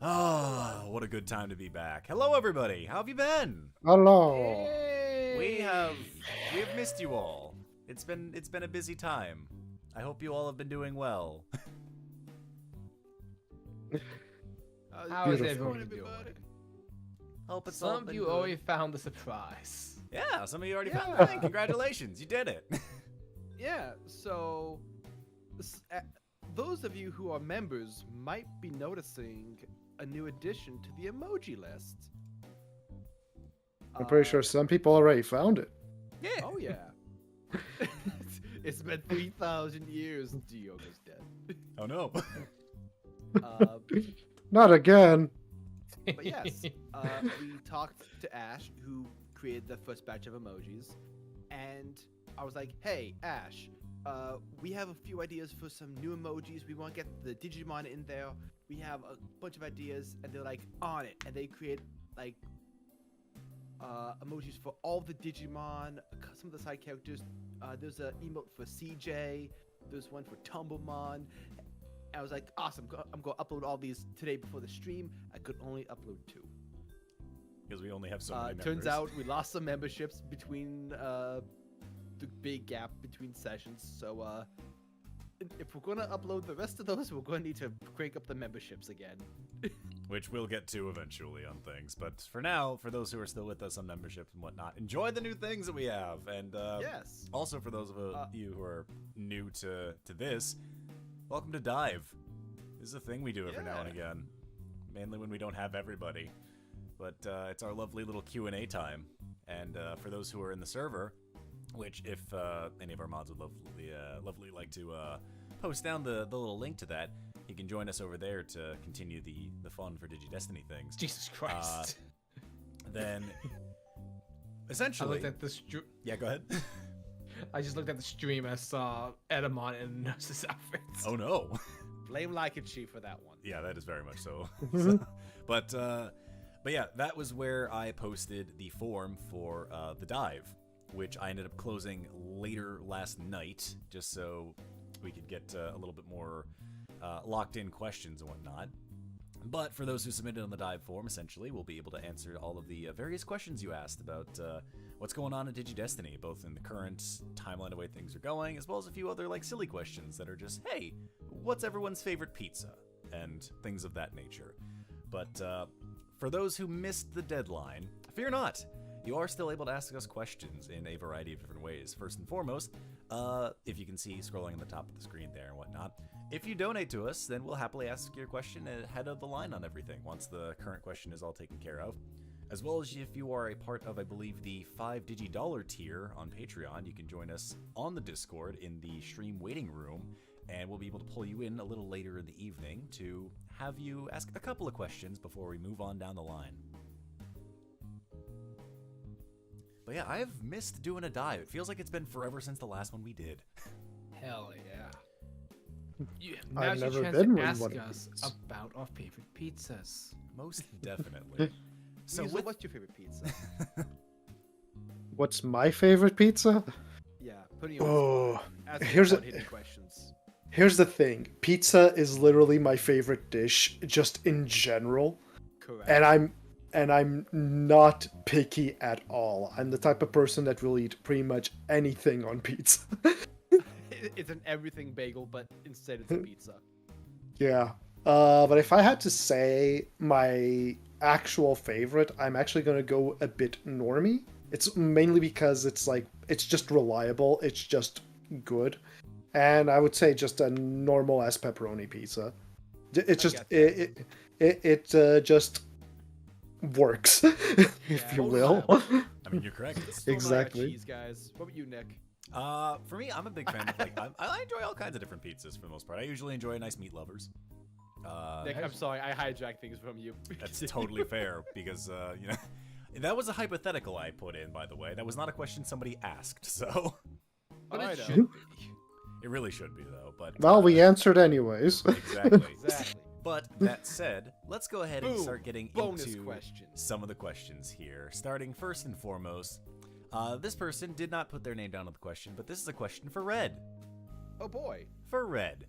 Ah, what a good time to be back. Hello, everybody. How have you been? Hello. Hey. We have missed you all. It's been a busy time. I hope you all have been doing well. How is Beautiful. everyone doing? Hope it's all Some of been you good. already found the surprise. Yeah, some of you already found Yeah. the thing. Congratulations, you did it. Yeah, so those of you who are members might be noticing a new addition to the emoji list. I'm pretty sure some people already found it. Yeah. Oh yeah. It's been 3,000 years. Diogo's dead. Oh no. Uh, Not again. but yes, we talked to Ash, who created the first batch of emojis, and I was like, "Hey, Ash, we have a few ideas for some new emojis. We want to get the Digimon in there. We have a bunch of ideas," and they're like, "On it!" And they create like emojis for all the Digimon, some of the side characters. There's an emote for CJ. There's one for Tumblemon. I was like, awesome. I'm going to upload all these today before the stream. I could only upload 2. Because we only have so many members. Turns out we lost some memberships between the big gap between sessions. So if we're going to upload the rest of those, we're going to need to crank up the memberships again. Which we'll get to eventually on things. But for now, for those who are still with us on memberships and whatnot, enjoy the new things that we have. And Yes. also for those of you who are new to this, welcome to Dive. This is a thing we do every now and Yeah. again. Mainly when we don't have everybody. But it's our lovely little Q&A time. And for those who are in the server, which if any of our mods would lovely like to post down the little link to that, you can join us over there to continue the fun for Digi-Destiny things. Jesus Christ. Then, I essentially... looked at the Yeah, go ahead. I just looked at the stream and saw Edamon in nurse's outfits. Oh no. Blame Lycanchi for that one. Yeah, that is very much so. But yeah, that was where I posted the form for the dive, which I ended up closing later last night, just so we could get a little bit more locked in questions and whatnot. But for those who submitted on the dive form, essentially, we'll be able to answer all of the various questions you asked about what's going on in Digi-Destiny, both in the current timeline of the way things are going, as well as a few other like silly questions that are just, hey, what's everyone's favorite pizza? And things of that nature. But for those who missed the deadline, fear not. You are still able to ask us questions in a variety of different ways. First and foremost, if you can see scrolling on the top of the screen there and whatnot, if you donate to us, then we'll happily ask your question ahead of the line on everything once the current question is all taken care of. As well as if you are a part of, I believe, the $5 Digi tier on Patreon, you can join us on the Discord in the stream waiting room, and we'll be able to pull you in a little later in the evening to have you ask a couple of questions before we move on down the line. But yeah, I've missed doing a dive. It feels like it's been forever since the last one we did. Hell yeah. I've Now's your never chance been to in ask one of us these. about our favorite pizzas. Most definitely. So Weasel, with... what's your favorite pizza? What's my favorite pizza? Yeah, putting you Oh, on the spot. Asking here's about a- hidden questions. Here's the thing. Pizza is literally my favorite dish, just in general. Correct. And I'm not picky at all. I'm the type of person that will eat pretty much anything on pizza. It's an everything bagel, but instead it's a pizza. Yeah. But if I had to say my actual favorite, I'm actually gonna go a bit normie. It's mainly because it's just reliable. It's just good. And I would say just a normal ass pepperoni pizza. It just it just works, if Yeah, you oh, will. I mean, you're correct. Still not Exactly. cheese, guys. What about you, Nick? For me, I'm a big fan of I enjoy all kinds of different pizzas for the most part. I usually enjoy a nice meat lovers. Nick, I'm sorry, I hijacked things from you. That's totally fair because you know that was a hypothetical I put in, by the way. That was not a question somebody asked, so But I it know. should be. it really should be though. But Well, we answered anyways. exactly. Exactly. But that said, let's go ahead and Boom. start getting Bonus into question. some of the questions here. Starting first and foremost, this person did not put their name down on the question, but this is a question for Red. Oh boy. For Red.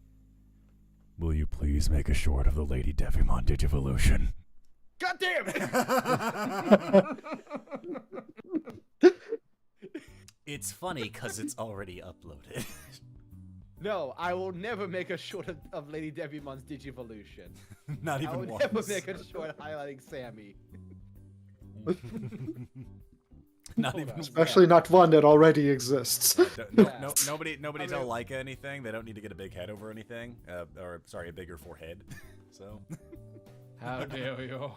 Will you please make a short of the LadyDevimon Digivolution? God damn it! It's funny because it's already uploaded. No, I will never make a short of LadyDevimon's Digivolution. Not I even will once. never make a short highlighting Sammy. Not even Especially not one that already exists. Nobody I tell mean- Leica anything. They don't need to get a big head over anything. Or sorry, a bigger forehead. So How dare you?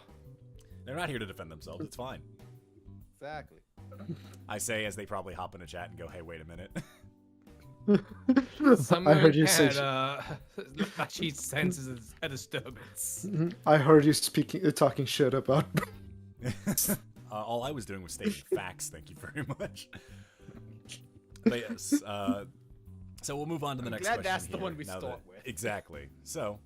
they're not here to defend themselves. It's fine. Exactly. I say as they probably hop in a chat and go, "Hey, wait a minute." Someone I heard you say. that she senses a disturbance. I heard you talking shit about. All I was doing was stating facts. Thank you very much. But yes, so we'll move on to the I'm next glad question. that's the here, one we now start that- with. Exactly. So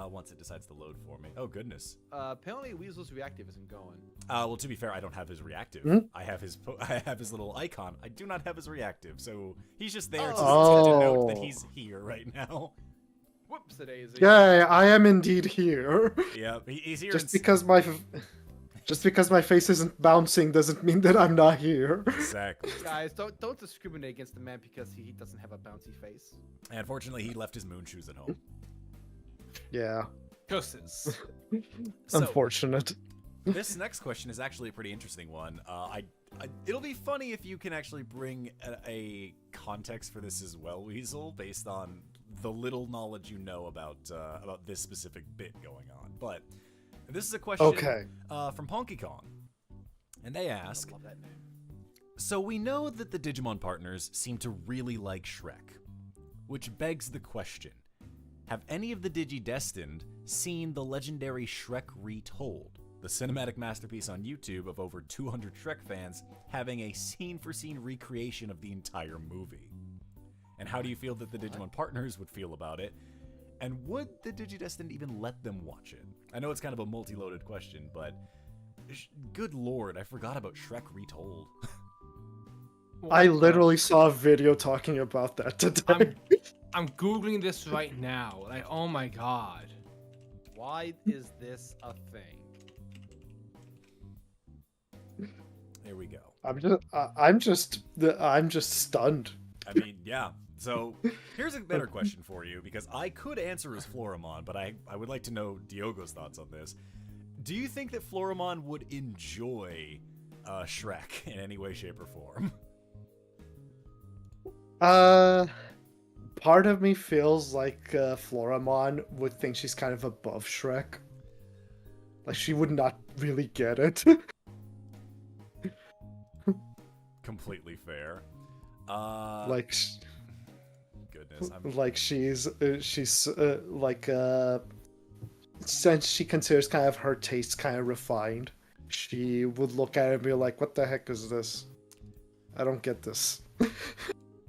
once it decides to load for me. Oh goodness. Apparently Weasel's reactive isn't going. Well, to be fair, I don't have his reactive. I have his little icon. I do not have his reactive, so he's just there to note that he's here right now. Whoops, a daisy. Yeah, I am indeed here. Yeah, he's here. Just because my face isn't bouncing doesn't mean that I'm not here. Exactly. Guys, don't discriminate against the man because he doesn't have a bouncy face. And unfortunately, he left his moon shoes at home. Yeah, Curses. So, unfortunate. this next question is actually a pretty interesting one. It'll be funny if you can actually bring a context for this as well, Weasel, based on the little knowledge you know about this specific bit going on. But this is a question from Ponky Kong, and they ask, I love that name. so we know that the Digimon partners seem to really like Shrek, which begs the question, have any of the Digi-Destined seen the legendary Shrek Retold, the cinematic masterpiece on YouTube of over 200 Shrek fans having a scene-for-scene recreation of the entire movie? And how do you feel that the Digimon partners would feel about it? And would the Digi-Destined even let them watch it? I know it's kind of a multi-loaded question, but good lord, I forgot about Shrek Retold. I literally saw a video talking about that today. I'm googling this right now. Like, oh my god. Why is this a thing? There we go. I'm just stunned. I mean, yeah. So here's a better question for you, because I could answer as Floramon, but I would like to know Diogo's thoughts on this. Do you think that Floramon would enjoy Shrek in any way, shape, or form? Part of me feels like Floramon would think she's kind of above Shrek. Like she would not really get it. Completely fair. Goodness. Since she considers kind of her taste kind of refined, she would look at it and be like, "What the heck is this? I don't get this."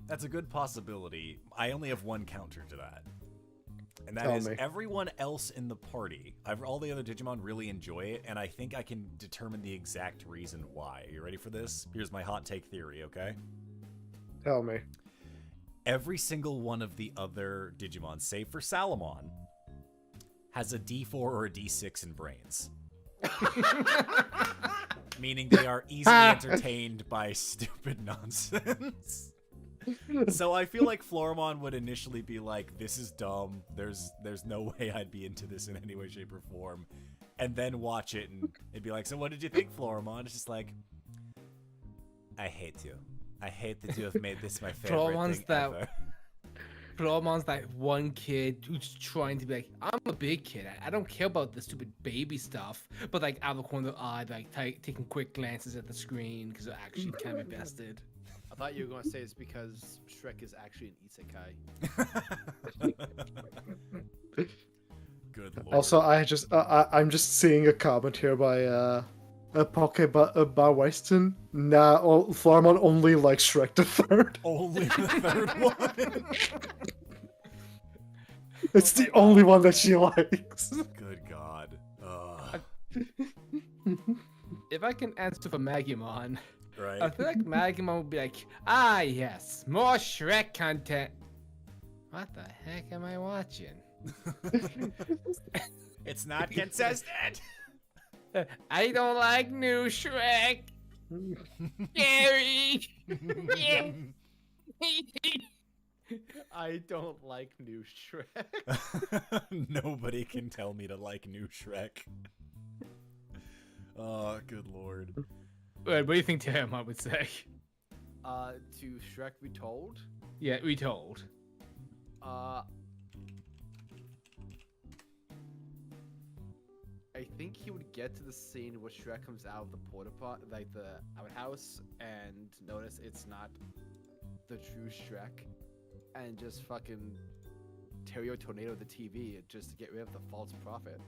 That's a good possibility. I only have one counter to that. And that Tell is me. everyone else in the party. All the other Digimon really enjoy it, and I think I can determine the exact reason why. You ready for this? Here's my hot take theory, okay? Tell me. Every single one of the other Digimon, save for Salamon, has a D4 or a D6 in brains. Meaning they are easily entertained by stupid nonsense. So I feel like Floramon would initially be like, this is dumb, there's no way I'd be into this in any way, shape, or form. And then watch it and it'd be like, so what did you think, Floramon? It's just like, I hate you. I hate that you have made this my favorite thing ever. Floramon's that one kid who's trying to be like, I'm a big kid. I don't care about the stupid baby stuff. But like out of the corner of the eye, like taking quick glances at the screen because they're actually kind of invested. I thought you were going to say it's because Shrek is actually an isekai. Good lord. Also, I'm just seeing a comment here by Poke Weston. Nah, Floramon only likes Shrek the Third. Only the third one. It's the only one that she likes. Good god. If I can answer for Magumon, Right? I feel like Magumon would be like, ah yes, more Shrek content. What the heck am I watching? It's not contested. I don't like new Shrek. Gary. I don't like new Shrek. Nobody can tell me to like new Shrek. Oh, good lord. What do you think Tiamat would say? To Shrek Retold? Yeah, Retold. I think he would get to the scene where Shrek comes out of the porta pot, like the outhouse, and notice it's not the true Shrek, and just fucking Terrio Tornado the TV just to get rid of the false prophet.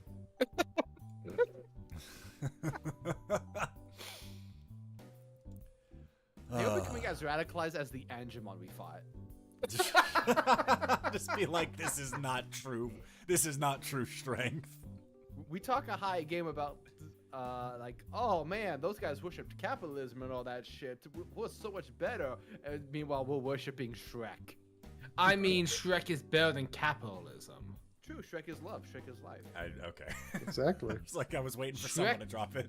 They're becoming as radicalized as the Angemon we fought. Just be like, this is not true. This is not true strength. We talk a high game about, like, oh man, those guys worshipped capitalism and all that shit. We're so much better. And meanwhile, we're worshipping Shrek. I mean, Shrek is better than capitalism. True, Shrek is love. Shrek is life. Okay. Exactly. It's like I was waiting for someone to drop it.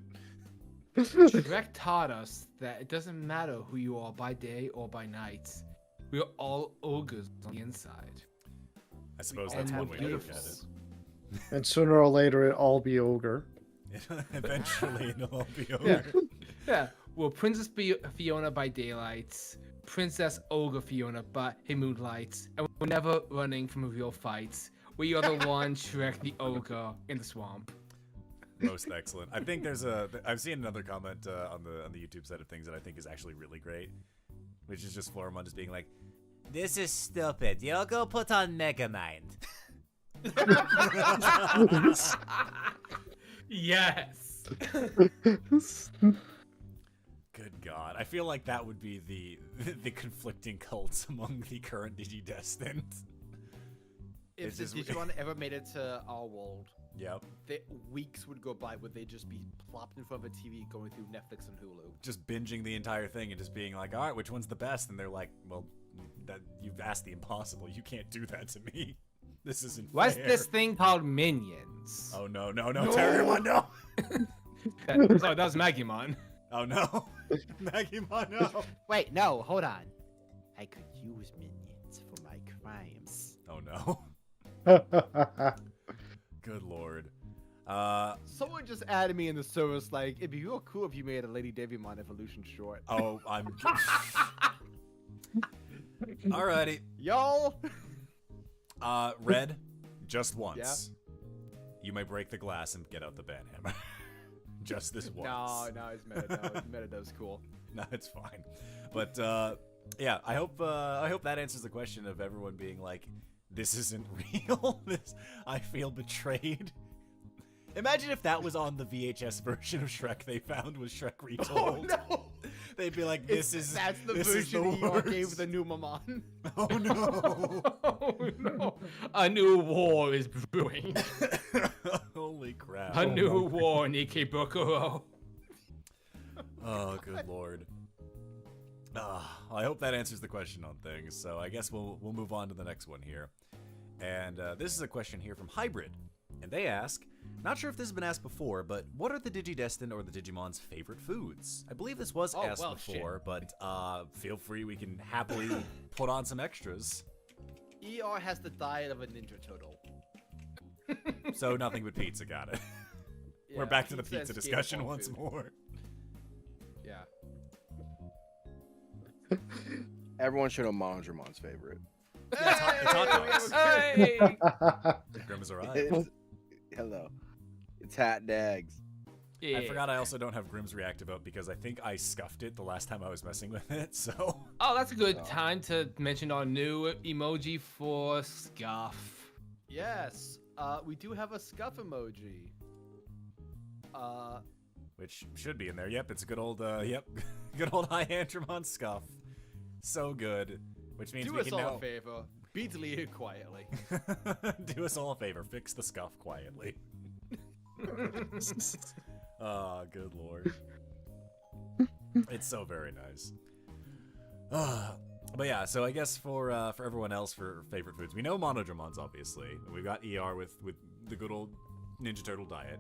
Shrek taught us that it doesn't matter who you are by day or by night. We are all ogres on the inside. I suppose all that's have one way to look at beautiful. it. And sooner or later, it'll all be ogre. Eventually, it'll all be Yeah. over. Yeah. Well, Princess Fiona by daylight, Princess Ogre Fiona by moonlight, and we're never running from a real fight. We are the one Shrek the ogre in the swamp. Most excellent. I think I've seen another comment on the YouTube side of things that I think is actually really great, which is just Florimon just being like, "This is stupid. You'll go put on Megamind." Yes. Good God, I feel like that would be the conflicting cults among the current Digi-Destined. If the Digimon ever made it to our world, Yep. weeks would go by where they'd just be plopped in front of a TV going through Netflix and Hulu. Just binging the entire thing and just being like, all right, which one's the best? And they're like, well, that you've asked the impossible. You can't do that to me. This isn't What's fair. this thing called Minions? Oh, no, Terriermon, no. Sorry, that was Magumon. Oh, no. Magumon, no. Wait, no, hold on. I could use minions for my crimes. Oh, no. Good Lord. Someone just added me in the service like, it'd be real cool if you made a LadyDevimon evolution short. Oh, I'm... Alrighty. Y'all! Red, just once. You may break the glass and get out the banhammer. Just this once. No, it's meta. No, meta cool. No, it's fine. But yeah, I hope that answers the question of everyone being like, this isn't real. I feel betrayed. Imagine if that was on the VHS version of Shrek they found was Shrek Retold. Oh no! They'd be like, That's the version he gave the new Mamon. Oh no! Oh no! A new war is brewing. Holy crap! A new war, Nikebukuro. Oh, good lord. I hope that answers the question on things. So I guess we'll move on to the next one here. And this is a question here from Hybrid. And they ask, not sure if this has been asked before, but what are the Digi-Destined or the Digimon's favorite foods? I believe this was asked before, but feel free, we can happily put on some extras. ER has the diet of a Ninja Turtle. So nothing but pizza, got it. We're back to the pizza discussion once more. Yeah. Everyone should know Mongermon's favorite. It's hot dogs. Hey! Grim has arrived. Hello. It's hot dags. Yeah. I forgot I also don't have Grimm's Reactive out because I think I scuffed it the last time I was messing with it, so... Oh, that's a good time to mention our new emoji for Scuff. Yes. We do have a scuff emoji. Which should be in there. Yep, it's a good old, good old High Antrimon Scuff. So good. Which means do we us can all now... a favor. Be deleted quietly. Do us all a favor. Fix the scuff quietly. Oh, good lord. It's so very nice. But yeah, so I guess for everyone else for favorite foods, we know Monodramons obviously. We've got ER with the good old Ninja Turtle diet.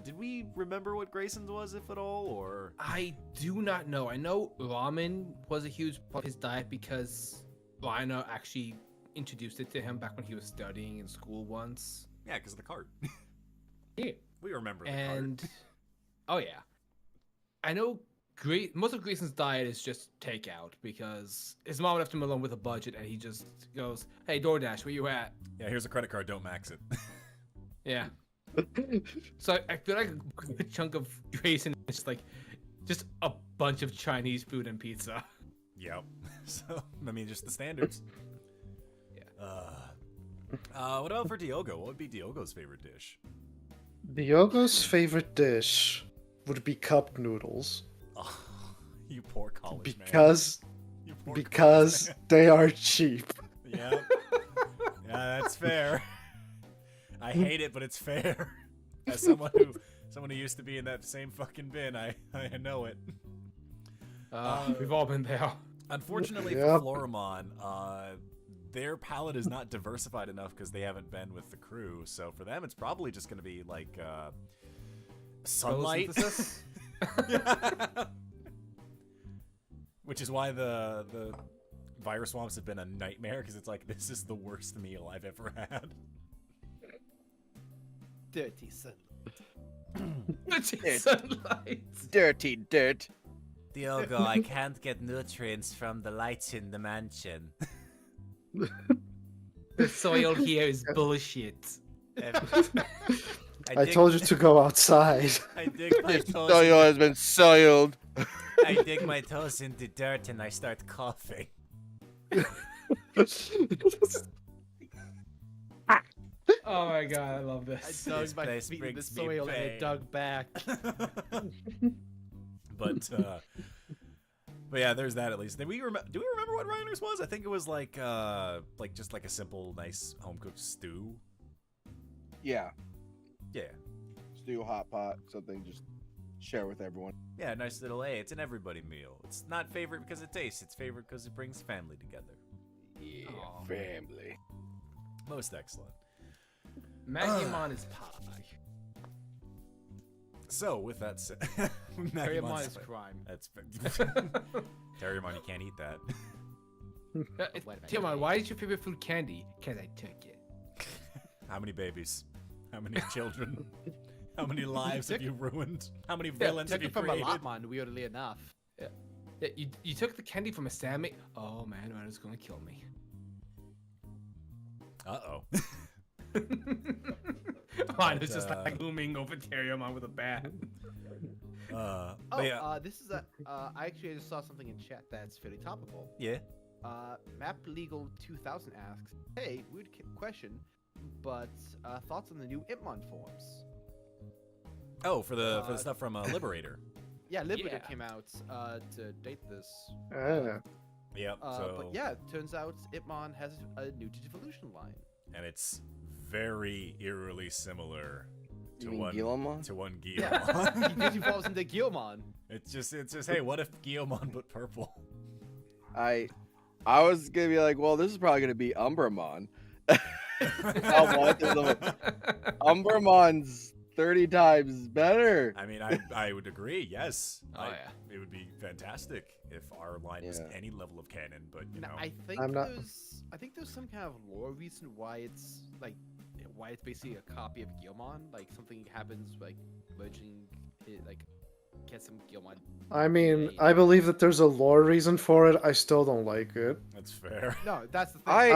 Did we remember what Grayson's was, if at all, or? I do not know. I know ramen was a huge part of his diet because Lina actually introduced it to him back when he was studying in school once. Yeah, because of the cart. Yeah. We remember the And cart. oh yeah, I know. Most of Grayson's diet is just takeout because his mom left him alone with a budget, and he just goes, "Hey, DoorDash, where you at?" Yeah, here's a credit card. Don't max it. Yeah. So I feel like a good chunk of Grayson is just a bunch of Chinese food and pizza. Yep. So I mean, just the standards. Yeah. What about for Diogo? What would be Diogo's favorite dish? Diogo's favorite dish would be cup noodles Oh, you poor college because man. You poor because college they are cheap. man. Yeah. Yeah, that's fair. I hate it, but it's fair. As someone who used to be in that same fucking bin, I know it. We've all been there. Unfortunately Yep. for Floramon, their palette is not diversified enough because they haven't been with the crew. So for them, it's probably just going to be like sunlight. Photosynthesis? Which is why the virus swamps have been a nightmare, because it's like, this is the worst meal I've ever had. Dirty son. Sunlight. Dirty dirt. Diogo, I can't get nutrients from the lights in the mansion. The soil here is bullshit. I told you to go outside. I dig my toes. Soil has been soiled. I dig my toes into dirt and I start coughing. Oh my god, I love I this. dug This my place feet in the brings me soil and pain. it dug back. But yeah, there's that at least. Do we remember what Reiner's was? I think it was like just like a simple, nice home cooked stew. Yeah. Yeah, Stew, hot pot, something just share with everyone. yeah, nice little it's an everybody meal. It's not favorite because it tastes. It's favorite because it brings family together. Yeah, Aw. family. Most excellent. Magumon is pie. So with that said, Terriamon Magumon's is crime. That's Terriamon, you can't eat that. Timon, why is your favorite food candy? Because I took it. How many babies? How many children? How many lives have you ruined? How many villains have Took you it from a created? Lotmon, weirdly enough. Yeah, you took the candy from a Sammy. Oh man, Ryan's gonna kill me. Uh-oh. Mine was just But, like looming over Terriamon with a bat. But Oh, yeah. this is I actually just saw something in chat that's fairly topical. Yeah. Map Legal 2000 asks, "Hey, weird question, but thoughts on the new Impmon forms?" Oh, for the stuff from Liberator. Yeah, Liberator Yeah. came out to date this. Yep. But yeah, it turns out Impmon has a new Digivolution line. And it's very eerily similar You to mean one Guillemon? to one Yeah, Guillemon. he digivolves into Guillemon. It's just hey, what if Guillemon but purple? I was gonna be like, well, this is probably gonna be Umbramon. I want this one. Umbramon's 30 times better. I mean, I would agree. Yes. Oh, yeah. It would be fantastic if our line was Yeah. any level of canon, but you know. Now, I think there's some kind of lore reason why it's basically a copy of Guillemon. Like something happens, like merging it, like get some Guillemon. I mean, I believe that there's a lore reason for it. I still don't like it. That's fair. No, that's the thing. I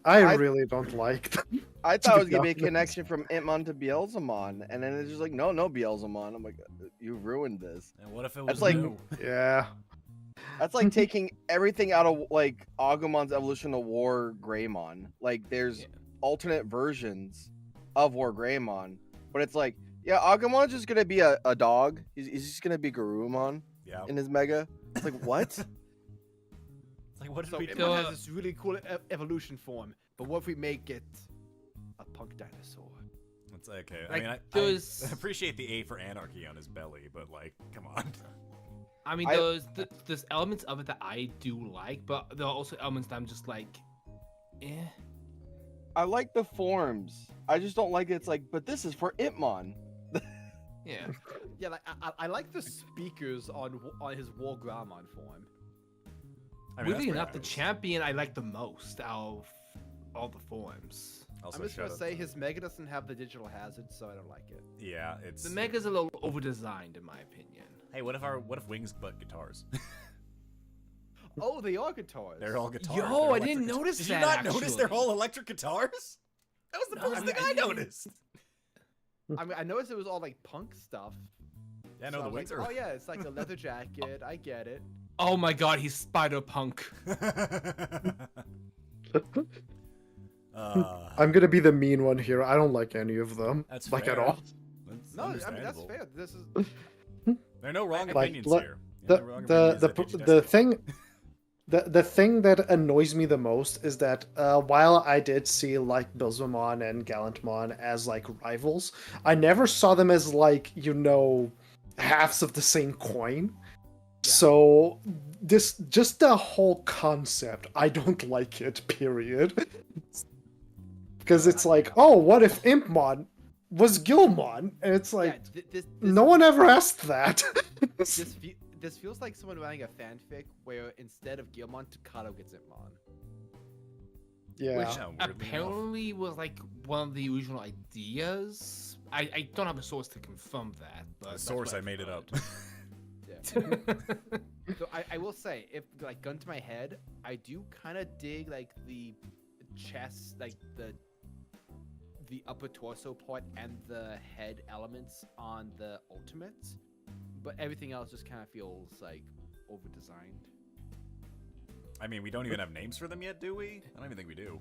I- really don't like them. I thought it was be gonna be a honest. connection from Impmon to Beelzemon, and then it's just like, no Beelzemon. I'm like, you ruined this. And what if it was That's like- new? Yeah. That's like taking everything out of like Agumon's evolution of War Greymon. Like there's Yeah. alternate versions of War Greymon, but it's like, yeah, Agumon's just gonna be a dog. He's just gonna be Garurumon Yeah. in his Mega. It's like what? It's like, what did So we do? Impmon has this really cool evolution form, but what if we make it a punk dinosaur? It's okay. I Like, mean, there I was- appreciate the A for anarchy on his belly, but like, come on. I mean, there's elements of it that I do like, but there are also elements that I'm just like, eh. I like the forms. I just don't like it's like, but this is for Itmon. Yeah. Yeah, like I like the speakers on his War Gramon form. I mean, Weirdly that's enough, the pretty nice. champion I like the most out of all the forms. Also, I'm just gonna shout out say to- his Mega doesn't have the digital hazard, so I don't like it. Yeah, it's The Mega's a little over-designed, in my opinion. Hey, what if wings but guitars? Oh, they are guitars. They're all guitars. Yo, They're I electric didn't guitars. notice Did that, you not notice they're actually. all electric guitars? That was the No, first I thing mean, I I didn't- noticed. I mean, I noticed it was all like punk stuff. Yeah, so no, I the was wings like, are. Oh yeah, it's like a leather jacket. I get it. Oh my god, he's Spider-Punk. I'm gonna be the mean one here. I don't like any of them. That's like fair. at all. That's No, I mean that's understandable. fair. This is There are no wrong Like, opinions le- here. The only wrong the opinion is the that the Digi-Destiny. thing. The thing that annoys me the most is that while I did see like Billsmon and Gallantmon as like rivals, I never saw them as like, halves of the same coin. So this just the whole concept, I don't like it, period. Because it's like, oh, what if Impmon was Gilmon? And it's like, yeah, this no one ever asked that. this feels like someone writing a fanfic where instead of Gilmon, Takato gets Itmon. Yeah. Which Yeah, weirdly enough. apparently was like one of the original ideas. I don't have a source to confirm that. But The that's source, what I I've made it up. heard. So I will say, if like gun to my head, I do kind of dig like the chest, like the upper torso part and the head elements on the ultimates, but everything else just kind of feels like over designed. I mean, we don't even have names for them yet, do we? I don't even think we do.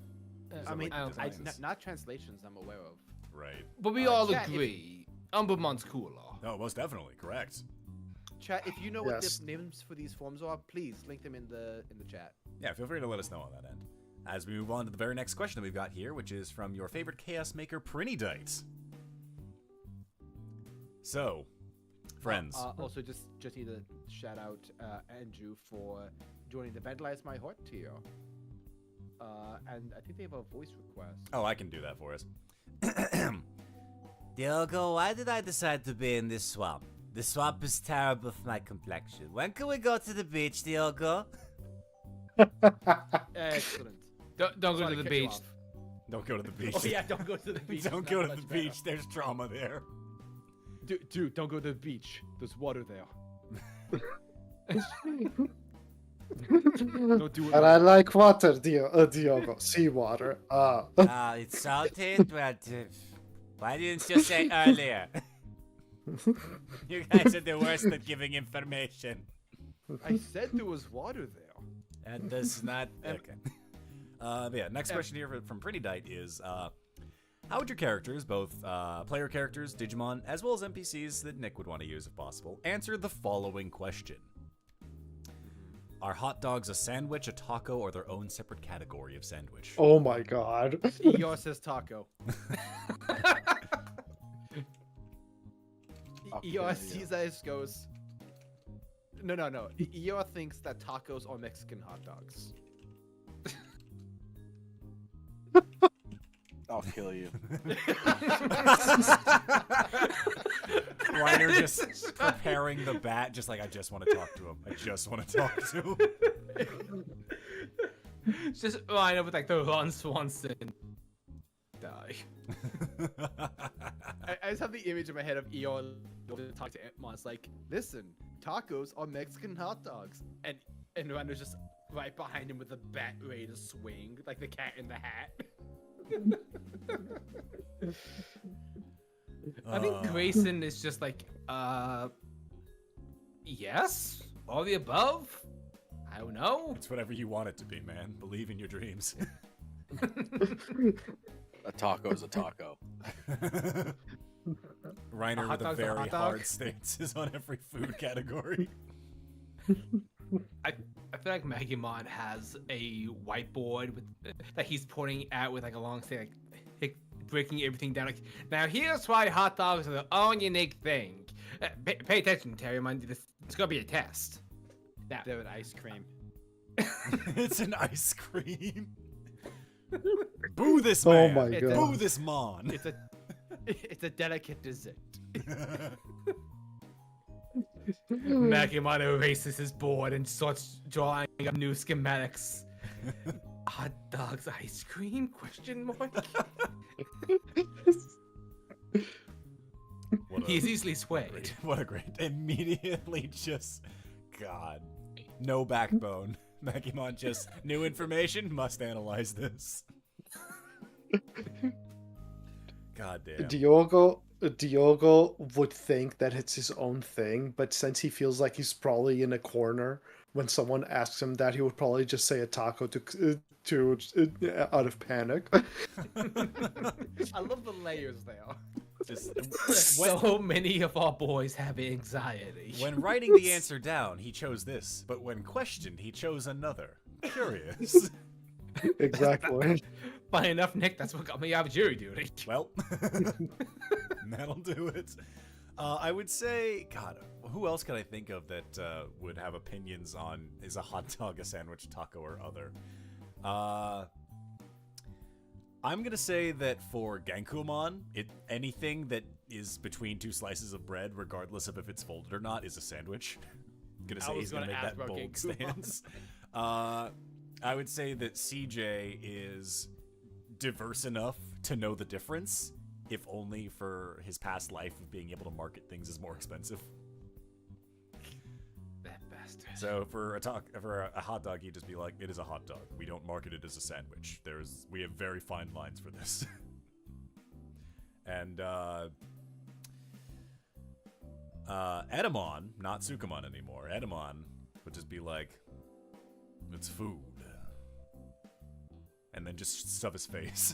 I mean, I don't think designs. not translations I'm aware of. Right. But we Uh, all chat, if- agree, Umbermon's cooler. No, most definitely correct. Chat, if you know what Yes. the names for these forms are, please link them in the chat. Yeah, feel free to let us know on that end. As we move on to the very next question that we've got here, which is from your favorite chaos maker, Prinidite. So, friends. Also, just need to shout out Andrew for joining the Vandalize My Heart tier. And I think they have a voice request. Oh, I can do that for us. Diogo, why did I decide to be in this swamp? The swamp is terrible for my complexion. When can we go to the beach, Diogo? Excellent. Don't go Sorry to the cut you beach. off. Don't go to the beach. Oh yeah, don't go to the beach. Don't It's go not to the much better. beach. There's trauma there. Dude, don't go to the beach. There's water there. Don't do it. And I like water, Diogo. Seawater. It's salty, but why didn't you say earlier? You guys are the worst at giving information. I said there was water there. That does not. Okay. But yeah, next question here from Prinidite is, how would your characters, both player characters, Digimon, as well as NPCs that Nick would want to use if possible, answer the following question? Are hot dogs a sandwich, a taco, or their own separate category of sandwich? Oh my god. Eeyore says taco. Eeyore sees that goes. No. Eeyore thinks that tacos are Mexican hot dogs. I'll kill you. Reiner just preparing the bat, just like, I just want to talk to him. I just want to talk to him. It's just line up with like the Ron Swanson. Die. I just have the image in my head of Eeyore talking to Antmon. It's like, listen, tacos are Mexican hot dogs, and Rando's just right behind him with the bat ready to swing, like the cat in the hat. I think Grayson is just like, yes, all the above. I don't know. It's whatever you want it to be, man. Believe in your dreams. A taco's a taco. Reiner hot with a dog's a very hot dog. hard stances on every food category. I feel like Magumon has a whiteboard with that he's pointing at with like a long stick, like breaking everything down. Like, now here's why hot dogs are their own unique thing. Pay attention, Terry. Mind this. It's gonna be a test. Now, They're an ice cream. It's an ice cream. Boo this Oh man. my It's god. Boo this mon. It's a delicate dessert. Magimon erases his board and starts drawing up new schematics. Hot dogs, ice cream? Question mark. He's easily swayed. What a great. Immediately just. God. No backbone. Magimon just. New information? Must analyze this. God damn. Diogo would think that it's his own thing, but since he feels like he's probably in a corner, when someone asks him that, he would probably just say a taco to out of panic. I love the layers there. Just, So many of our boys have anxiety. when writing the answer down, he chose this, but when questioned, he chose another. Curious. Exactly. Funny enough, Nick, that's what got me out of jury duty. Well, that'll do it. I would say, God, who else could I think of that would have opinions on is a hot dog, a sandwich, taco, or other? I'm gonna say that for Genkumon, anything that is between two slices of bread, regardless of if it's folded or not, is a sandwich. I'm gonna say he's gonna make that bold stance. I would say that CJ is diverse enough to know the difference, if only for his past life of being able to market things as more expensive. That bastard. So for a hot dog, he'd just be like, "It is a hot dog. We don't market it as a sandwich. We have very fine lines for this." And Edamon, not Sukamon anymore. Edamon would just be like, "It's food," and then just stuff his face.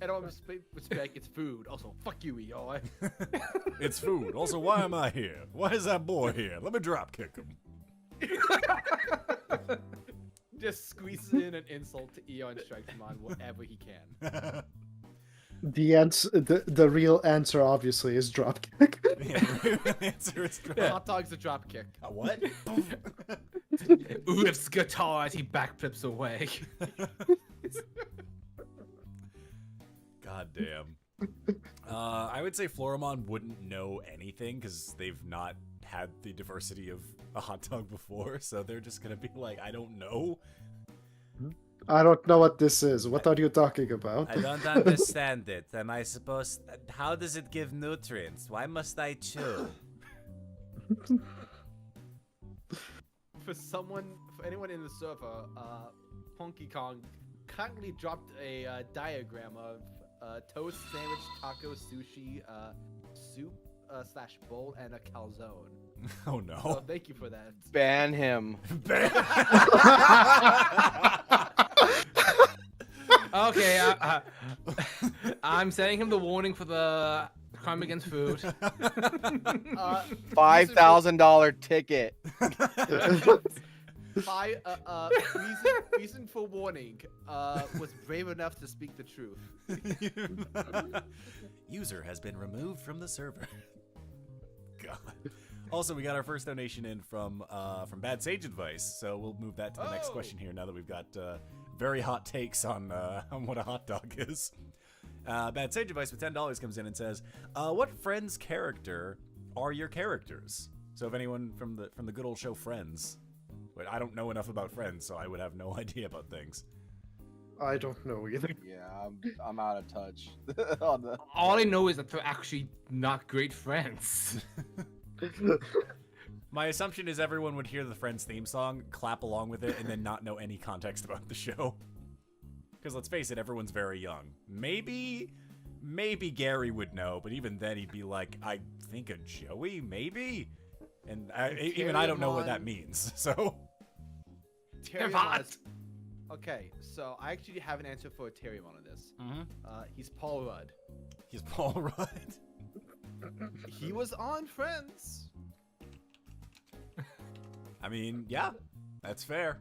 I don't respect it's food. Also, fuck you, EI. It's food. Also, why am I here? Why is that boy here? Let me drop kick him. Just squeezes in an insult to EI and strikes him on whatever he can. The real answer obviously is dropkick. Yeah, the answer is drop. Hot dog's a drop kick. What? Lifts guitar as he backflips away. God damn. I would say Floramon wouldn't know anything because they've not had the diversity of a hot dog before, so they're just gonna be like, "I don't know." I don't know what this is. What are you talking about? I don't understand it. Am I supposed... How does it give nutrients? Why must I chew? For anyone in the server, Honky Kong kindly dropped a diagram of toast, sandwich, taco, sushi, soup / bowl, and a calzone. Oh So no. thank you for that. Ban him. Okay, I'm sending him the warning for the crime against food. $5,000 ticket. Reason for warning. Was brave enough to speak the truth. User has been removed from the server. God. Also, we got our first donation in from Bad Sage Advice, so we'll move that to the next question here now that we've got very hot takes on what a hot dog is. Bad Sage Advice with $10 comes in and says, "What Friends character are your characters?" So if anyone from the good old show Friends, but I don't know enough about Friends, so I would have no idea about things. I don't know either. Yeah, I'm out of touch. On the... All I know is that they're actually not great friends. My assumption is everyone would hear the Friends theme song, clap along with it, and then not know any context about the show. Because let's face it, everyone's very young. Maybe Gary would know, but even then he'd be like, "I think a Joey, maybe?" And even I don't know what that means, so... Terriamon. Okay, so I actually have an answer for Terriamon on this. Mm-hmm. He's Paul Rudd. He's Paul Rudd. He was on Friends. I mean, yeah, that's fair.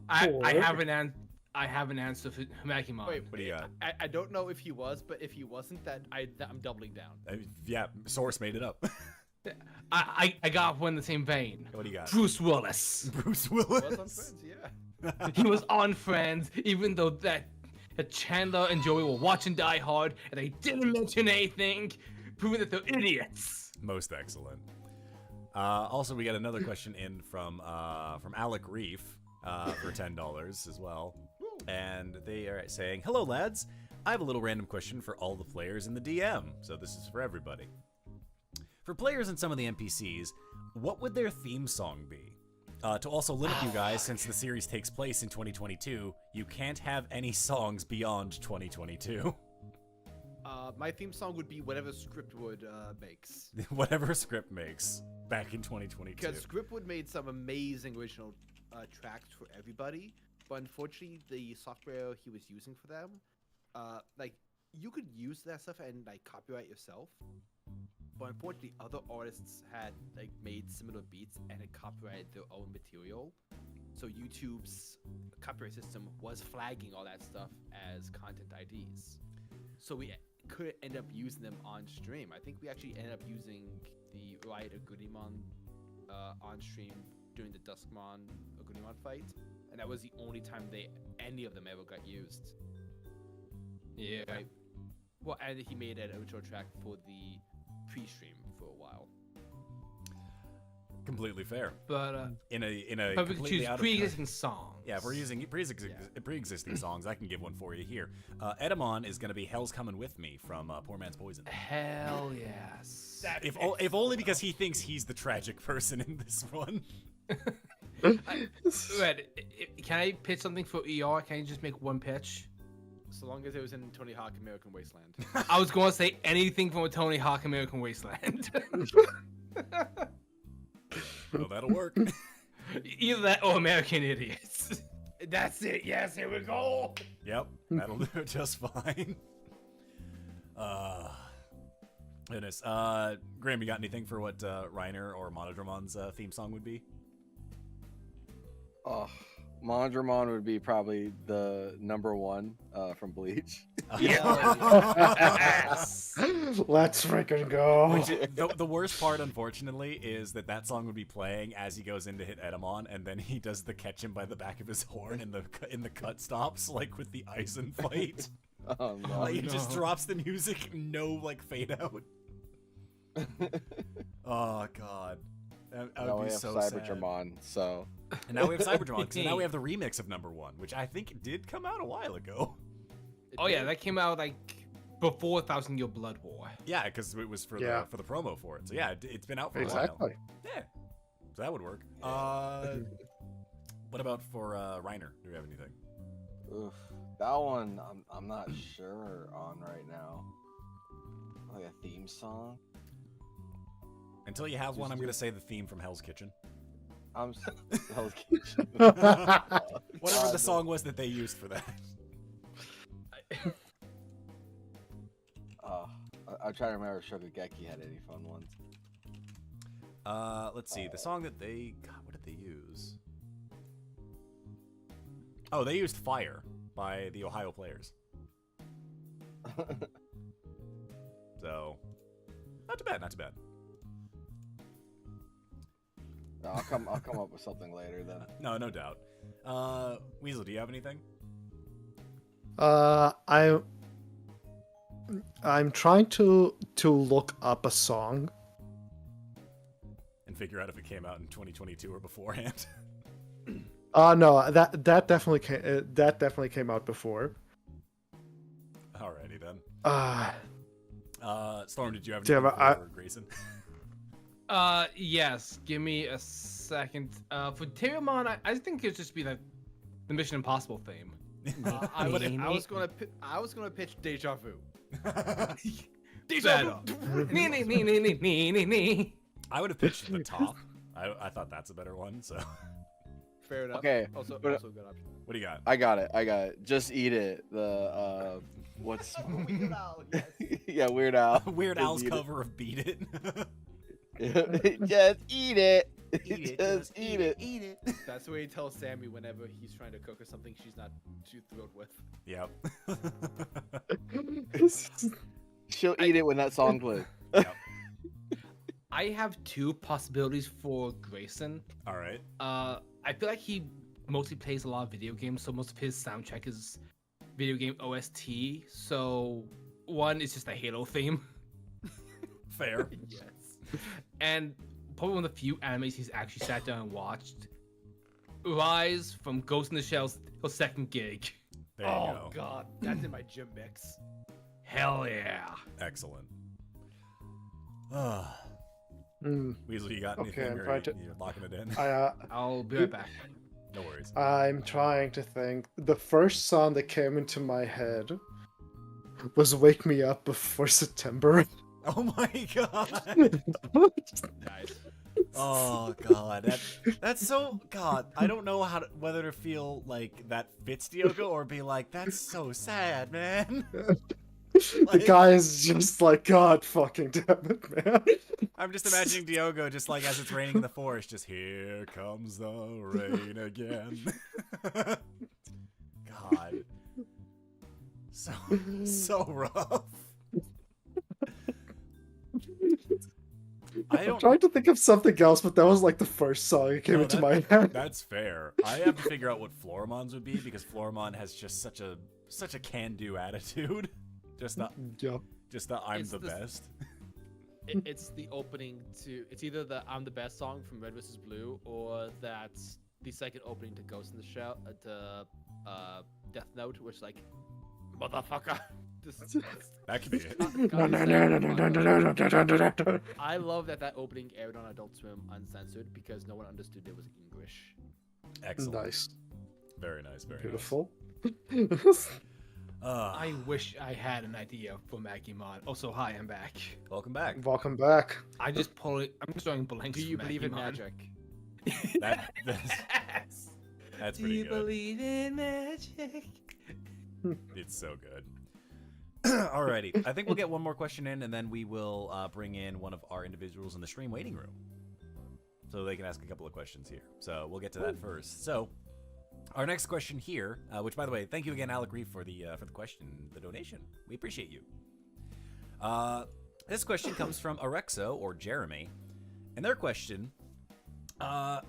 I have an I have an answer for Magimon. Wait, What do you got? I don't know if he was, but if he wasn't, I'm doubling down. Yeah, Source made it up. I got one in the same vein. What do you got? Bruce Willis. Bruce Was on Willis. Friends, yeah. He was on Friends, even though that Chandler and Joey were watching Die Hard, and they didn't mention anything, proving that they're idiots. Most excellent. Also, we got another question in from Alec Reef for $10 as well. And they are saying, "Hello, lads. I have a little random question for all the players in the DM. So this is for everybody. For players and some of the NPCs, what would their theme song be? To also limit you guys, since the series takes place in 2022, you can't have any songs beyond 2022. My theme song would be whatever Scriptwood makes. Whatever script makes back in 2022. Because Scriptwood made some amazing original tracks for everybody, but unfortunately, the software he was using for them, like you could use that stuff and like copyright yourself, but unfortunately, other artists had like made similar beats and had copyrighted their own material. So YouTube's copyright system was flagging all that stuff as content IDs. So we could end up using them on stream. I think we actually ended up using the Rite Aggressor on stream during the Duskmon Aggressor fight, and that was the only time any of them ever got used. Yeah. Right? Well, and he made an outro track for the pre-stream for a while. Completely fair. But In a but we could completely choose out of pre-existing songs. Yeah, if we're using pre-existing songs, I can give one for you here. Edamon is going to be "Hell's Coming With Me" from Poor Man's Poison. Hell yes. If only because he thinks he's the tragic person in this one. Red, can I pitch something for ER? Can you just make one pitch? So long as it was in Tony Hawk American Wasteland. I was going to say anything from a Tony Hawk American Wasteland. Well, that'll work. Either that or American Idiots. That's it. Yes, here we go. Yep, that'll do it just fine. Goodness. Graham, you got anything for what Reiner or Monodramon's theme song would be? Oh, Mondramon would be probably the #1 from Bleach. Yes! Let's freaking go. The worst part, unfortunately, is that song would be playing as he goes in to hit Edamon, and then he does the catch him by the back of his horn, and the cut stops, like with the Aizen fight. Oh no! Like, it just drops the music, no like fade out. Oh god, that Now would we be have so sad. Cyberdramon, so And now we have Cyberdramon, because now we have the remix of #1, which I think did come out a while ago. Oh yeah, that came out like before 1,000 Year Blood War. Yeah, because it was for Yeah. the promo for it. So yeah, it's been out for a while. Exactly. Yeah, so that would work. What about for Reiner? Do we have anything? oof, that one I'm not sure on right now. Like a theme song. Until you have one, I'm gonna say the theme from Hell's Kitchen. Hell's Kitchen. Whatever the song was that they used for that. I'm trying to remember if Shokugeki had any fun ones. Let's see. The song that God, what did they use? Oh, they used Fire by the Ohio Players. So, not too bad, not too bad. No, I'll come up with something later then. No, no doubt. Weasel, do you have anything? I'm trying to look up a song. And figure out if it came out in 2022 or beforehand. No, that definitely came out before. Alrighty then. Uh, Storm, did you have Damn, anything for Grayson? Yes. Give me a second. For Tyrion, I think it'd just be the Mission Impossible theme. I was gonna pitch Deja Vu. Deja Vu. Nee. I would have pitched the top. I thought that's a better one. So, Fair enough. Okay, Also a but- good option. what do you got? I got it. Just eat it. The what's Weird Al, yes. yeah, Weird Al. Weird Just Al's eat it. cover of "Beat It." Just eat it. Just eat it. Eat it. That's what he tells Sammy whenever he's trying to cook her something she's not too thrilled with. Yep. She'll eat it when that song plays. Yep. I have two possibilities for Grayson. All right. I feel like he mostly plays a lot of video games, so most of his soundtrack is video game OST. So one is just a Halo theme, Fair. Yes. and probably one of the few animes he's actually sat down and watched. Rise from Ghost in the Shell's second gig. There you Oh go. god, that's in my gym mix. Hell yeah! Excellent. Weasel, you got Okay, anything? I'm Or trying to- you're locking it in? I'll be right back. No worries. I'm trying to think. The first song that came into my head was "Wake Me Up Before September." Oh my god. Nice. Oh god. That's so god. I don't know whether to feel like that fits Diogo or be like, that's so sad, man. The Like- guy is just like, God fucking damn it, man. I'm just imagining Diogo just like as it's raining in the forest, just here comes the rain again. God. So rough. I I'm don't trying to think of something else, but that was like the first song that came No, into my head. That's fair. I have to figure out what Floramon's would be because Floramon has just such a can-do attitude. Just the Yep. I'm It's the the- best. It's the opening to. It's either the "I'm the Best" song from Red vs. Blue, or that's the second opening to Ghost in the Shell, to Death Note, which like, motherfucker. That could be it. No, no, no, no, no, no, no, no, no, no, no. I love that opening aired on Adult Swim uncensored because no one understood it was English. Excellent. Nice. Very nice. Very Beautiful. Nice. I wish I had an idea for Magimon. Also, hi, I'm back. Welcome back. Welcome back. I'm just drawing blanks. Do you for believe in Magimon. magic? That's Do pretty you good. believe in magic? It's so good. Alrighty, I think we'll get one more question in, and then we will bring in one of our individuals in the stream waiting room, so they can ask a couple of questions here. So we'll get to that first. So our next question here, which by the way, thank you again, Alec Reeve, for the question, the donation. We appreciate you. This question comes from Arexo or Jeremy, and their question. I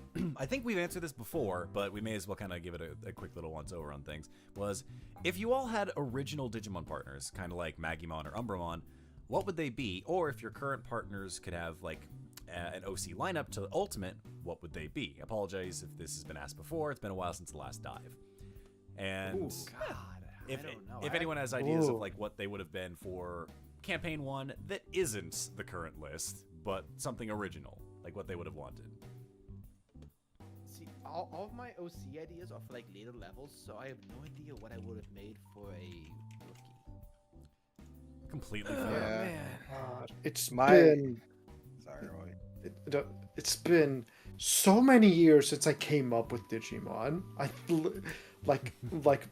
think we've answered this before, but we may as well kind of give it a quick little once-over on things, was, if you all had original Digimon partners, kind of like Magimon or Umbramon, what would they be? Or if your current partners could have, like, an OC lineup to Ultimate, what would they be? I apologize if this has been asked before. It's been a while since the last dive. And God, if, I don't know. if anyone has ideas of, Ooh. like, what they would have been for Campaign 1 that isn't the current list, but something original, like what they would have wanted. See, all of my OC ideas are for like later levels, so I have no idea what I would have made for a rookie. Completely Yeah. fair. It's My- been Sorry, Roy. it's been so many years since I came up with Digimon. Like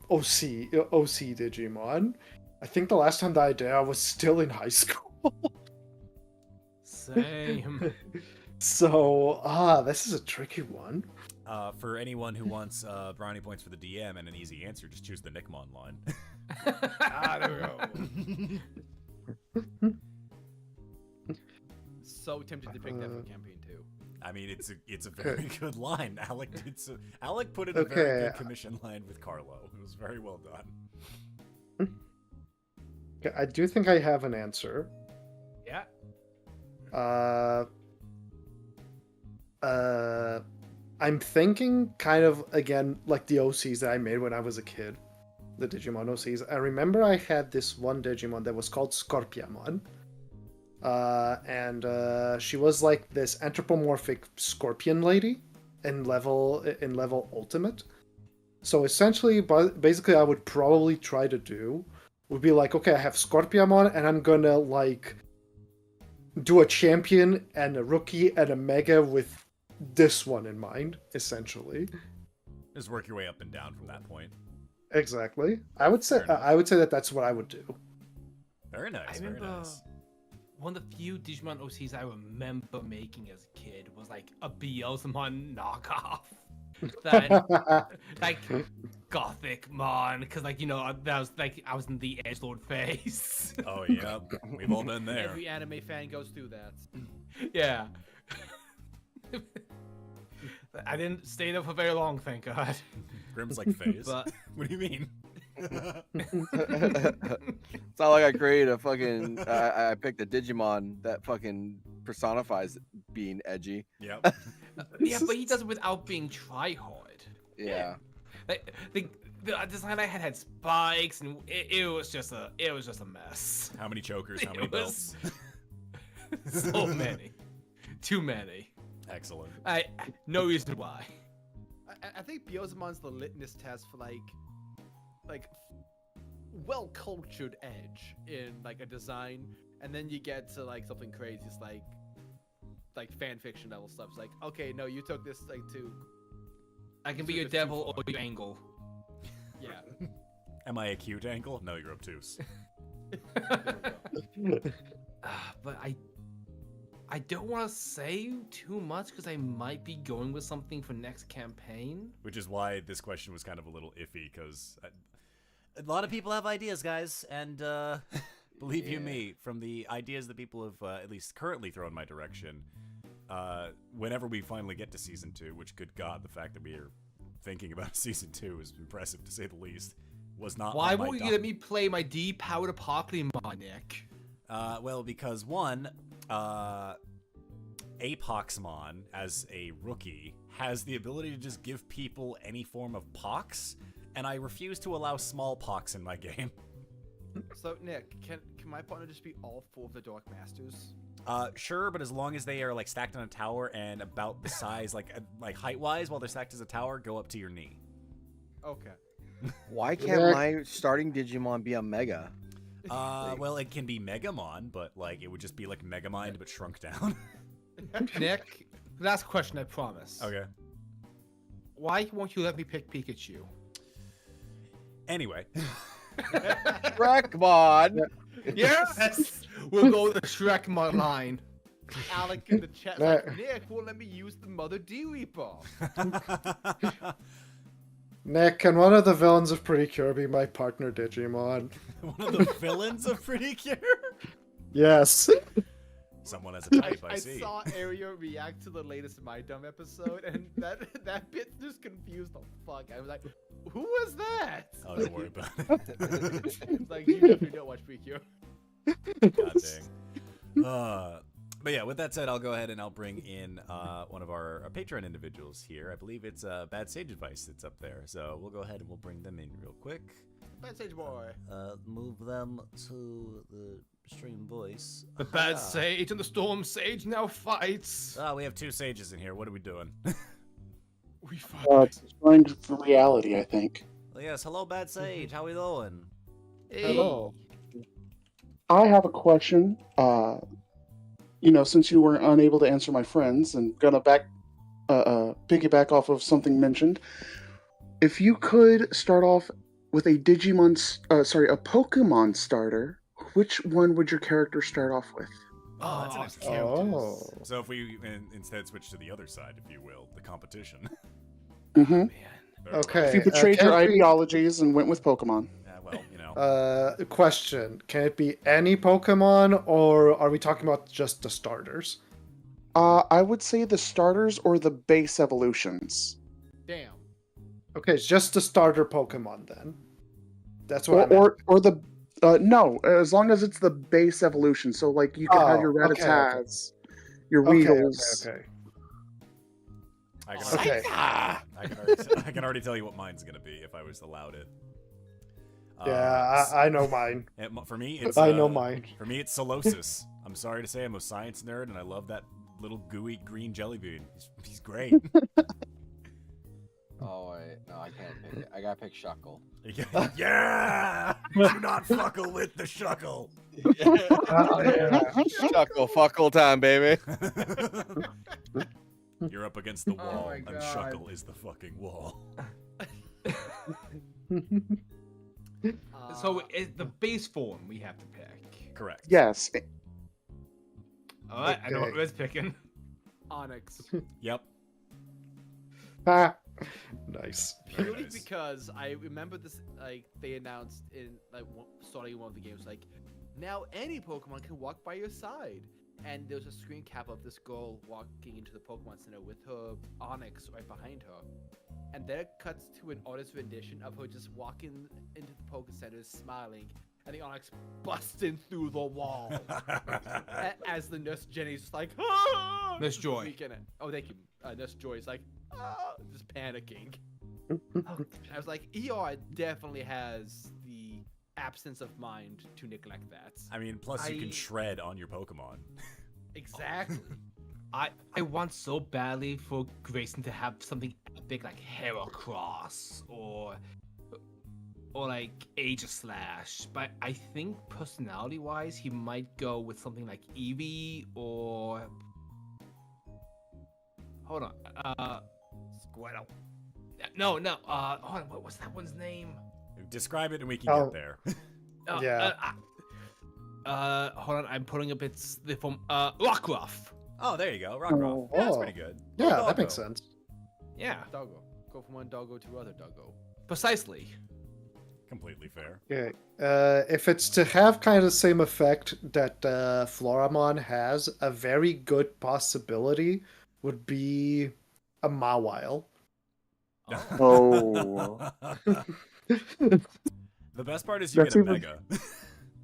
OC Digimon. I think the last time that I did, I was still in high school. Same. So this is a tricky one. For anyone who wants brownie points for the DM and an easy answer, just choose the Nickmon line. There we go. So tempted to pick that for campaign 2. I mean, it's a very good line. Alec put in a very Okay. good commission line with Carlo. It was very well done. Okay, I do think I have an answer. Yeah. I'm thinking kind of again like the OCs that I made when I was a kid, the Digimon OCs. I remember I had this one Digimon that was called Scorpiamon, and she was like this anthropomorphic scorpion lady in level ultimate. So essentially, basically, I would probably try to do would be like, okay, I have Scorpiamon, and I'm gonna like do a champion and a rookie and a mega with this one in mind, essentially. Just work your way up and down from that point. Exactly. I would say Fair enough. I would say that that's what I would do. Very nice. I Very remember nice. one of the few Digimon OCs I remember making as a kid was like a Beelzemon knockoff. That like gothic mon, because like that was like I was in the edgelord phase. Oh yeah, we've all been there. Every anime fan goes through that. Yeah. I didn't stay there for very long, thank God. Grim's like phase. But What do you mean? It's not like I created a fucking. I picked a Digimon that fucking personifies being edgy. Yep. yeah, but he does it without being try-hard. Yeah. Like, the design I had spikes, and it was just a mess. How many chokers? How many It was- belts? So many, too many. Excellent. No reason why. I think Beelzemon's the litmus test for like well cultured edge in like a design, and then you get to like something crazy. It's like fan fiction level stuff. It's like, okay, no, you took this like to. I can be Took your this too devil far. or your angle. Yeah. Am I a cute angle? No, you're obtuse. But I don't want to say too much because I might be going with something for next campaign. Which is why this question was kind of a little iffy, because a lot of people have ideas, guys, and believe you me, from the ideas that people have at least currently thrown my direction, whenever we finally get to Season 2, which, good God, the fact that we are thinking about Season 2 is impressive, to say the least, was not Why on my won't you doc- let me play my depowered Apocalypse, Nick? Well, because one, Apoxmon, as a rookie, has the ability to just give people any form of pox, and I refuse to allow smallpox in my game. So Nick, can my partner just be all 4 of the Dark Masters? Sure, but as long as they are like stacked on a tower and about the size, like height-wise, while they're stacked as a tower, go up to your knee. Okay. Why can't my starting Digimon be a Mega? Well, it can be Megamon, but like it would just be like Megamind but shrunk down. Nick, last question, I promise. Okay. Why won't you let me pick Pikachu? Anyway, Shrekmon! Yes! We'll go with the Shrek line. Alec in the chat like, Nick won't let me use the Mother D Reaper. Nick, can one of the villains of Pretty Cure be my partner Digimon? one of the villains of Pretty Cure. Yes. Someone has a type, I I see. saw Aria react to the latest My Dumb episode, and that bit just confused the fuck. I was like, who was that? Oh, don't worry about it. It's like, you definitely don't watch Precure. God dang. But yeah, with that said, I'll go ahead and I'll bring in one of our Patreon individuals here. I believe it's Bad Sage Advice that's up there. So we'll go ahead and we'll bring them in real quick. Bad Sage Boy. Move them to the stream voice. The bad sage and the storm sage now fights. We have 2 sages in here. What are we doing? We fight. It's going for reality, I think. Well, yes, hello, Bad Sage. How we doing? Hello. I have a question. Since you were unable to answer my friends, and gonna piggyback off of something mentioned, if you could start off with a Pokemon starter, which one would your character start off with? Oh, that's nice. Oh. So if we instead switch to the other side, if you will, the competition. Mm-hmm. Man. Very Okay. If you betrayed your can it be- ideologies and went with Pokemon. well, Question. Can it be any Pokemon, or are we talking about just the starters? I would say the starters or the base evolutions. Damn. Okay, it's just the starter Pokemon then. That's what I meant. Or the no, as long as it's the base evolution. So like you could have your Oh, okay, Rattatas, your Okay, Weedles. okay. I can, Okay. I can already tell you what mine's gonna be if I was allowed it. Yeah, I know mine. For me, it's I know mine. For me, it's Solosis. I'm sorry to say, I'm a science nerd, and I love that little gooey green jelly bean. He's great. Oh, wait. No, I can't pick it. I gotta pick Shuckle. Yeah! Do not fuckle with the shuckle. Shuckle, fuckle time, baby. You're up against the Oh wall, my and God. Shuckle is the fucking wall. So it's the base form we have to pick. Correct. Yes. All right, I know what Okay. Red's picking. Onyx. Yep. Ah, nice. Purely nice. because I remember this, like, they announced in, like, starting one of the games, like, now any Pokemon can walk by your side. And there's a screen cap of this girl walking into the Pokemon Center with her Onyx right behind her. And then it cuts to an artist rendition of her just walking into the Poké Center smiling, and the Onyx busting through the wall. As the Nurse Jenny's just like, ah! Nurse Joy. Freaking it. Oh, thank you. Nurse Joy's like, ah! Just panicking. I was like, ER definitely has the absence of mind to neglect that. I mean, plus you can shred on your Pokemon. Exactly. I want so badly for Grayson to have something epic like Heracross or like Aegislash, but I think personality-wise, he might go with something like Eevee or hold on, Squirtle. no, hold on, what was that one's name? Describe it and we can Oh. get there. Yeah. Hold on, I'm putting up the form. Rockruff. Oh, there you go. Rockruff. Yeah, that's pretty good. Yeah, Or that Doggo. makes sense. Yeah, Doggo. Go from one doggo to other doggo. precisely. Completely fair. Okay. If it's to have kind of the same effect that Floramon has, a very good possibility would be a Mawile. Oh. The best part is you That's get a even- Mega.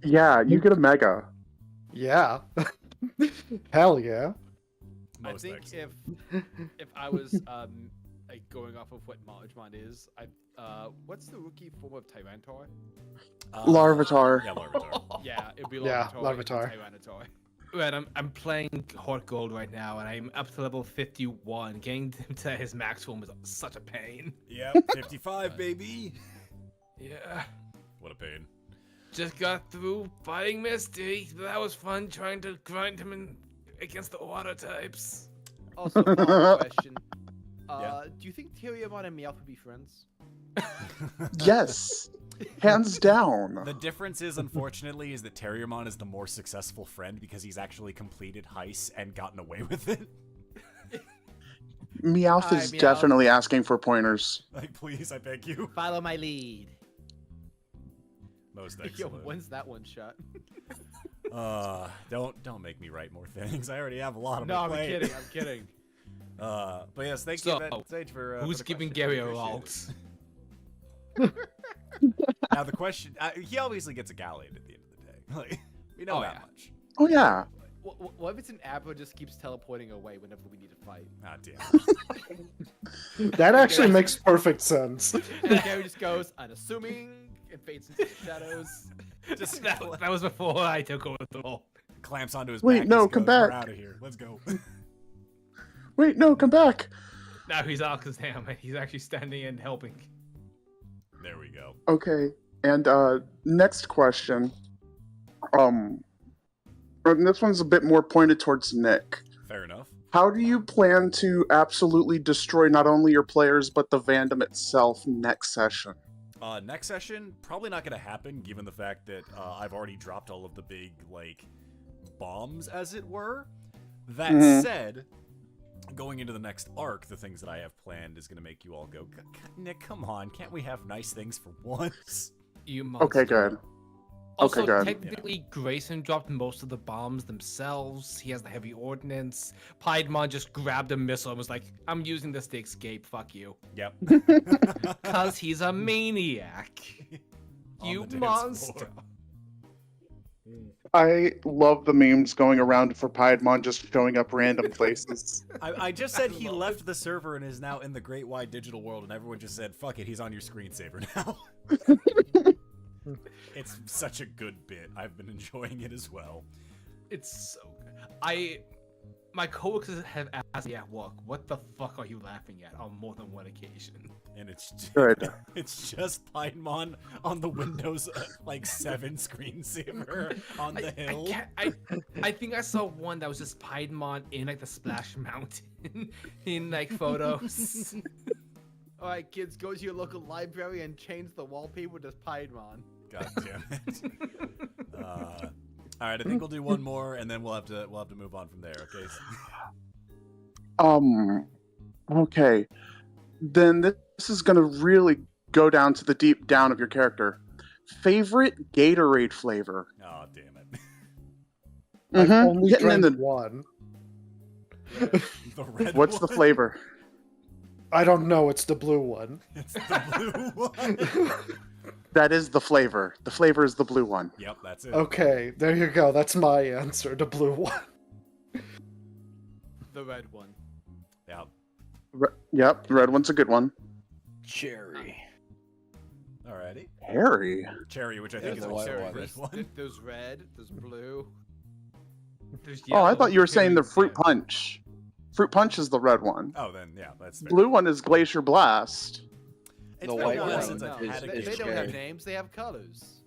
Yeah, you get a Mega. Yeah. Hell yeah. Most I think excellent. if I was like going off of what Marjmon is, what's the rookie form of Tyranitar? Larvitar. Yeah, Larvitar. Yeah, it'd be Yeah, Larvitar. and Larvitar. Tyranitar. Right, I'm playing Heart Gold right now, and I'm up to level 51. Getting him to his max form is such a pain. Yep, 55, baby. Yeah. What a pain. Just got through fighting Misty. That was fun trying to grind him in against the water types. Also, follow-up question. Yeah. Do you think Tyriamon and Meowth would be friends? Yes. Hands down. The difference is, unfortunately, is that Terriermon is the more successful friend because he's actually completed Heist and gotten away with it. Meowth Hi, is Meowth. definitely asking for pointers. Like, please, I beg you. Follow my lead. Most Yo, excellent. when's that one shot? Don't make me write more things. I already have a lot of No, my I'm plate. kidding. I'm kidding. But yes, thank So, you, Sage, for Who's for the giving question. Gary a Appreciate rolt? it. Now the question, he obviously gets a Gallade at the end of the day. Like, we know Oh, that yeah. much. Oh yeah. What if it's an Abra just keeps teleporting away whenever we need to fight? Ah, damn. That actually makes perfect sense. And Gary just goes, unassuming, and fades into the shadows. Just that was before I took over the role. clamps onto his Wait, back. no, just come goes, We're back." out of here. Let's go. Wait, no, come back. Now he's Alakazam, and he's actually standing and helping. There we go. Okay. And next question. And this one's a bit more pointed towards Nick. Fair enough. How do you plan to absolutely destroy not only your players but the fandom itself next session? Next session, probably not going to happen, given the fact that I've already dropped all of the big, like, bombs, as it were. That Mhm. said, going into the next arc, the things that I have planned is going to make you all go, Nick, come on, can't we have nice things for once? You monster. Okay, good. Also, Okay, good. technically, Grayson dropped most of the bombs themselves. He has the heavy ordnance. Piedmon just grabbed a missile and was like, I'm using this to escape, fuck you. Yep. Because he's a maniac. On You the dance monster. floor. I love the memes going around for Piedmon just showing up random places. I just said he left the server and is now in the great wide digital world, and everyone just said, fuck it, he's on your screensaver now. It's such a good bit. I've been enjoying it as well. It's so good. My coworkers have asked me at work, what the fuck are you laughing at on more than one occasion? And it's just, Good. it's just Piedmon on the Windows 7 screensaver on the hill. I think I saw one that was just Piedmon in like the Splash Mountain in like photos. All right, kids, go to your local library and change the wallpaper to Piedmon. God damn it. All right, I think we'll do one more, and then we'll have to move on from there. Okay. Okay. Then this is gonna really go down to the deep down of your character. Favorite Gatorade flavor? Oh, damn it. I've only Getting in drank the one. The red What's the one? flavor? I don't know. It's the blue one. It's the blue one. That is the flavor. The flavor is the blue one. Yep, that's it. Okay, there you go. That's my answer. The blue one. The red one. Yep. Yep, the red one's a good one. Cherry. Alrighty. Harry. Cherry, which I Yeah, think is the also white a one. red one. There's red. There's blue. There's Oh, I yellow, thought you were saying the pink, fruit yeah. punch. Fruit punch is the red one. Oh, then yeah, that's fair. Blue one is Glacier Blast. It's The been white a while one since I've is- had a They is don't Gatorade. have cherry. names. They have colors.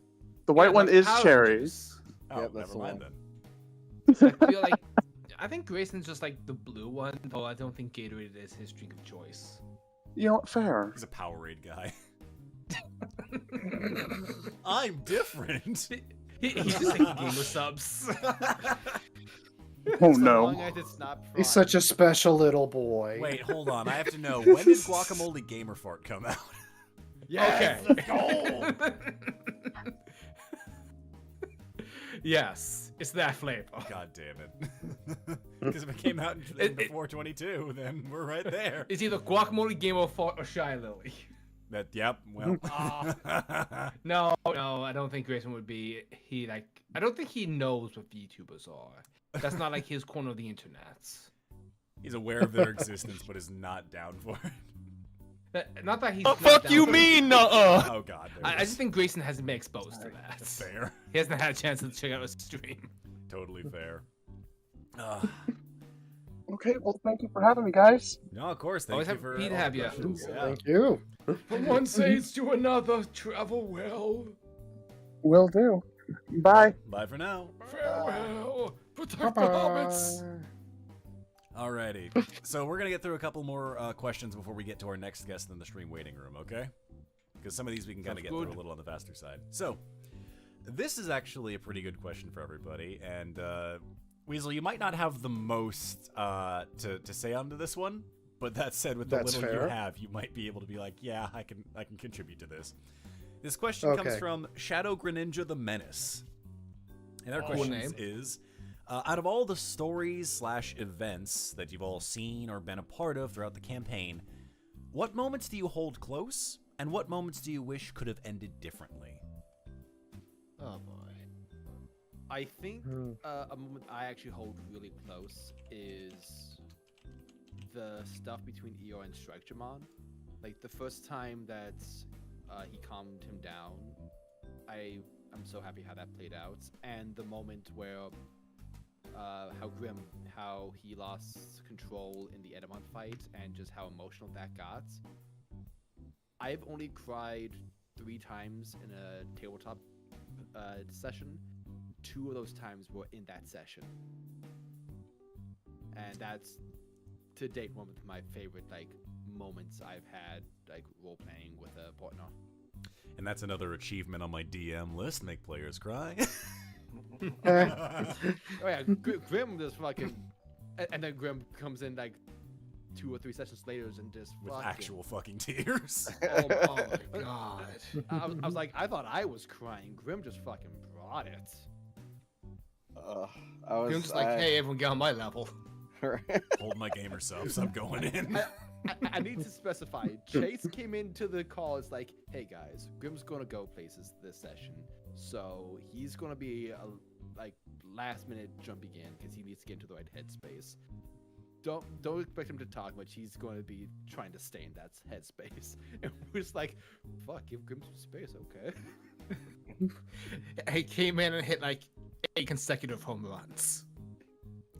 The white Yeah, one like is power cherry. juice. Oh, Yep, that's never the mind one. then. I feel like I think Grayson's just like the blue one, though I don't think Gatorade is his drink of choice. You know what? Fair. He's a Powerade guy. I'm different. He's just like gamer subs. Oh So no. long as it's not He's fried. such a special little boy. Wait, hold on. I have to know, when did Guacamole Gamer Fart come out? Yes, Okay. let's go. Yes, it's that flavor. God damn it. Because if it came out before 22, then we're right there. It's either guacamole, gamer fart, or shy lily. That, yep, well. No, I don't think Grayson would be. I don't think he knows what VTubers are. That's not like his corner of the internet. He's aware of their existence, but is not down for it. Not that he's. Oh, not fuck down you for it. mean, nuh-uh. Oh, god. there I it just is. think Grayson hasn't been exposed to that. Fair. He hasn't had a chance to check out his stream. Totally fair. Okay, well, thank you for having me, guys. No, of course. Thank Always you have for Pete all the have you. questions. Yeah. Thank you. From one stage to another, travel well. Will do. Bye. Bye for now. Farewell. Protect the Bye-bye. hobbits. Alrighty. So we're gonna get through a couple more questions before we get to our next guest in the stream waiting room, okay? Because some of these we can kind of Sounds get through good. a little on the faster side. So this is actually a pretty good question for everybody, and Weasel, you might not have the most to say onto this one, but that said, with the That's little fair. you have, you might be able to be like, yeah, I can contribute to this. This question comes Okay. from Shadow Greninja the Menace, and our Cool question name. is. Out of all the stories/events that you've all seen or been a part of throughout the campaign, what moments do you hold close, and what moments do you wish could have ended differently? Oh boy. I think Hmm. a moment I actually hold really close is the stuff between Eeyore and Shrek. Like the first time that he calmed him down, I'm so happy how that played out, and the moment where how he lost control in the Edamon fight, and just how emotional that got. I've only cried 3 times in a tabletop session. 2 of those times were in that session, and that's to date one of my favorite moments I've had role playing with a partner. And that's another achievement on my DM list, make players cry. Oh yeah, Grim just fucking, and then Grim comes in 2 or 3 sessions later and just With fucking, actual fucking tears. Oh my god. I was like, I thought I was crying. Grim just fucking brought it. I'm just like, hey, everyone get on my level. Hold my gamer subs, I'm going in. I need to specify. Chase came into the call. It's like, hey guys, Grim's gonna go places this session, so he's gonna be last minute jumping in because he needs to get into the right headspace. Don't expect him to talk much. He's going to be trying to stay in that headspace. And we're just like, fuck, give Grim some space, okay? He came in and hit 8 consecutive home runs.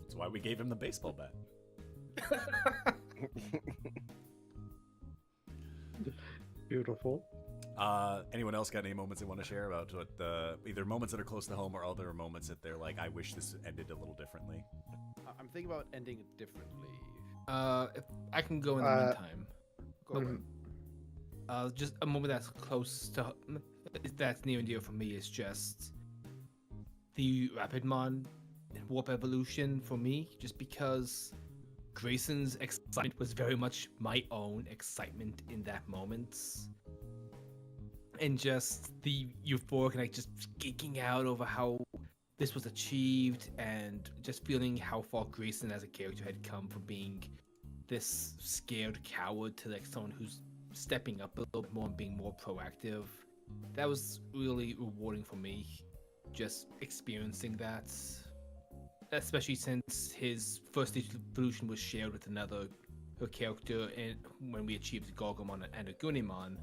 That's why we gave him the baseball bat. Beautiful. Anyone else got any moments they want to share about what either moments that are close to home or other moments that they're like, I wish this ended a little differently? I'm thinking about ending it differently. If I can go in the meantime. Go ahead. Just a moment that's close to, that's near and dear for me is just the Rapidmon Warp Evolution for me, just because Grayson's excitement was very much my own excitement in that moment. And just the euphoric and like just geeking out over how this was achieved and just feeling how far Grayson as a character had come from being this scared coward to like someone who's stepping up a little bit more and being more proactive. That was really rewarding for me, just experiencing that. Especially since his first evolution was shared with another character when we achieved the Gargomon and a Gunimon.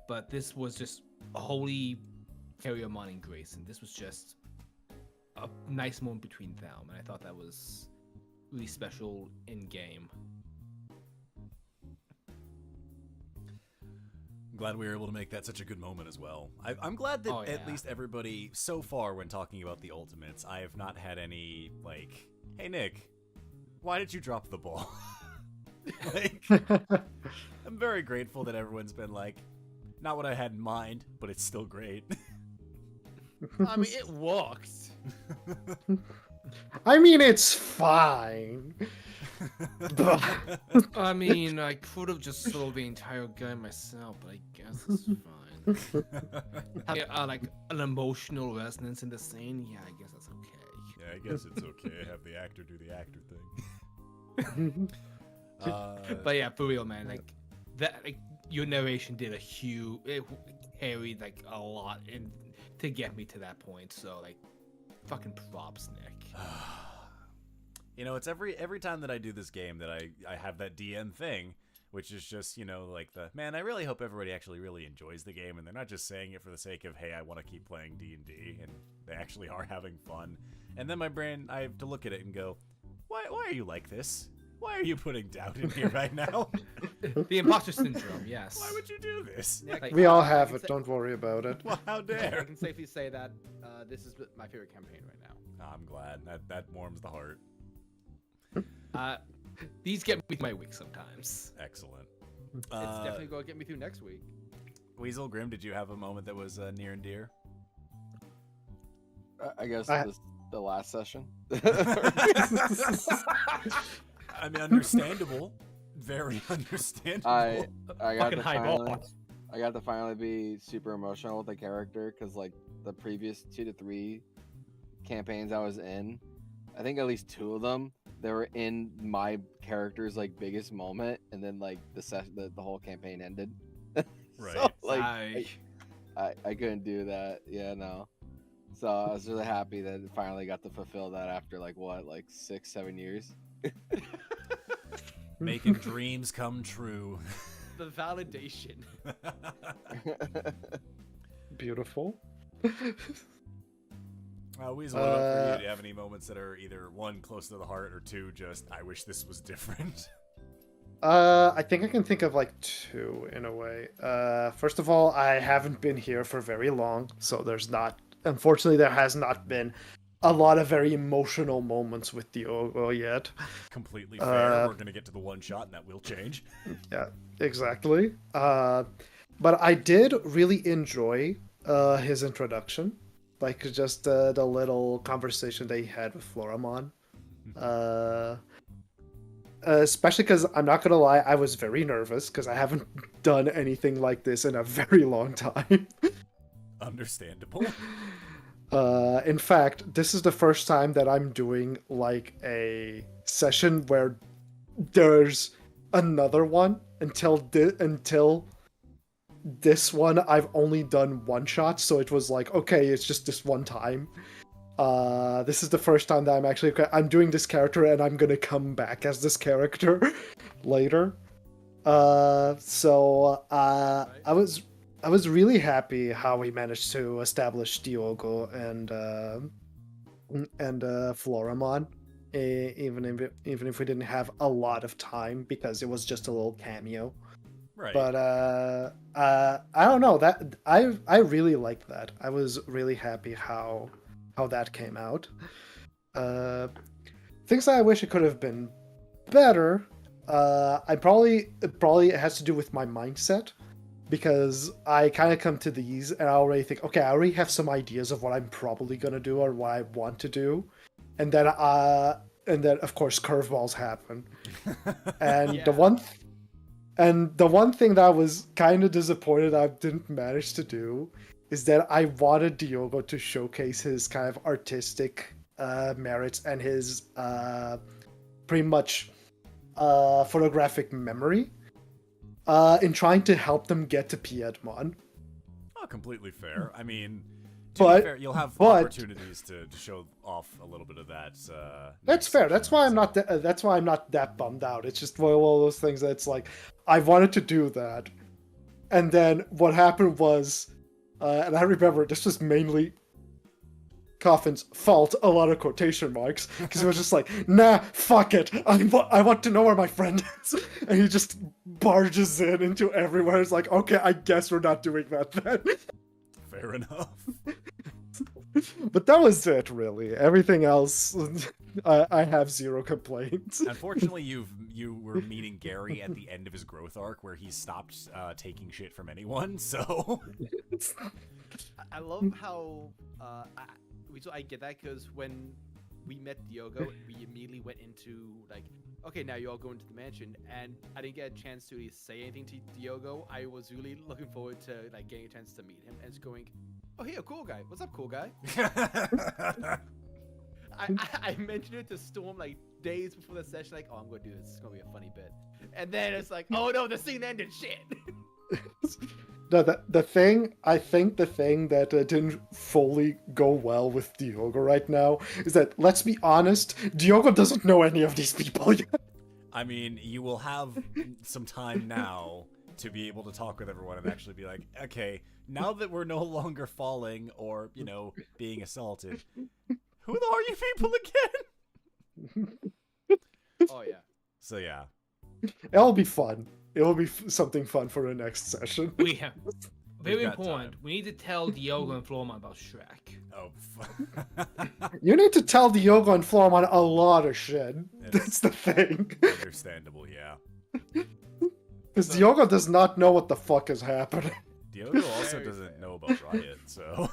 But this was just a holy Carriamon and Grayson. This was just a nice moment between them, and I thought that was really special in game. I'm glad we were able to make that such a good moment as well. I'm glad that at least everybody so far, when talking about the Ultimates, I have not had any like, "Hey Nick, why did you drop the ball?" Like, I'm very grateful that everyone's been like, "Not what I had in mind, but it's still great." I mean, it worked. I mean, it's fine. I mean, I could have just sold the entire game myself, but I guess it's fine. Like an emotional resonance in the scene, yeah, I guess that's okay. Yeah, I guess it's okay. Have the actor do the actor thing. But yeah, for real, man, like that, like your narration did it carried like a lot to get me to that point. So like, fucking props, Nick. You know, it's every time that I do this game that I have that DM thing, which is just, you know, like man, I really hope everybody actually really enjoys the game and they're not just saying it for the sake of, hey, I want to keep playing D&D, and they actually are having fun. And then my brain, I have to look at it and go, why are you like this? Why are you putting doubt in here right now? The imposter syndrome, yes. Why would you do this? Like, We all have it. Don't worry about it. Well, how I dare? can safely say that this is my favorite campaign right now. I'm glad. That warms the heart. These get me through my week sometimes. Excellent. It's definitely going to get me through next week. Weasel Grim, did you have a moment that was near and dear? I guess the last session. I mean, understandable. Very understandable. I got Fucking to high finally, ball. I got to finally be super emotional with the character, because like the previous 2 to 3 campaigns I was in, I think at least 2 of them, they were in my character's like biggest moment, and then like the whole campaign ended. Right. So, like I couldn't do that. Yeah, no. So I was really happy that it finally got to fulfill that after like 6-7 years. Making dreams come true. The validation. Beautiful. Weasel, what about for you? Do you have any moments that are either 1, close to the heart, or 2, just, I wish this was different? I think I can think of like 2 in a way. First of all, I haven't been here for very long, so unfortunately, there has not been a lot of very emotional moments with Diogo yet. Completely fair. We're going to get to the one shot, and that will change. Yeah, exactly. But I did really enjoy his introduction. Like, just the little conversation they had with Floramon. Especially because, I'm not going to lie, I was very nervous because I haven't done anything like this in a very long time. Understandable. In fact, this is the first time that I'm doing like a session where there's another one. Until this one, I've only done one shot, so it was like, okay, it's just this one time. This is the first time that I'm doing this character, and I'm gonna come back as this character later. I was really happy how we managed to establish Diogo and Floramon, even if we didn't have a lot of time, because it was just a little cameo. Right. But I don't know, that I really liked that. I was really happy how that came out. Things that I wish it could have been better. It probably has to do with my mindset. because I kind of come to these and I already think, okay, I already have some ideas of what I'm probably gonna do or what I want to do, and then of course curveballs happen, and the one thing that I was kind of disappointed I didn't manage to do is that I wanted Diogo to showcase his kind of artistic merits and his pretty much photographic memory in trying to help them get to Piedmon. Oh, completely fair. I mean, to be fair, you'll have opportunities to show off a little bit of that. That's fair. That's why I'm not. That's why I'm not that bummed out. It's just one of those things that's like I wanted to do that, and then what happened was, and I remember this was mainly Coffin's fault, a lot of quotation marks, because it was just like, nah, fuck it, I want to know where my friend is, and he just barges into everywhere. It's like, okay, I guess we're not doing that then. Fair enough. But that was it, really. Everything else, I have zero complaints. Unfortunately, you were meeting Gary at the end of his growth arc, where he stopped taking shit from anyone. So I love how I get that, because when we met Diogo, we immediately went into like, okay, now you all go into the mansion, and I didn't get a chance to really say anything to Diogo. I was really looking forward to like getting a chance to meet him and just going, oh, hey, a cool guy. What's up, cool guy? I mentioned it to Storm like days before the session, like, oh, I'm gonna do this. It's gonna be a funny bit. And then it's like, oh no, the scene ended. Shit. No, the thing that didn't fully go well with Diogo right now is that, let's be honest, Diogo doesn't know any of these people yet. I mean, you will have some time now to be able to talk with everyone and actually be like, okay, now that we're no longer falling or, you know, being assaulted, who are you people again? Oh, yeah. So, yeah. It'll be fun. It will be something fun for the next session. We have very got important. time. We need to tell Diogo and Florman about Shrek. Oh, You need to tell Diogo and Florman a lot of shit. That's the thing. Understandable, yeah. Because Diogo does not know what the fuck is happening. Diogo also doesn't know about Riot, so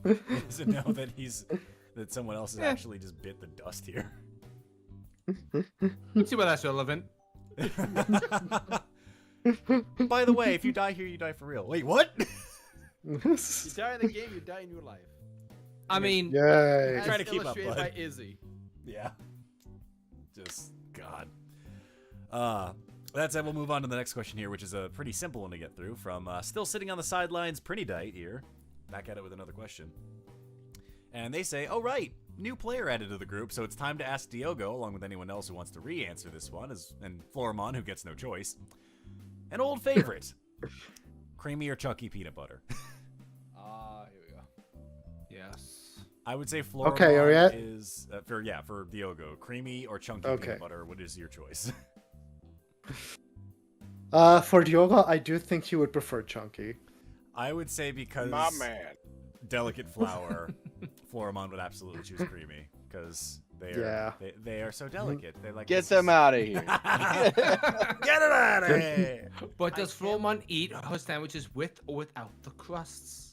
he doesn't know that someone else has actually just bit the dust here. Let's see why that's relevant. By the way, if you die here, you die for real. Wait, what? You die in the game, you die in your life. I mean, Yay. As Try to keep up, illustrated bud. by Izzy. Yeah. Just, God. That said, we'll move on to the next question here, which is a pretty simple one to get through from still sitting on the sidelines, Prinidite here. Back at it with another question. And they say, oh, right, new player added to the group, so it's time to ask Diogo, along with anyone else who wants to re-answer this one, and Florimon, who gets no choice. An old favorite. Creamy or chunky peanut butter? Here we go. yes. I would say Florimon Ariette? is, for Diogo, creamy or chunky peanut butter, what is your choice? For Diogo, I do think he would prefer chunky. I would say because My man. delicate flower, Florimon would absolutely choose creamy because they are so delicate. They like Get them out of here. Get it out of here. But does Florman eat her sandwiches with or without the crusts?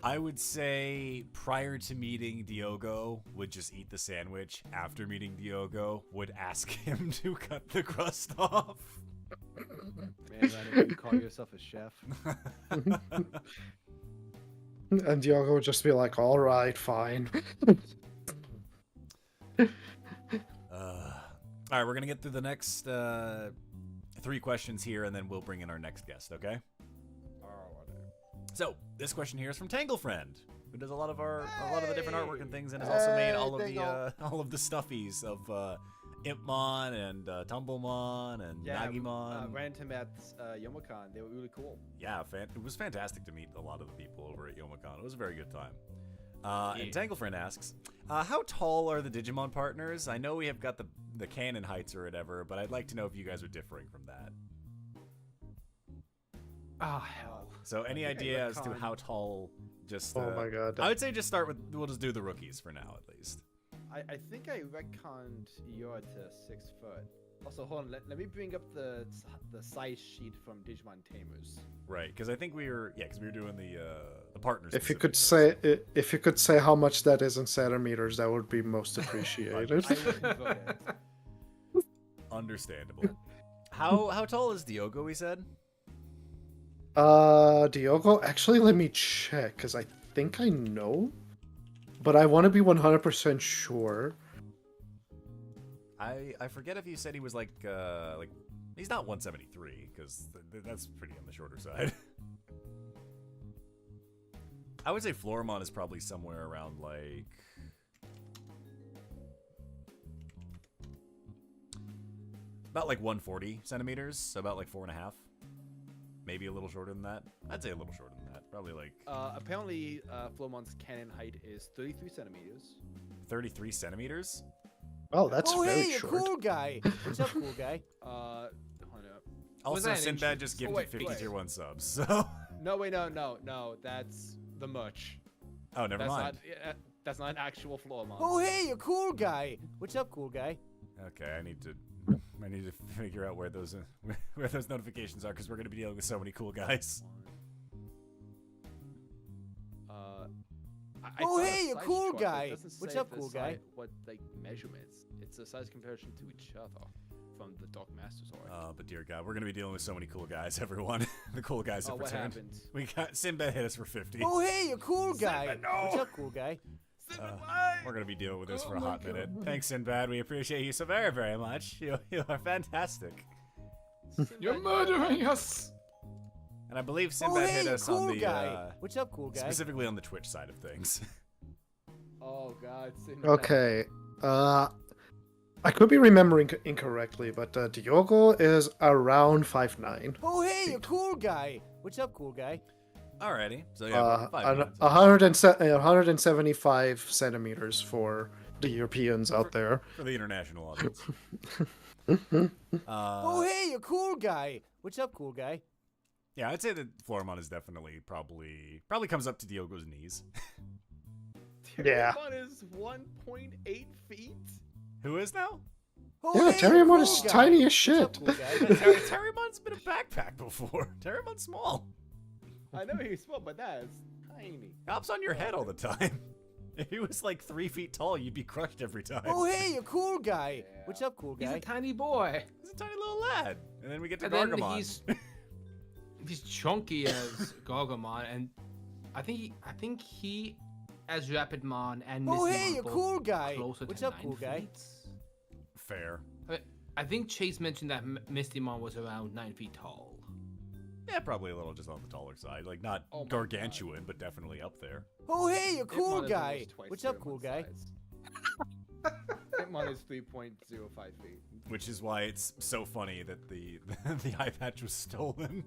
I would say prior to meeting Diogo, would just eat the sandwich. After meeting Diogo, would ask him to cut the crust off. Man, why don't you call yourself a chef? And Diogo would just be like, all right, fine. All right, we're going to get through the next 3 questions here, and then we'll bring in our next guest, okay? So, this question here is from Tangle Friend, who does a lot of the different artwork and things, and has also made all of the stuffies of Impmon and Tumblemon and Nagimon. Ran into him at Yomicon. They were really cool. Yeah, it was fantastic to meet a lot of the people over at Yomicon. It was a very good time. And Tangle Friend asks, how tall are the Digimon partners? I know we have got the canon heights or whatever, but I'd like to know if you guys are differing from that. Ah, hell. So any idea as to how tall? Just Oh my god. I would say just start with. We'll just do the rookies for now, at least. I think I retconned Yor to 6 foot. Also, hold on. Let me bring up the size sheet from Digimon Tamers. Right, because I think we were doing the partners. If you could say how much that is in centimeters, that would be most appreciated. I wouldn't vote it. Understandable. How tall is Diogo? We said. Diogo. Actually, let me check because I think I know, but I want to be 100% sure. I forget if you said he was like he's not 173 because that's pretty on the shorter side. I would say Floramon is probably somewhere around like about like 140 centimeters, so about like 4.5, maybe a little shorter than that. I'd say a little shorter than that, probably like. Apparently, Floramon's cannon height is 33 centimeters. 33 centimeters. Oh, that's oh, very hey, short. a cool guy. What's up, cool guy? Hold up. Also, that Sinbad in just inches? gifted Oh, wait, 50 wait. tier 1 subs, so. No, wait, no. That's the merch. Oh, never That's mind. not. That's not an actual Floramon. Oh, hey, a cool guy. What's up, cool guy? Okay, I need to figure out where those notifications are because we're gonna be dealing with so many cool guys. I Oh, saw the hey, a size cool chart, but it guy. doesn't What's say up, the cool guy? What like measurements? It's a size comparison to each other from the Dark Master's org. But dear God, we're gonna be dealing with so many cool guys. Everyone, the cool guys have what returned. happened? We got Sinbad hit us for 50. Oh, hey, a cool guy. Sinbad, no! What's up, cool guy? We're gonna be dealing with this for a hot minute. Thanks, Sinbad. We appreciate you so very, very much. You are fantastic. You're murdering us. And I believe Oh, Sinbad hey, hit a us cool on the guy. What's up, cool guy? specifically on the Twitch side of things. Oh God. Sinbad. Okay. I could be remembering incorrectly, but Diogo is around 5'9". Oh, hey, a cool guy. What's up, cool guy? Alrighty, so yeah, 5 minutes. 175 centimeters for the Europeans out there. For the international audience. Oh, hey, a cool guy. What's up, cool guy? Yeah, I'd say that Floramon is definitely probably comes up to Diogo's knees. Yeah. Terriermon is 1.8 feet. Who is now? Oh, Yeah, hey, Terriermon cool is guy. tiny as What's up, shit. cool guy? Terriermon's been a backpack before. Terriermon's small. I know he's small, but that's tiny. Hops on your head all the time. If he was like 3 feet tall, you'd be crushed every time. Oh, hey, a cool guy. Yeah. What's up, cool He's guy? a tiny boy. He's a tiny little lad. And then we get to And then Gargamon. he's chunky as Gargamon, and I think he as Rapidmon and Oh, Mistymon hey, a both cool guy. closer What's to up, cool 9 guy? feet. Fair. I think Chase mentioned that Mistymon was around 9 feet tall. Yeah, probably a little just on the taller side. Like, not Oh my gargantuan, but definitely up there. Oh, hey, a cool Hitmon is guy. almost twice What's up, Terriermon's cool guy? size. Hitmon is 3.05 feet. Which is why it's so funny that the the eye patch was stolen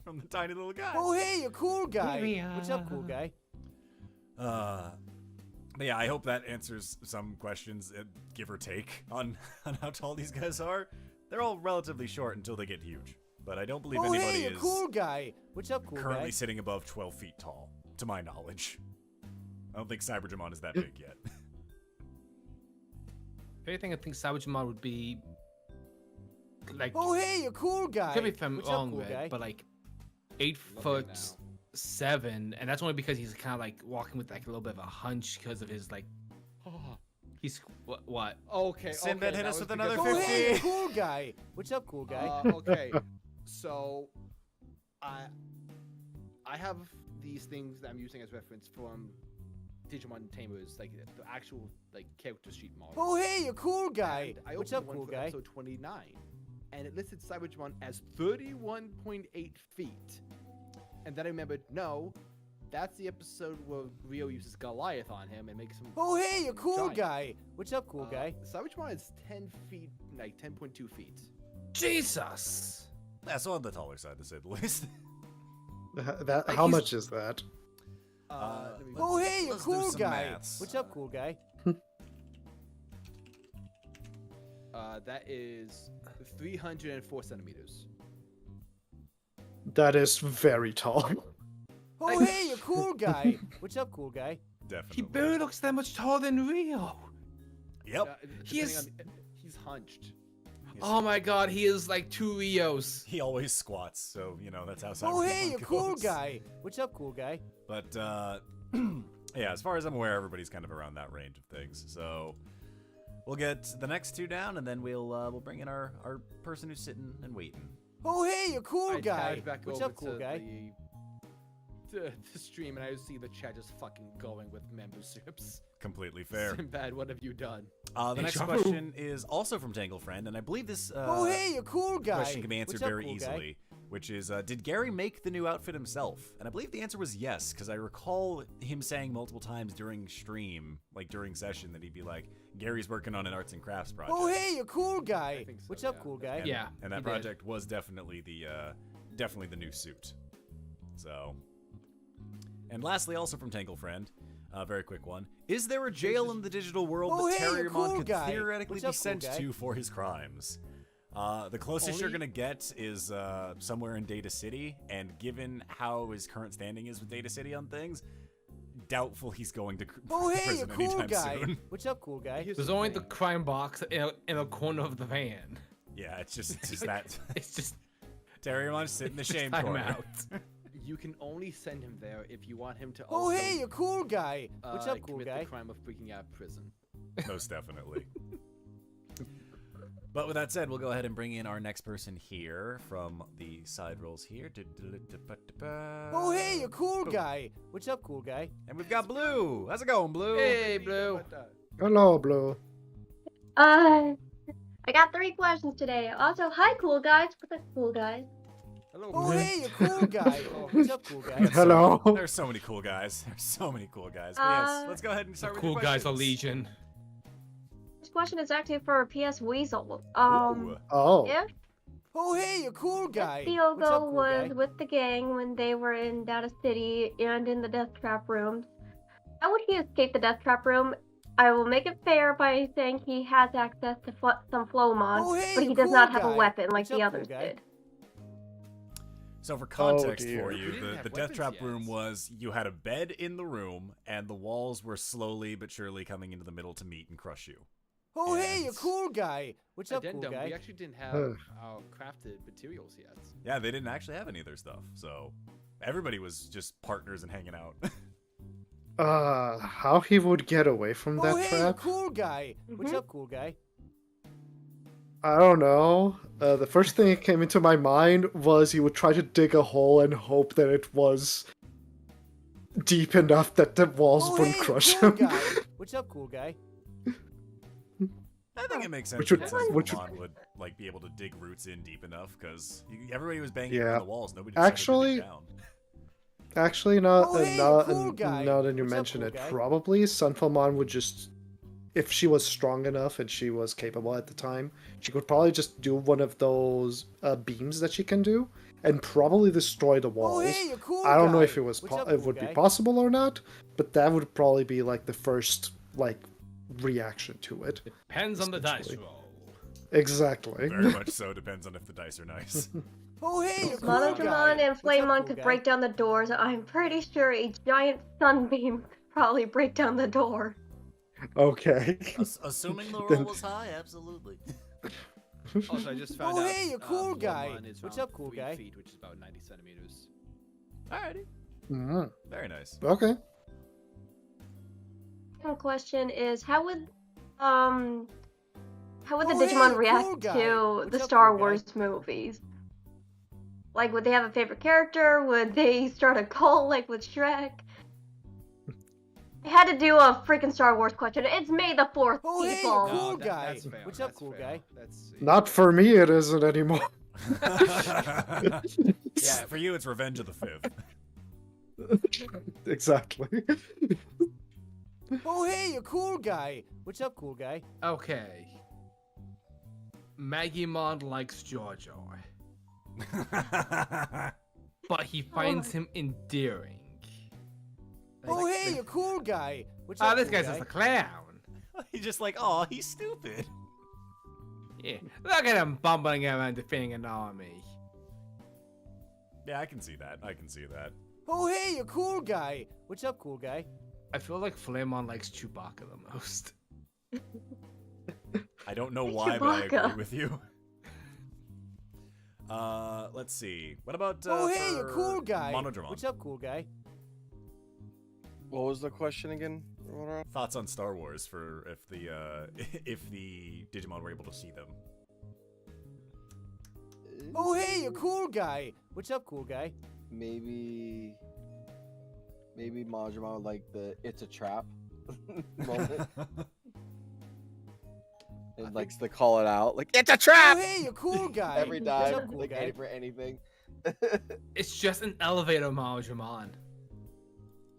from the tiny little guy. Oh, hey, a cool guy. Here we What's up, cool are. guy? But yeah, I hope that answers some questions, give or take, on how tall these guys are. They're all relatively short until they get huge. But I don't believe Oh, anybody hey, a is cool guy. What's up, cool currently guy? sitting above 12 feet tall, to my knowledge. I don't think Cybergemon is that big yet. If anything, I think Savagimon would be like. Oh, hey, a cool guy. Correct me if I'm What's up, wrong, cool Red, guy? but like 8 Looking foot 7, and that's only because he's kind of like walking with like a little bit of a hunch because of his like. He's what? Okay. Sinbad okay, hit that us was with because- another Oh, hey, a 50. cool guy. What's up, cool guy? Okay. So, I have these things that I'm using as reference from Digimon Tamers, like the actual like character sheet model. Oh, hey, a cool guy. And I What's opened up, one cool for guy? Episode 29, and it listed Cybergemon as 31.8 feet. And then I remembered, no, that's the episode where Rio uses Goliath on him and makes him. Oh, hey, a cool giant. guy. What's up, cool guy? Cybergemon is 10 feet, like 10.2 feet. Jesus! That's on the taller side, to say the least. That Like how he's- much is that? Let me- Oh, hey, a let's do cool some guy. maths. What's up, cool guy? That is 304 centimeters. That is very tall. Oh, hey, a cool guy. What's up, cool guy? Definitely. He barely looks that much taller than Rio. Yep. Depending He is- on- He's hunched. Oh my god, he is like 2 Rios. He always squats, so you know that's how. Oh, hey, Cyberpunk you cool goes. guy. What's up, cool guy? But yeah, as far as I'm aware, everybody's kind of around that range of things. So we'll get the next 2 down, and then we'll bring in our person who's sitting and waiting. Oh, hey, you cool I guy. tab back What's over up, cool to guy? the stream, and I see the chat just fucking going with memberships. Completely fair. Sinbad, what have you done? The next question is also from Tangle Friend, and I believe this Oh, hey, you cool guy. question can be answered What's up, very cool guy? easily, which is, did Gary make the new outfit himself? And I believe the answer was yes, because I recall him saying multiple times during stream, like during session, that he'd be like, Gary's working on an arts and crafts project. Oh, hey, you cool guy. I think so, What's up, yeah. cool guy? And, Yeah, and that he did. project was definitely the new suit. So, and lastly, also from Tangle Friend, a very quick one: is there a jail in the digital world Oh, that hey, you Terriermon cool could guy. theoretically What's be up, cool sent guy? to for his crimes? The closest you're Only- gonna get is somewhere in Data City, and given how his current standing is with Data City on things, doubtful he's going to Oh, hey, you prison cool anytime guy. soon. What's up, cool guy? Here's There's the only the thing. crime box in a corner of the van. Yeah, it's just that It's just Terriermon's sitting in the shame time corner. out. You can only send him there if you want him to Oh, also, hey, you cool guy. What's up, cool commit guy? the crime of breaking out of prison. Most definitely. But with that said, we'll go ahead and bring in our next person here from the side rolls here. Oh, hey, you cool guy. What's up, cool guy? And we've got Blue. How's it going, Blue? Hey, Blue. Hello, Blue. I got 3 questions today. Also, hi, cool guys. What's up, cool guys? Hello. Oh, hey, you cool guy. What's up, cool guy? Hello. There's so many cool guys. There's so many cool guys. But yes, let's go ahead and The start with cool your guys are questions. legion. This question is actually for PS Weasel. Ooh. Oh. If Oh, hey, you cool guy. Diogo What's up, cool was guy? with the gang when they were in Data City and in the Death Trap rooms, how would he escape the Death Trap room? I will make it fair by saying he has access to some Flowmon, Oh, hey, but he you does cool not have guy. a weapon like What's the up, cool others guy? did. So for context dear. for We you, didn't have the death weapons trap yet. room was you had a bed in the room, and the walls were slowly but surely coming into the middle to meet and crush you. Oh, hey, you And- cool guy. What's up, cool Addendum, guy? we actually didn't have Ugh. our crafted materials yet. Yeah, they didn't actually have any of their stuff, so everybody was just partners and hanging out. How he would get away from Oh, that hey, trap? you cool guy. What's Mhm. up, cool guy? I don't know. The first thing that came into my mind was he would try to dig a hole and hope that it was deep enough that the walls Oh, wouldn't hey, crush cool him. guy. What's up, cool guy? I think it makes sense Which that would- Cephalopod which- would like be able to dig roots in deep enough because everybody was banging Yeah. on the walls. Nobody decided to Actually- dig down. Actually, not Oh, hey, now, cool guy. now that you What's up, mention cool it, guy? probably Sunfilmon would just, if she was strong enough and she was capable at the time, she could probably just do one of those beams that she can do and probably destroy the Oh, walls. hey, you cool I don't know guy. if it was What's up, it cool would guy? be possible or not, but that would probably be like the first like reaction to it. Depends on the dice Essentially. roll. Exactly. Very much so. Depends on if the dice are nice. Oh, hey, you cool Monodramon guy. and What's up, Flamemon cool could guy? break down the doors. I'm pretty sure a giant sunbeam could probably break down the door. Okay. Assuming the roll Then- was high, absolutely. Also, I just found Oh, out. hey, you cool guy. Flowmon is What's around up, cool 3 guy? feet, which is about 90 centimeters. Alrighty. Mhm. Very nice. Okay. Second question is how would the Oh, Digimon hey, react cool guy. to What's the up, Star cool guy? Wars movies? Like, would they have a favorite character? Would they start a cult like with Shrek? I had to do a freaking Star Wars question. It's May the 4th, Oh, hey, people. you cool that- guy. That's fair. What's up, that's cool fair. guy? That's Not for me, it isn't anymore. Yeah, for you it's Revenge of the Fifth. Exactly. Oh, hey, you cool guy. What's up, cool guy? Okay. Maggimon likes Giorgio, but he finds him endearing. Oh, hey, you cool guy. What's Ah, up, this cool guy's guy? just a clown. He's just like, oh, he's stupid. Yeah, look at him bumbling around defending an army. Yeah, I can see that. I can see that. Oh, hey, you cool guy. What's up, cool guy? I feel like Flamon likes Chewbacca the most. I don't know It's why, but I Chewbacca. agree with you. Let's see. What about Oh, hey, a for cool guy. Monodramon? What's up, cool guy? What was the question again? Thoughts on Star Wars for if the if the Digimon were able to see them? Oh, hey, a cool guy. What's up, cool guy? Maybe Majima would like the "it's a trap" moment. It likes to call it out, like "it's a Oh, trap" hey, a cool guy. every What's time, up, cool like guy? ready for anything. It's just an elevator Majimon.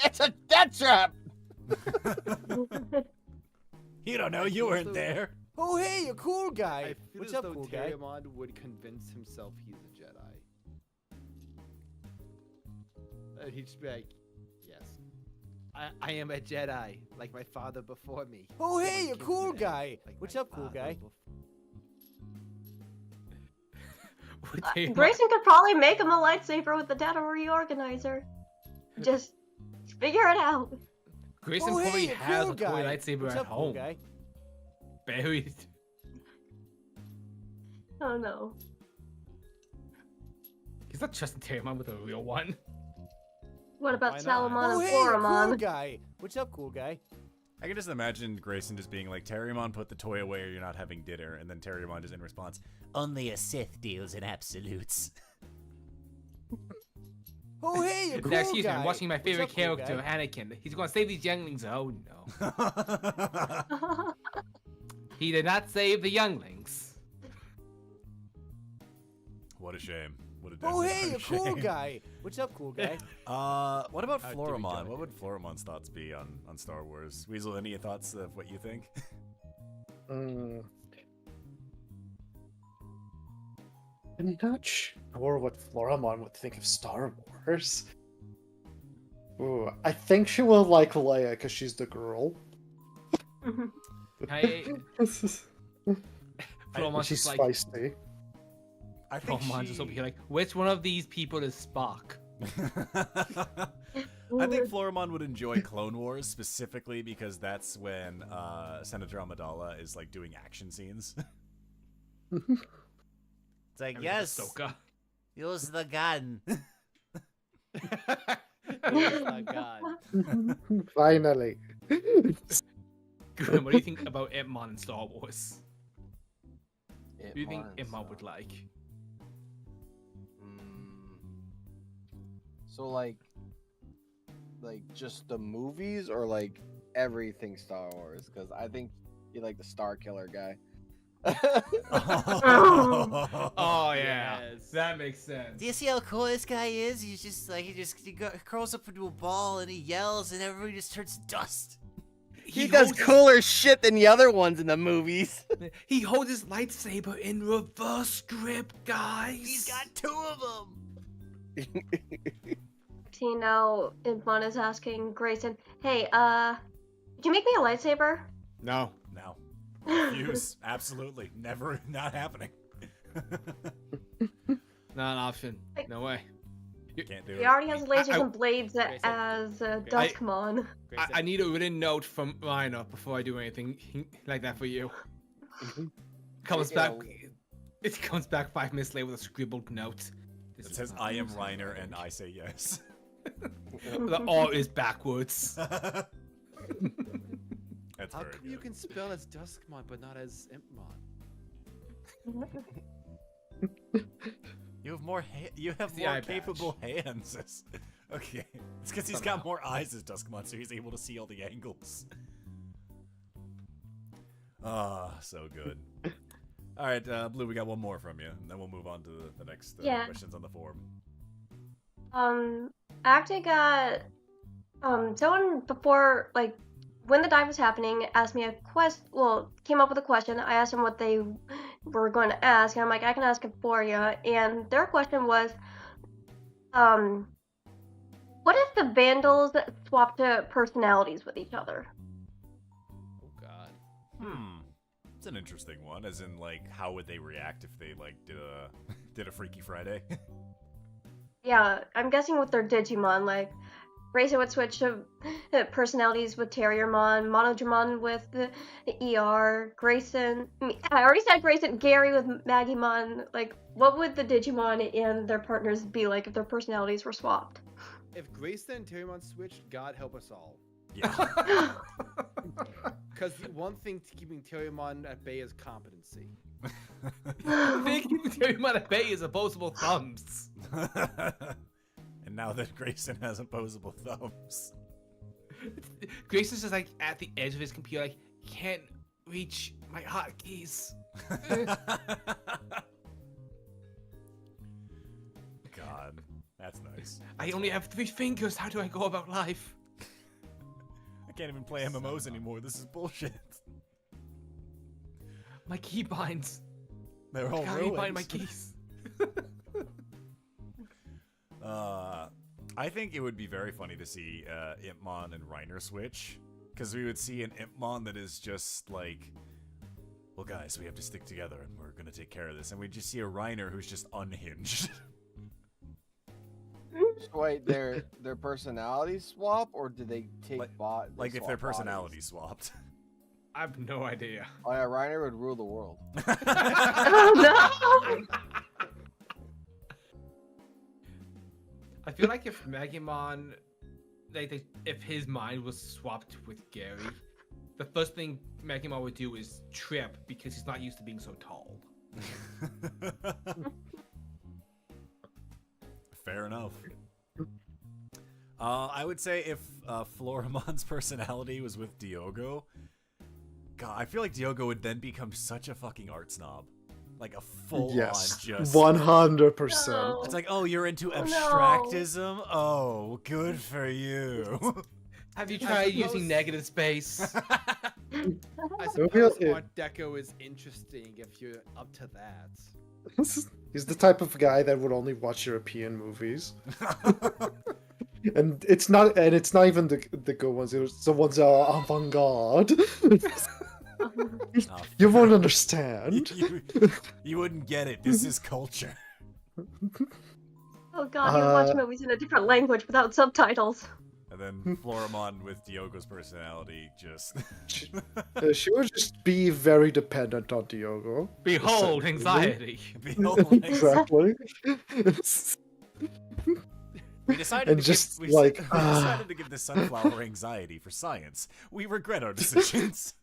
It's a death trap. You don't know, you weren't there. Oh, hey, a cool I guy. feel What's as up, though cool guy? Terriermon would convince himself he's a Jedi. He'd just be like, yes, I am a Jedi, like my father before me. Oh, Someone hey, a give him cool that, guy. like What's my up, cool father guy? Grayson could probably make him a lightsaber with the data reorganizer. Just figure it out. Grayson Oh, probably hey, a has cool a toy guy. lightsaber What's at up, cool home. guy? Buried. Oh no. He's not trusting Terriermon with a real one. What about Why not? Salamon Oh, and hey, a cool Floramon? guy. What's up, cool guy? I can just imagine Grayson just being like, Terriermon, put the toy away or you're not having dinner. And then Terriermon just in response, Only a Sith deals in absolutes. Oh, hey, a cool Now, excuse me, guy. I'm watching my What's favorite up, cool character, guy? Anakin. He's gonna save these younglings. Oh no. "Oh." He did not save the younglings. What a shame. What a Oh, definite hey, a cool shame. guy. What's up, cool guy? What about How do we Floramon? judge What it? would Floramon's thoughts be on Star Wars? Weasel, any thoughts of what you think? I'm not sure what Floramon would think of Star Wars. Ooh, I think she will like Leia because she's the girl. Floramon's She's just like, feisty. I think Floramon's just over here like, which one of these people is Spock? I think Floramon would enjoy Clone Wars specifically because that's when Senator Amidala is like doing action scenes. It's like, Everything's yes, Ahsoka. use the gun. Oh my god. Finally. Grim, what do you think about Ipmon in Star Wars? What do you think Ipmon would like? So like just the movies or like everything Star Wars? Because I think you like the Star Killer guy. Oh yeah, Yes. that makes sense. Do you see how cool this guy is? He's just like, he curls up into a ball and he yells and everybody just turns to dust. He does holds cooler shit than the other ones in the movies. He holds his lightsaber in reverse grip, guys. He's got two of them. Tino Impon is asking Grayson, hey, did you make me a lightsaber? No. No. Refuse. Absolutely. Never. Not happening. Not an option. No way. Can't do He it. already has lasers I- and blades Grayson. as Duskmon. I need a written note from Rhino before I do anything like that for you. Comes back. It comes back 5 minutes later with a scribbled note. This It is says, not I am using Reiner language." and I say yes. The R is backwards. That's How very come good. you can spell as Duskmon but not as Impmon? You have more. You have the more eye patch. capable hands. Okay, it's because he's got more eyes as Duskmon, so he's able to see all the angles. Ah, so good. All right, Blue, we got one more from you, and then we'll move on to the next Yeah. questions on the forum. I actually got someone before, like, when the dive was happening, asked me a came up with a question. I asked them what they were going to ask, and I'm like, I can ask it for you. And their question was, what if the Vandals swapped personalities with each other? Oh god. It's an interesting one. As in, like, how would they react if they like did a Freaky Friday? Yeah, I'm guessing with their Digimon, like, Grayson would switch to personalities with Terriermon, Monodramon with the ER, Grayson. I already said Grayson, Gary with Maggimon. Like, what would the Digimon and their partners be like if their personalities were swapped? If Grayson and Terriermon switched, God help us all. Yeah. Because the one thing to keeping Terriermon at bay is competency. The thing keeping Terriermon at bay is opposable thumbs. And now that Grayson has opposable thumbs. Grayson's just like at the edge of his computer, like, can't reach my hotkeys. God, that's nice. I only have 3 fingers. How do I go about life? I can't even play MMOs anymore. This is bullshit. My keybinds. They're all How do you find my keys? I think it would be very funny to see Impmon and Reiner switch, because we would see an Impmon that is just like, well, guys, we have to stick together, and we're gonna take care of this, and we just see a Reiner who's just unhinged. So wait, their personalities swap, or do they take bot? they Like if swap their bodies? personalities swapped. I have no idea. Oh yeah, Reiner would rule the world. Oh no! I feel like if Maggimon, if his mind was swapped with Gary, the first thing Maggimon would do is trip because he's not used to being so tall. Fair enough. I would say if Floramon's personality was with Diogo, God, I feel like Diogo would then become such a fucking art snob. Like a full-on just... 100%. No. It's like, oh, you're into Oh, no. abstractism? Oh, good for you. Have you tried using negative space? I Maybe suppose Art Deco is interesting if you're up to that. He's the type of guy that would only watch European movies. And it's not even the good ones, it's the ones that are avant-garde. You won't understand. You wouldn't get it. This is culture. Oh god, you watch movies in a different language without subtitles. And then Floramon with Diogo's personality just... She would just be very dependent on Diogo. Behold, anxiety. Behold, Exactly. We decided And to just we like, decided to give the sunflower anxiety for science. We regret our decisions.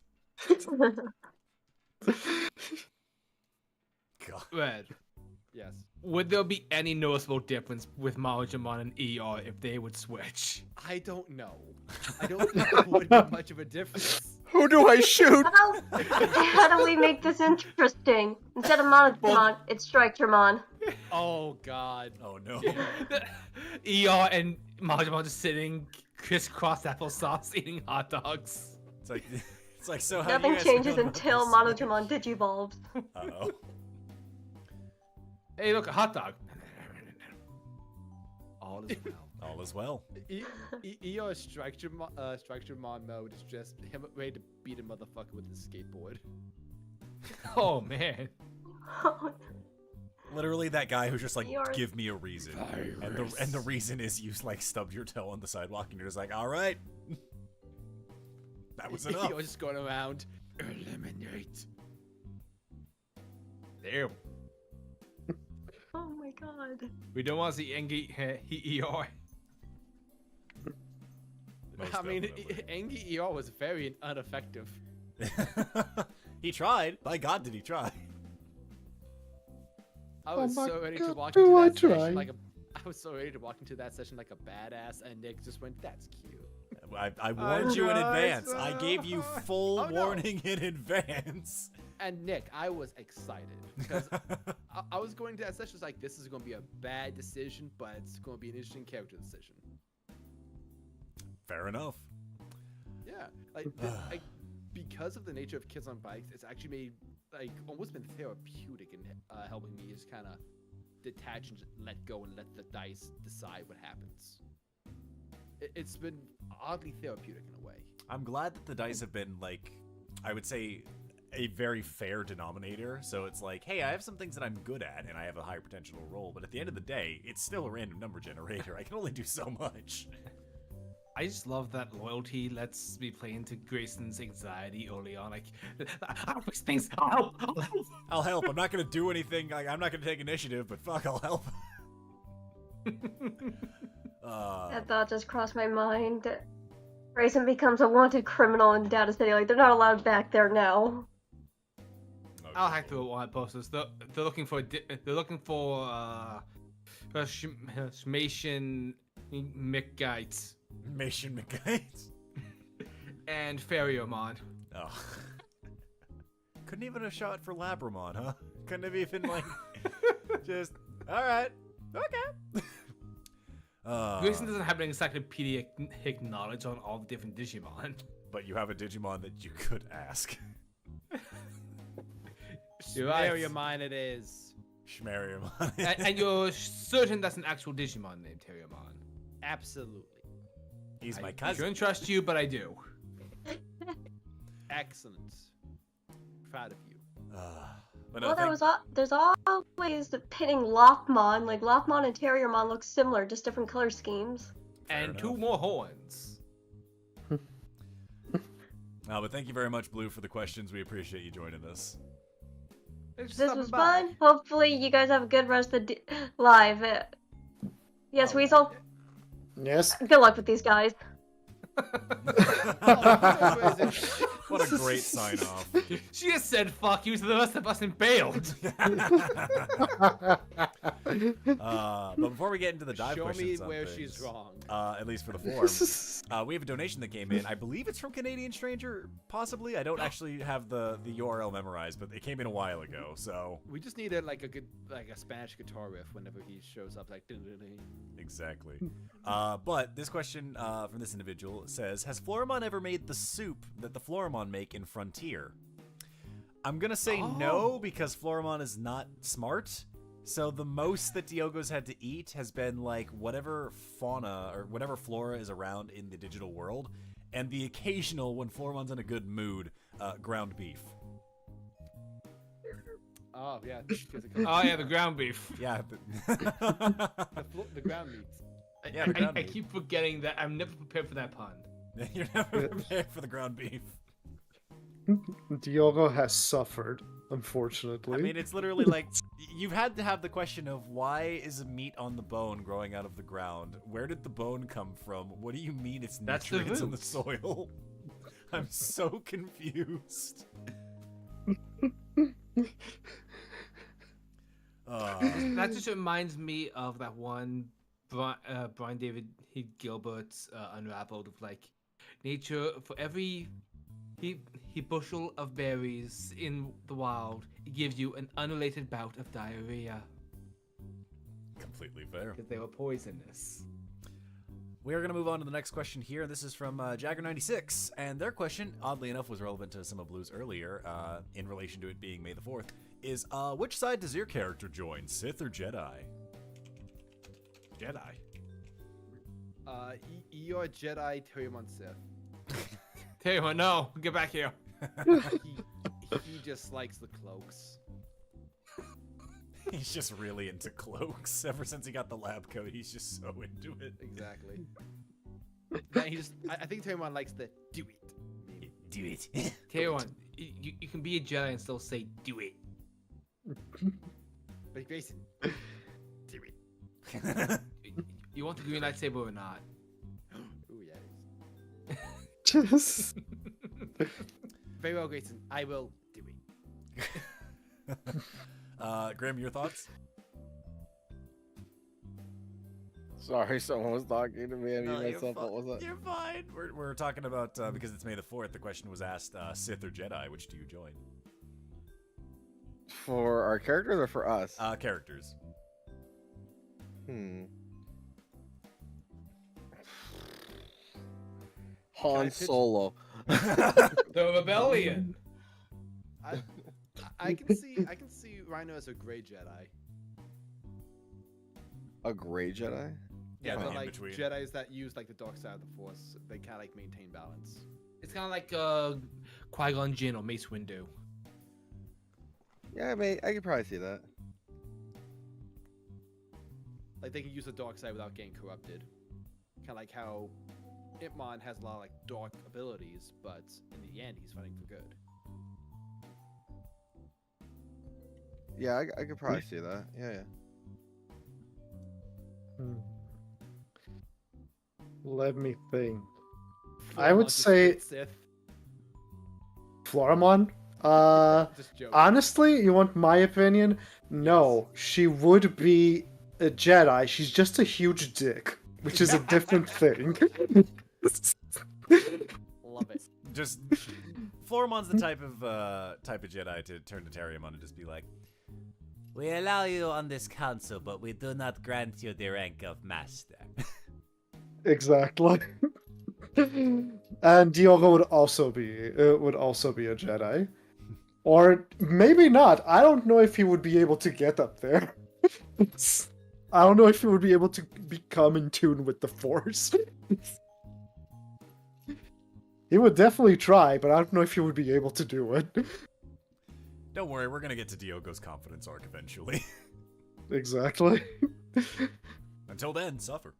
God. Red, Yes. would there be any noticeable difference with Monodramon and ER if they would switch? I don't know. I don't think there would be much of a difference. Who do I shoot? How do we make this interesting? Instead of Monodramon, it's Striketramon. Oh god. Oh no. ER and Monodramon just sitting crisscross applesauce eating hot dogs. It's like so. How do Nothing you guys changes feel about until this? Monodramon digivolves. Uh-oh. Hey, look, a hot dog. All is well. All is well. ER Striketramon mode is just him ready to beat a motherfucker with his skateboard. Oh man. Literally that guy who's just like, Yours. give me a reason. And the reason is you like stubbed your toe on the sidewalk and you're just like, alright. That was enough. You're just going around. Eliminate. There. Oh my god. We don't want to see Engie ER. Most I mean, definitely. Engie ER was very ineffective. He tried. By God, did he try? I was my so ready to God, walk do into I that session try? like a. I was so ready to walk into that session like a badass, and Nick just went, "That's cute." I warned you in tried advance. I gave you full Oh, no. warning in advance. And Nick, I was excited because I was going to that session was like, "This is going to be a bad decision, but it's going to be an interesting character decision." Fair enough. Yeah, like because of the nature of Kids on Bikes, it's actually made like almost been therapeutic in helping me just kind of detach and just let go and let the dice decide what happens. It's been oddly therapeutic in a way. I'm glad that the dice have been, like, I would say, a very fair denominator. So it's like, hey, I have some things that I'm good at, and I have a high potential roll. But at the end of the day, it's still a random number generator. I can only do so much. I just love that loyalty lets me play into Grayson's anxiety early on. Like, I'll fix things. I'll help. I'll help. I'll help. I'm not gonna do anything. Like, I'm not gonna take initiative, but fuck, I'll help. That thought just crossed my mind. Grayson becomes a wanted criminal in Data City. Like, they're not allowed back there now. I'll hack through one posters. They're looking for Shmation McGuites Mation McGuides. and Feriomon. Oh. Couldn't even have shot for Labramon, huh? Couldn't have even like just all right, okay. Grayson doesn't have an encyclopedic knowledge on all the different Digimon. But you have a Digimon that you could ask. You're right. Area mine it is. Schmariamon. And you're certain that's an actual Digimon named Terriermon. Absolutely. He's my I cousin. shouldn't trust you, but I do. Excellent. Proud of you. But no, Well, there's always the pitting Lockmon. Like, Lockmon and Terriermon look similar, just different color schemes. And enough. 2 more horns. But thank you very much, Blue, for the questions. We appreciate you joining us. This was fun. Hopefully, you guys have a good rest of the live. Yes, Weasel. Yes. Good luck with these guys. What a great sign off. She just said fuck you to the rest of us and bailed. But before we get into the dive Show questions me on where things, she's wrong. At least for the forum, we have a donation that came in. I believe it's from Canadian Stranger, possibly. I don't actually have the URL memorized, but it came in a while ago. So We just needed like a Spanish guitar riff whenever he shows up, like. exactly. But this question from this individual says, "Has Floramon ever made the soup that the Floramon make in Frontier?" I'm gonna say no, because Floramon is not smart. So the most that Diogo's had to eat has been like whatever fauna or whatever flora is around in the digital world, and the occasional, when Floramon's in a good mood, ground beef. Oh yeah. Oh yeah, the ground beef. Yeah. The ground meat. Yeah, the ground I beef. keep forgetting that I'm never prepared for that pun. You're never prepared for the ground beef. Diogo has suffered, unfortunately. I mean, it's literally like, you've had to have the question of why is meat on the bone growing out of the ground? Where did the bone come from? What do you mean it's That's the nutrients in the roots. soil? I'm so confused. That just reminds me of that one Brian David Gilbert's Unraveled of like nature for every he bushel of berries in the wild, it gives you an unrelated bout of diarrhea Completely fair. because they were poisonous. We are going to move on to the next question here. This is from Jagger96, and their question, oddly enough, was relevant to some of Blue's earlier, in relation to it being May the 4th, is which side does your character join, Sith or Jedi? Jedi. You're Jedi, Terriermon Sith. Tell you what, no, get back here. He just likes the cloaks. He's just really into cloaks. Ever since he got the lab coat, he's just so into it. Exactly. Yeah, I think Terriermon likes the do it. Do it. Tell you what, you can be a Jedi and still say do it. But Grayson, do it. You want the green lightsaber or not? Ooh, yeah. Just... Very well, Grayson. I will do it. Grim, your thoughts? Sorry, someone was talking to me and No, you you're myself. What was that? You're fine. We're talking about, because it's May the 4th, the question was asked, Sith or Jedi, which do you join? For our characters or for us? Characters. Han pitch- Solo. The rebellion. I can see Rhino as a gray Jedi. A gray Jedi? Yeah, But in like between. Jedis that use like the dark side of the Force, they kind of like maintain balance. It's kind of like Qui-Gon Jinn or Mace Windu. Yeah, I could probably see that. Like they can use the dark side without getting corrupted. Kind of like how Imon has a lot of like dark abilities, but in the end, he's fighting for good. Yeah, I could probably see that. Yeah. Let me think. I would Floramon just say straight Sith. Floramon. Just joking. Honestly, you want my opinion? No, she would be a Jedi. She's just a huge dick, which is a different thing. Love it. Just Floramon's the type of Jedi to turn to Terriamon and just be like, We allow you on this council, but we do not grant you the rank of master. Exactly. And Diogo would also be a Jedi. Or maybe not. I don't know if he would be able to get up there. I don't know if he would be able to become in tune with the Force. He would definitely try, but I don't know if he would be able to do it. don't worry, we're gonna get to Diogo's confidence arc eventually. Exactly. Until then, suffer.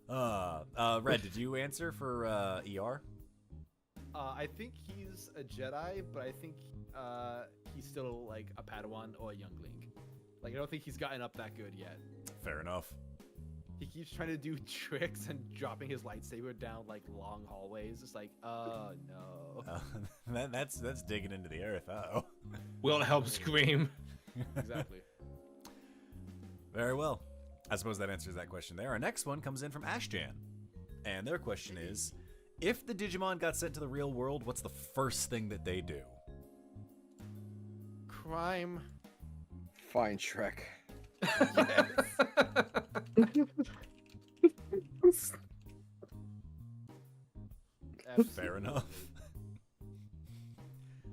Red, did you answer for ER? I think he's a Jedi, but I think he's still like a Padawan or a youngling. Like I don't think he's gotten up that good yet. Fair enough. He keeps trying to do tricks and dropping his lightsaber down like long hallways. It's like, oh no. That's digging into the earth. Uh-oh. Will help scream. Exactly. Very well. I suppose that answers that question there. Our next one comes in from Ashjan. And their question is, if the Digimon got sent to the real world, what's the first thing that they do? Crime. Find Shrek. Fair enough.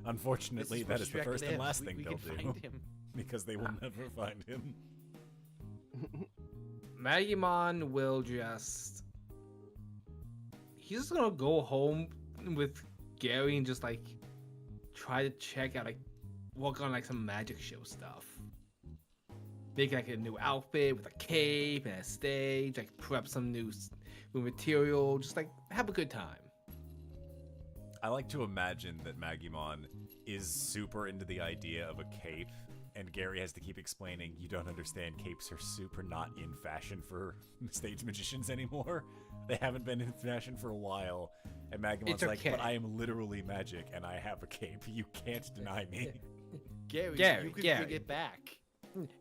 Unfortunately, that is the first and last thing they'll do. Because they will never find him. Magimon will just... He's just gonna go home with Gary and just like try to check out, like work on like some magic show stuff. Make like a new outfit with a cape and a stage, like prep some new material, just like have a good time. I like to imagine that Magimon is super into the idea of a cape, and Gary has to keep explaining, you don't understand, capes are super not in fashion for stage magicians anymore. They haven't been in fashion for a while. And Magimon's like, but I am literally magic, and I have a cape. You can't deny me. Gary, you can bring it back.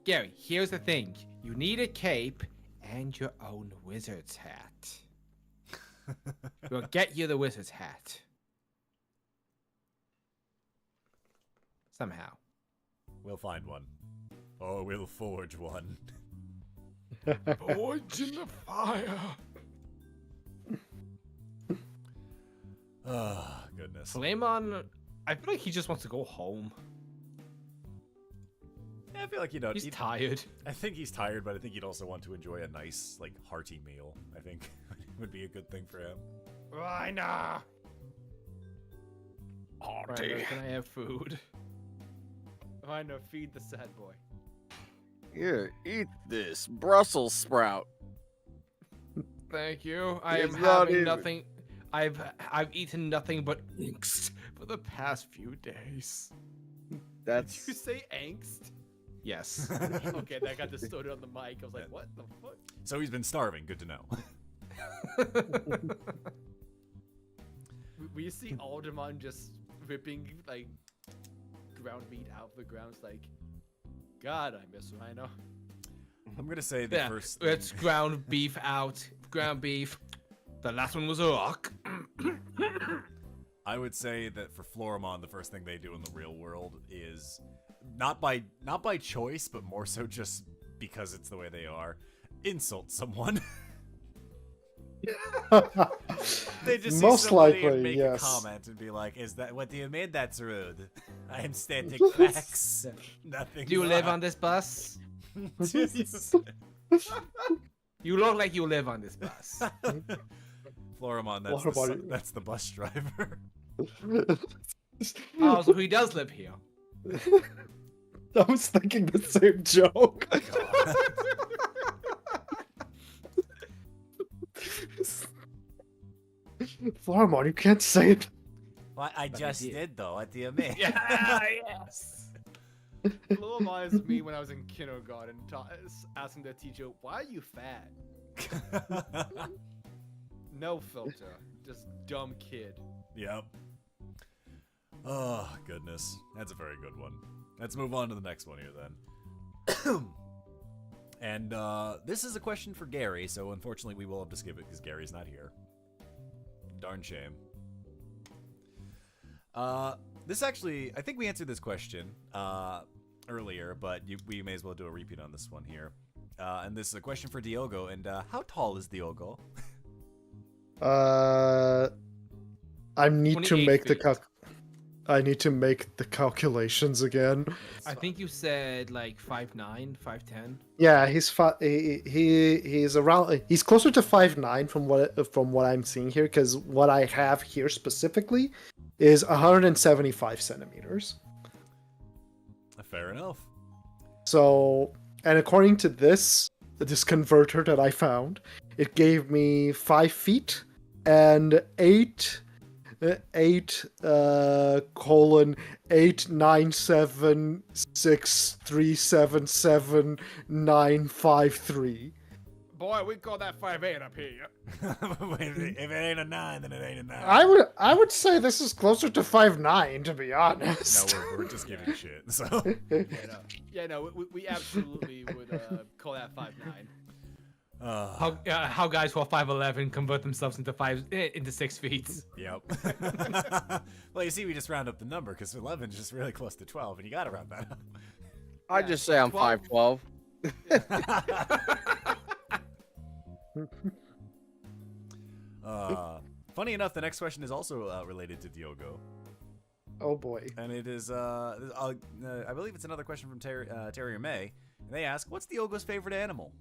Gary, here's the thing. You need a cape and your own wizard's hat. We'll get you the wizard's hat. Somehow. We'll find one. Or we'll forge one. Forge in the fire. Oh, goodness. Flamon, I feel like he just wants to go home. Yeah, I feel like, He's tired. I think he's tired, but I think he'd also want to enjoy a nice, like, hearty meal. I think would be a good thing for him. Rhina! Hearty. Can I have food? Rhina, feed the sad boy. Here, eat this Brussels sprout. Thank you. I am It's not having even- nothing. I've eaten nothing but angst for the past few days. Did you That's say angst? Yes. Okay, that got distorted on the mic. I was like, what the fuck? So he's been starving. Good to know. We see Alderman just ripping like ground meat out of the ground. It's like, God, I miss Rhino. I'm going to say the Yeah, first... let's ground beef out. Ground beef. The last one was a rock. I would say that for Floramon, the first thing they do in the real world is not by choice, but more so just because it's the way they are, insult someone. They just Most see somebody likely, and make yes. a comment and be like, "Is that what do you mean? That's rude. I am static facts. Nothing. Do you live more." on this bus? You look like you live on this bus. Floramon, that's the bus driver. Oh, so he does live here. I was thinking the same joke. Floramon, you can't say it. Well, I just did though. What do you mean? Yes. Floramon is me when I was in kindergarten, asking the teacher, "Why are you fat?" No filter, just dumb kid. Yep. Oh, goodness. That's a very good one. Let's move on to the next one here, then. And this is a question for Gary, so unfortunately we will have to skip it because Gary's not here. Darn shame. This actually, I think we answered this question earlier, but we may as well do a repeat on this one here. And this is a question for Diogo, and how tall is Diogo? I need to 28 make the feet. I need to make the calculations again. I think you said like 5'9", 5'10". Yeah, he's around. He's closer to 5'9" from what I'm seeing here, because what I have here specifically is 175 centimeters. Fair enough. So, and according to this converter that I found, it gave me 5 feet and 8:976377953. Boy, we call that 5'8" up here. If it ain't a 9, then it ain't a 9. I would say this is closer to 5'9", to be No, honest. we're just giving shit. So. No, we absolutely would call that 5'9". How guys who are 5'11" convert themselves into 6 feet. Yep. Well, you see, we just round up the number because 11 is just really close to 12, and you gotta round that up. I just say I'm 5'12". Funny enough, the next question is also related to Diogo, Oh boy. and it is I believe it's another question from Terrier May, and they ask, "What's Diogo's favorite animal?"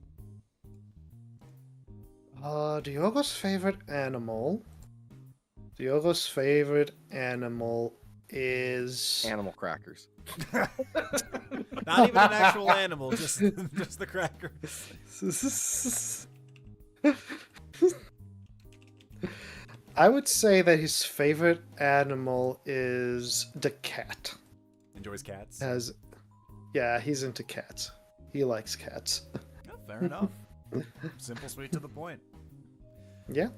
Diogo's favorite animal. Diogo's favorite animal is Animal crackers. Not even an actual animal, just the cracker. I would say that his favorite animal is the cat. Enjoys cats. Yeah, he's into cats. He likes cats. Yeah, fair enough. Simple, sweet, to the point. Yeah.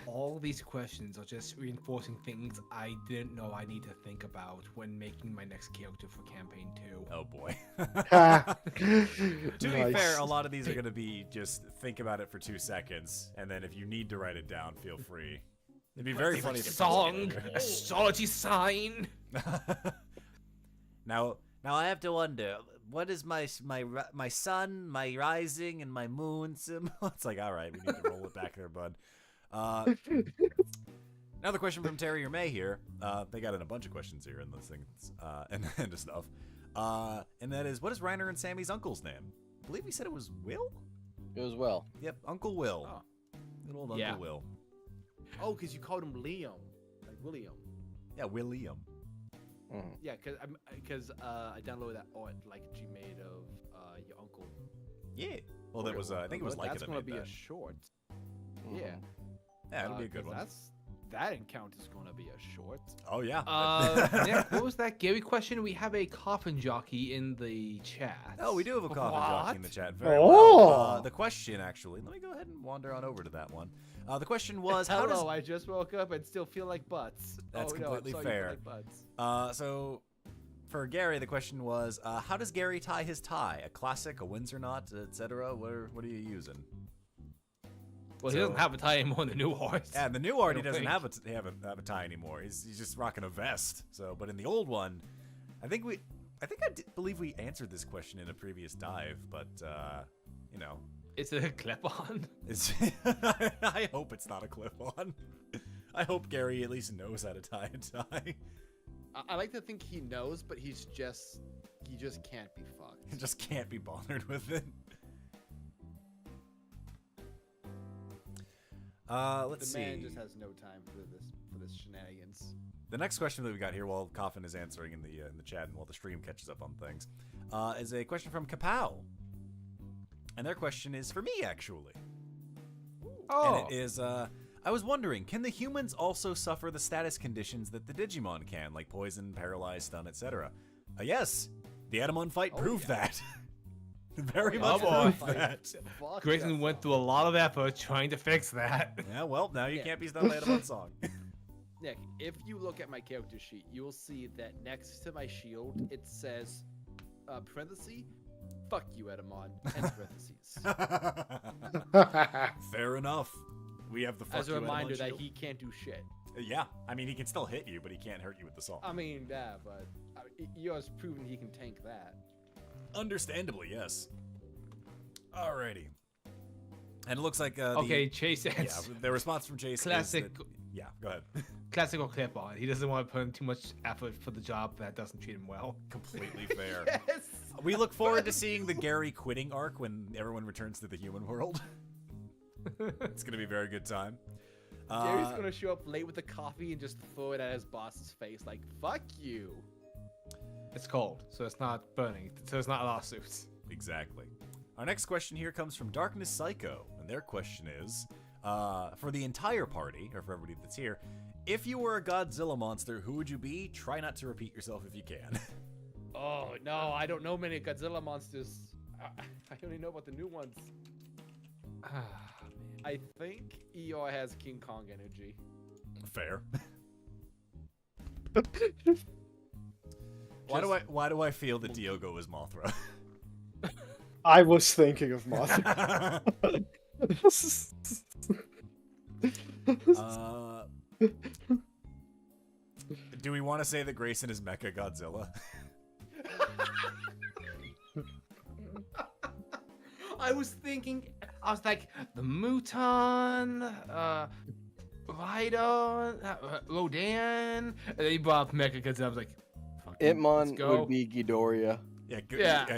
All these questions are just reinforcing things I didn't know I need to think about when making my next character for campaign 2. Oh boy. To To be fair, a lot of these are going to be just think about it for 2 seconds, and then if you need to write it down, feel free. It'd be very funny if it Song, astrology sign. Now I have to wonder, what is my sun, my rising, and my moon symbol? It's like, all right, we need to roll it back there, bud. Another question from Terrier May here. They got in a bunch of questions here in this thing, and stuff. And that is, what is Reiner and Sammy's uncle's name? I believe he said it was Will? It was well. Yep, Uncle Will. Oh. Good old Uncle Yeah. Will. Oh, because you called him Liam, like William. Yeah, William. Mhm. Yeah, because I downloaded that art like you made of your uncle. Yeah. Well, that was, I think it was like That's it. gonna be a short. Yeah. Yeah, it'll be a good 'cause one. That encounter is gonna be a short. Oh, yeah. Nick, what was that Gary question? We have a coffin jockey in the chat. Oh, we do have a coffin jockey in the What? chat. Very Oh. well. The question, actually, let me go ahead and wander on over to that one. The question was, how does... Hello, I just woke up and still feel like butts. That's oh, completely no, I'm sorry, you fair. feel like butts. So, for Gary, the question was, how does Gary tie his tie? A classic, a Windsor knot, etc.? What are you using? Well, he doesn't have a tie anymore in the new horse. Yeah, in the new art, he don't doesn't think. have a tie anymore. He's just rocking a vest. So, but in the old one, I believe we answered this question in a previous dive, but you know, It's a clip-on. it's. I hope it's not a clip-on. I hope Gary at least knows how to tie a tie. I like to think he knows, but he just can't be fucked. He just can't be bothered with it. Let's The see. man just has no time for this shenanigans. The next question that we got here, while Coffin is answering in the chat and while the stream catches up on things, is a question from Kapow. And their question is for me, actually. Oh. And it is, I was wondering, can the humans also suffer the status conditions that the Digimon can, like poison, paralyze, stun, etc.? Yes, the Edamon fight proved that. Very much proved that. Fuck Grayson yes. went through a lot of effort trying to fix that. Yeah, well, now you Yeah. can't be stunned by Edamon song. Nick, if you look at my character sheet, you will see that next to my shield, it says, parenthesis, fuck you, Edamon, and parentheses. Fair enough. We have the fuck As a you, Edamon reminder that shield. he can't do shit. Yeah, I mean, he can still hit you, but he can't hurt you with the song. I mean, yeah, but Eo's proven he can tank that. Understandably, yes. Alrighty. And it looks like Okay, Chase yeah, ends. the response from Chase Classic. is that, yeah, go ahead. Classical clip on. He doesn't want to put in too much effort for the job that doesn't treat him well. Completely fair. Yes! We look forward to seeing the Gary quitting arc when everyone returns to the human world. It's gonna be a very good time. Gary's gonna show up late with the coffee and just throw it at his boss's face like, fuck you. It's cold, so it's not burning, so it's not lawsuits. Exactly. Our next question here comes from Darkness Psycho, and their question is, for the entire party, or for everybody that's here, if you were a Godzilla monster, who would you be? Try not to repeat yourself if you can. Oh, no, I don't know many Godzilla monsters. I only know about the new ones. I think Eeyore has King Kong energy. Fair. Why do I feel that Diogo is Mothra? I was thinking of Mothra. Do we want to say that Grayson is Mecha Godzilla? I was like, the Muton, Rhydon, Rodan, and then he brought up Mecha Godzilla. I was like, fucking, let's Itmon go. would be Ghidorah. Yeah.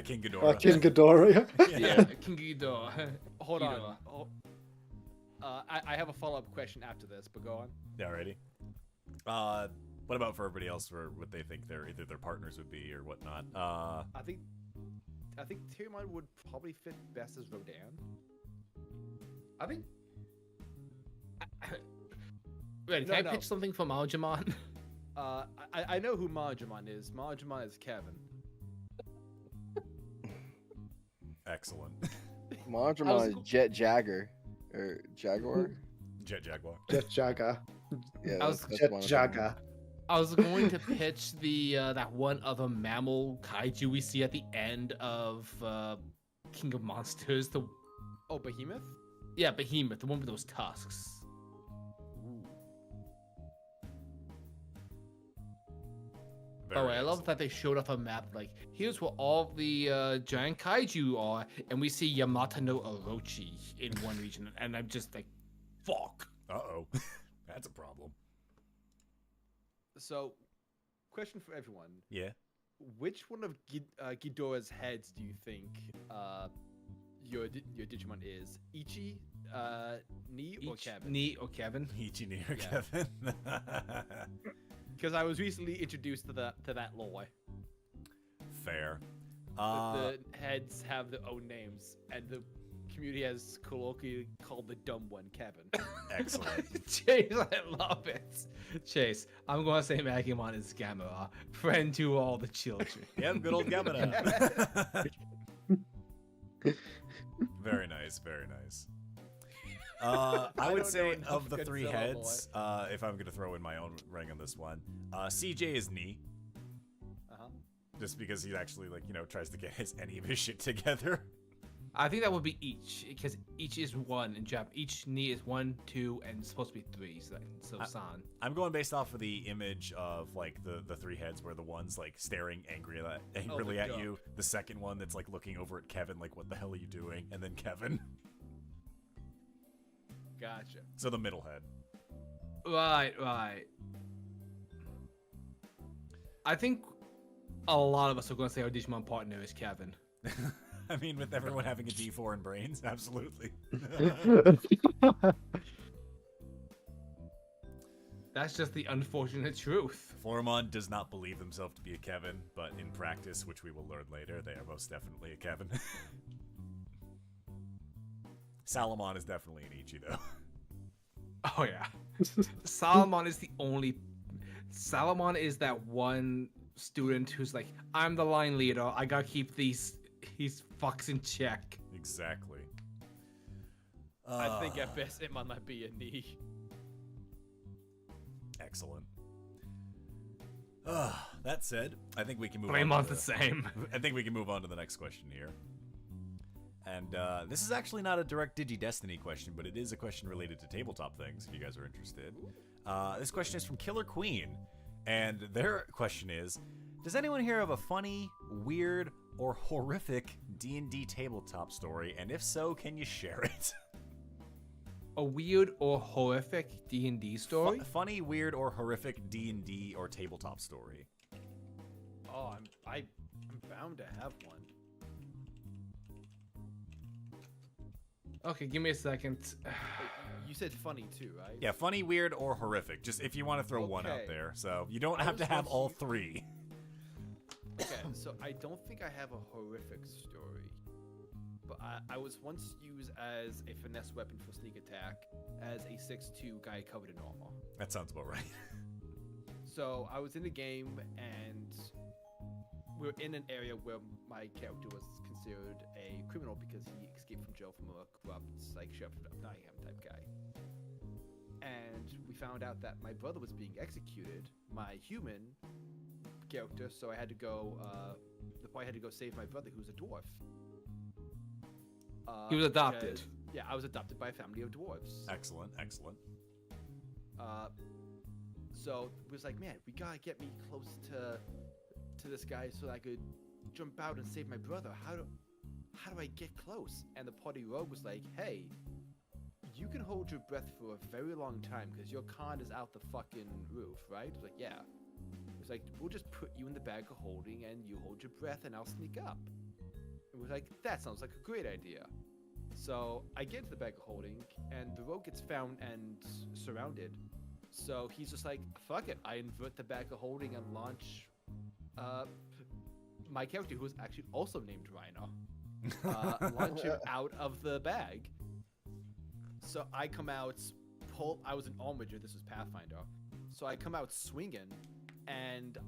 King Ghidorah. King Ghidorah. Yeah, King Ghidorah. Hold on. Ghidorah. Oh, I have a follow-up question after this, but go on. Yeah, already. What about for everybody else, for what they think either their partners would be or whatnot? I think Tyrmon would probably fit best as Rodan. I think. Wait, No, can I no. pitch something for Maljamon? I know who Marjamon is. Marjamon is Kevin. Excellent. Marjamon is Jet Jagger. Or Jaguar? Jet Jaguar. Jet Jaga. Yeah, I was- that's Jet one of them. Jaga. I was going to pitch the that one other mammal kaiju we see at the end of King of Monsters. The Oh, Behemoth? Behemoth, the one with those tusks. By the way, I love that they showed off a map. Like, here's where all the giant kaiju are, and we see Yamata no Orochi in one region, and I'm just like, fuck. Uh-oh. That's a problem. So, question for everyone. Yeah. Which one of Ghidorah's heads do you think your Digimon is? Ichi, Ni, or Kevin? Ni or Kevin? Ichi near Yeah. Kevin. Because I was recently introduced to that lore. Fair. The heads have their own names, and the community has colloquially called the dumb one Kevin. Excellent. Chase, I love it. Chase, I'm going to say Magumon is Gamera, friend to all the children. Yep, good old Gamera. Very nice, very nice. I I would don't say know enough of the three Godzilla heads, if I'm going to throw in my own ring on this one, CJ is Ni, Uh-huh. just because he actually, tries to get any of his shit together. I think that would be each, because each is one in Jap. Each Ni is 1, 2, and it's supposed to be 3. So San. I'm going based off of the image of the three heads, where the one's staring angrily at duck. you, the second one that's looking over at Kevin like, what the hell are you doing, and then Kevin. Gotcha. So the middle head. Right. I think a lot of us are going to say our Digimon partner is Kevin. I mean, with everyone having a D4 in brains, absolutely. That's just the unfortunate truth. Florimon does not believe himself to be a Kevin, but in practice, which we will learn later, they are most definitely a Kevin. Salamon is definitely an Ichi, though. Oh yeah. Salomon is the only. Salomon is that one student who's like, I'm the line leader. I gotta keep these fucks in check. Exactly. I think at best it might not be a knee. Excellent. That said, I think we can move on. Raymon's the same. I think we can move on to the next question here. And this is actually not a direct Digi-Destiny question, but it is a question related to tabletop things, if you guys are interested. This question is from Killer Queen, and their question is, does anyone here have a funny, weird, or horrific D&D tabletop story? And if so, can you share it? A weird or horrific D&D story? Funny, weird, or horrific D&D or tabletop story. Oh, I'm bound to have one. Okay, give me a second. You said funny too, right? Yeah, funny, weird, or horrific. Just if you want to throw one out Okay. there. So you don't have to have all three. Okay, so I don't think I have a horrific story, but I was once used as a finesse weapon for sneak attack as a 6'2" guy covered in armor. That sounds about right. So I was in a game and we're in an area where my character was considered a criminal because he escaped from jail from a corrupt, like, Sheriff of Nottingham type guy. And we found out that my brother was being executed, my human character, so I had to go, the boy had to go save my brother, who's a dwarf. He was adopted. because- Yeah, I was adopted by a family of dwarves. Excellent, excellent. So it was like, man, we gotta get me close to this guy so I could jump out and save my brother. How do I get close? And the party rogue was like, hey, you can hold your breath for a very long time because your con is out the fucking roof, right? I was like, yeah. It's like, we'll just put you in the bag of holding and you hold your breath and I'll sneak up. It was like, that sounds like a great idea. So I get into the bag of holding and the rogue gets found and surrounded. So he's just like, fuck it. I invert the bag of holding and launch my character, who is actually also named Rhino, launch him out of the bag. So I come out, I was an Armiger, this was Pathfinder. So I come out swinging, and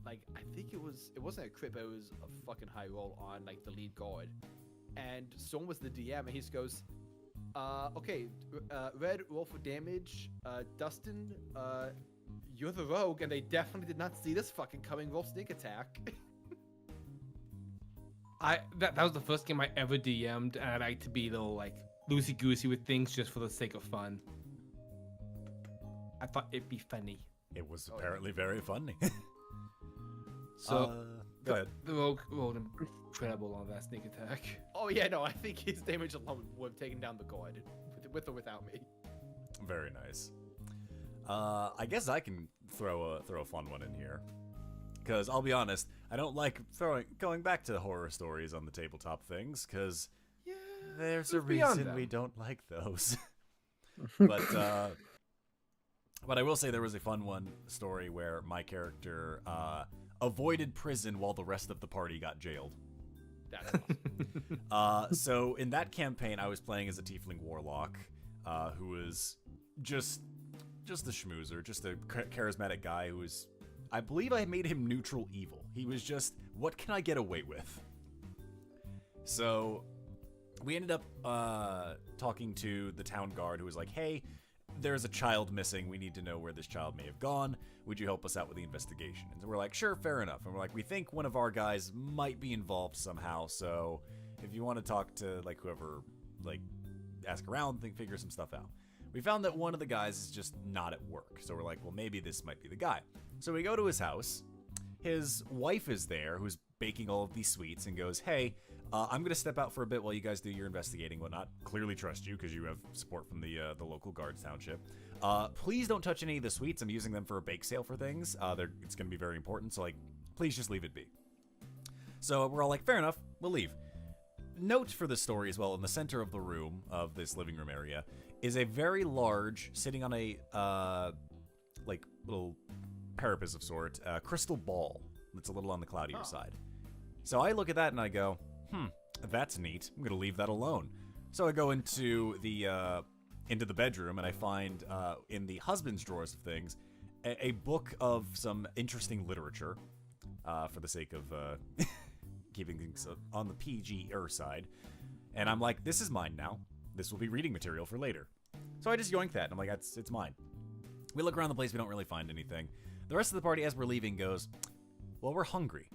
like, I think it wasn't a crit, but it was a fucking high roll on like the lead guard. And Storm was the DM, and he just goes, okay, Red, roll for damage. Dustin, you're the rogue, and they definitely did not see this fucking coming. Roll sneak attack. That was the first game I ever DM'd, and I like to be a little like loosey goosey with things just for the sake of fun. I thought it'd be funny. It was apparently very funny. So go ahead. the rogue rolled incredible on that sneak attack. Oh yeah, no, I think his damage alone would have taken down the guard, with or without me. Very nice. I guess I can throw a fun one in here, because I'll be honest, I don't like going back to horror stories on the tabletop things, because there's a reason we don't like those. But I will say there was a fun one story where my character avoided prison while the rest of the party got jailed. That's awesome. So in that campaign, I was playing as a tiefling warlock, who was just a schmoozer, just a charismatic guy who was, I believe I made him neutral evil. He was just, what can I get away with? So we ended up talking to the town guard, who was like, hey, there's a child missing. We need to know where this child may have gone. Would you help us out with the investigation? And so we're like, sure, fair enough. And we're like, we think one of our guys might be involved somehow. So if you want to talk to like whoever, like ask around, figure some stuff out. We found that one of the guys is just not at work. So we're like, well, maybe this might be the guy. So we go to his house. His wife is there, who's baking all of these sweets, and goes, hey, I'm going to step out for a bit while you guys do your investigating and whatnot. Clearly trust you because you have support from the local guards township. Please don't touch any of the sweets. I'm using them for a bake sale for things. It's going to be very important. So, like, please just leave it be. So we're all like, fair enough. We'll leave. Note for the story as well, in the center of the room, of this living room area, is a very large, sitting on a, like, little parapet of sort, crystal ball that's a little on the cloudier side. So I look at that and I go, that's neat. I'm going to leave that alone. So I go into the into the bedroom, and I find in the husband's drawers of things a book of some interesting literature, for the sake of keeping things on the PG-er side. And I'm like, this is mine now. This will be reading material for later. So I just yoink that, and I'm like, it's mine. We look around the place, we don't really find anything. The rest of the party, as we're leaving, goes, well, we're hungry.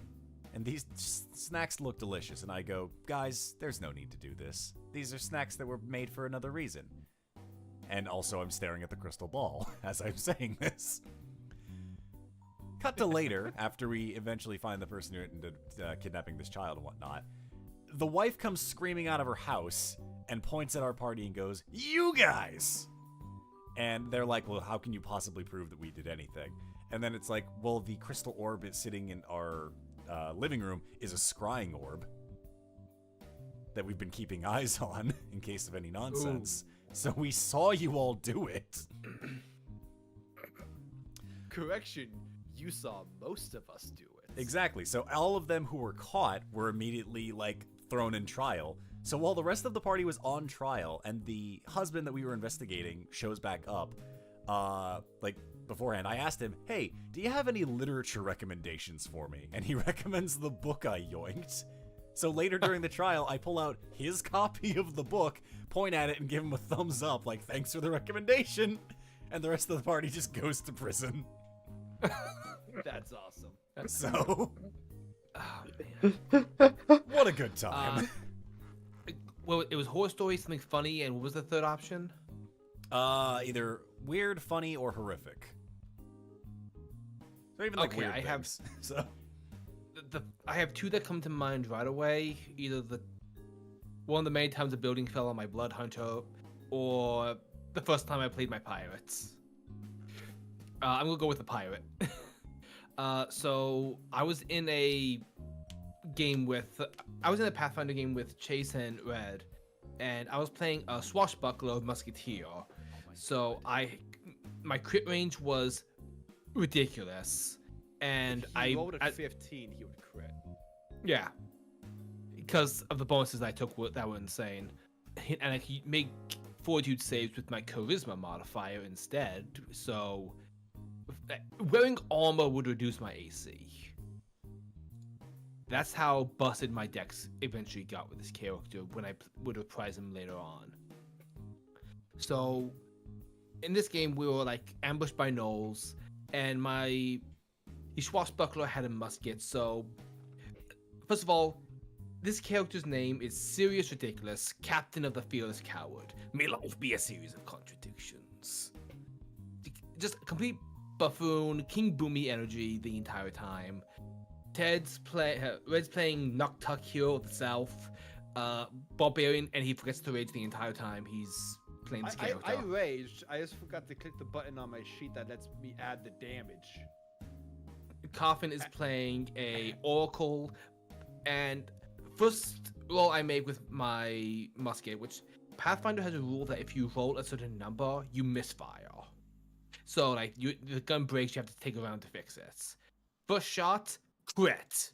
And these snacks look delicious. And I go, guys, there's no need to do this. These are snacks that were made for another reason. And also, I'm staring at the crystal ball as I'm saying this. Cut to later, after we eventually find the person who ended kidnapping this child and whatnot. The wife comes screaming out of her house and points at our party and goes, you guys! And they're like, well, how can you possibly prove that we did anything? And then it's like, well, the crystal orb is sitting in our living room is a scrying orb that we've been keeping eyes on in case of any nonsense. Ooh. So we saw you all do it. Correction, you saw most of us do it. Exactly. So all of them who were caught were immediately, like, thrown in trial. So while the rest of the party was on trial and the husband that we were investigating shows back up, like, beforehand, I asked him, hey, do you have any literature recommendations for me? And he recommends the book I yoinked. So later during the trial, I pull out his copy of the book, point at it, and give him a thumbs up, like, thanks for the recommendation. And the rest of the party just goes to prison. That's awesome. So, what a good time. Well, it was horror story, something funny, and what was the third option? Either weird, funny, or horrific. So even like weird things. So I have two that come to mind right away. Either one of the many times a building fell on my blood hunter, or the first time I played my pirates. I'm gonna go with the pirate. So I was in a Pathfinder game with Chase and Red, and I was playing a swashbuckler musketeer. So my crit range was ridiculous, and if he rolled at 15, he would crit. Yeah, because of the bonuses I took that were insane, and I could make fortitude saves with my charisma modifier instead. So wearing armor would reduce my AC. That's how busted my decks eventually got with this character when I would reprise him later on. So in this game, we were like ambushed by gnolls, and my swashbuckler had a musket. So first of all, this character's name is Serious Ridiculous, Captain of the Fearless Coward. May life be a series of contradictions. Just a complete buffoon, King Boomy energy the entire time. Red's playing Noctuck Hero of the South, Barbarian, and he forgets to rage the entire time he's playing this character. I raged. I just forgot to click the button on my sheet that lets me add the damage. Coffin is playing a Oracle, and first roll I made with my musket, which Pathfinder has a rule that if you roll a certain number, you misfire. So like the gun breaks, you have to take a round to fix it. First shot, crit.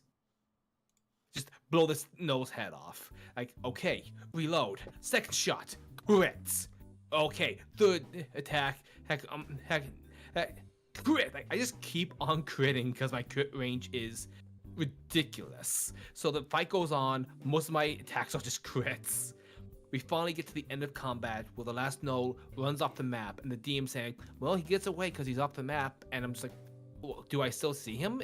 Just blow this nose head off. Like, okay, reload. Second shot, crit. Okay, third attack, crit. Like, I just keep on critting because my crit range is ridiculous. So the fight goes on, most of my attacks are just crits. We finally get to the end of combat where the last gnoll runs off the map, and the Diem saying, well, he gets away because he's off the map, and I'm just like, well, do I still see him?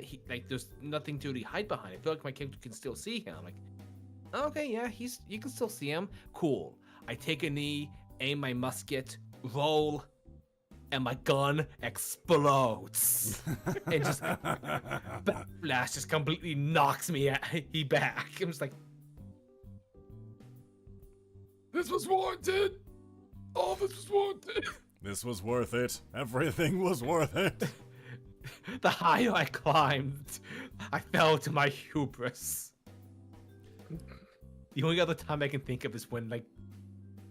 There's nothing to really hide behind. I feel like my character can still see him. I'm like, okay, yeah, you can still see him. Cool. I take a knee, aim my musket, roll, and my gun explodes. And just Flash just completely knocks me back. I'm just like, this was warranted. All this was warranted. This was worth it. Everything was worth it. The higher I climbed, I fell to my hubris. The only other time I can think of is when, like,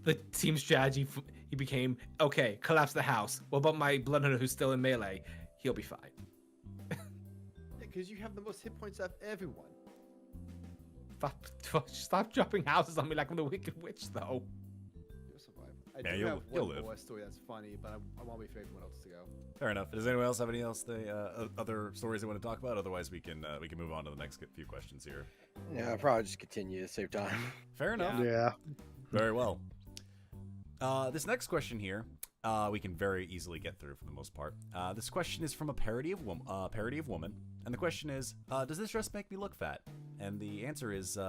the team strategy he became, okay, collapse the house. What about my bloodhunter who's still in melee? He'll be fine. Because you have the most hit points of everyone. Stop dropping houses on me like I'm the Wicked Witch, though. You're a survivor. I Yeah, do you'll have one live. more story that's funny, but I want to wait for everyone else to go. Fair enough. Does anyone else have any other stories they want to talk about? Otherwise, we can move on to the next few questions here. Yeah, I'll probably just continue to save time. Fair enough. Yeah. Very well. This next question here, we can very easily get through for the most part. This question is from a parody of woman, and the question is, does this dress make me look fat? And the answer is,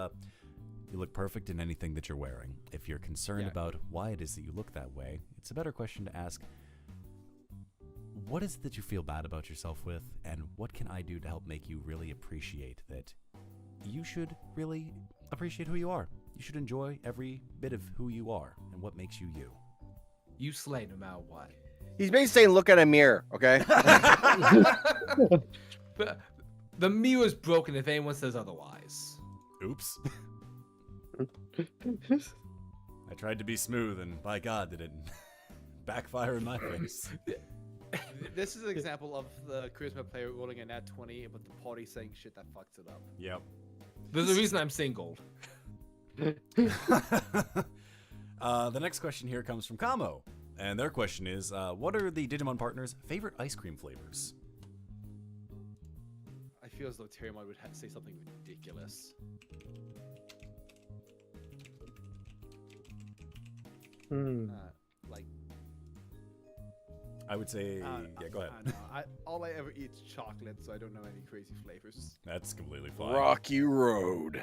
you look perfect in anything that you're wearing. If you're concerned about why it is that you look that way, it's a better question to ask, what is it that you feel bad about yourself with, and what can I do to help make you really appreciate that you should really appreciate who you are? You should enjoy every bit of who you are and what makes you you. You slay no matter what. He's basically saying, look at a mirror, okay? But the mirror's broken if anyone says otherwise. Oops. I tried to be smooth, and by God, did it backfire in my face. This is an example of the charisma player rolling a nat 20, but the party saying shit that fucks it up. Yep. There's a reason I'm single. The next question here comes from Kamo, and their question is, what are the Digimon partners' favorite ice cream flavors? I feel as though Terramon would say something ridiculous. Like, I would say, yeah, go ahead. I don't know. All I ever eat is chocolate, so I don't know any crazy flavors. That's completely fine. Rocky Road.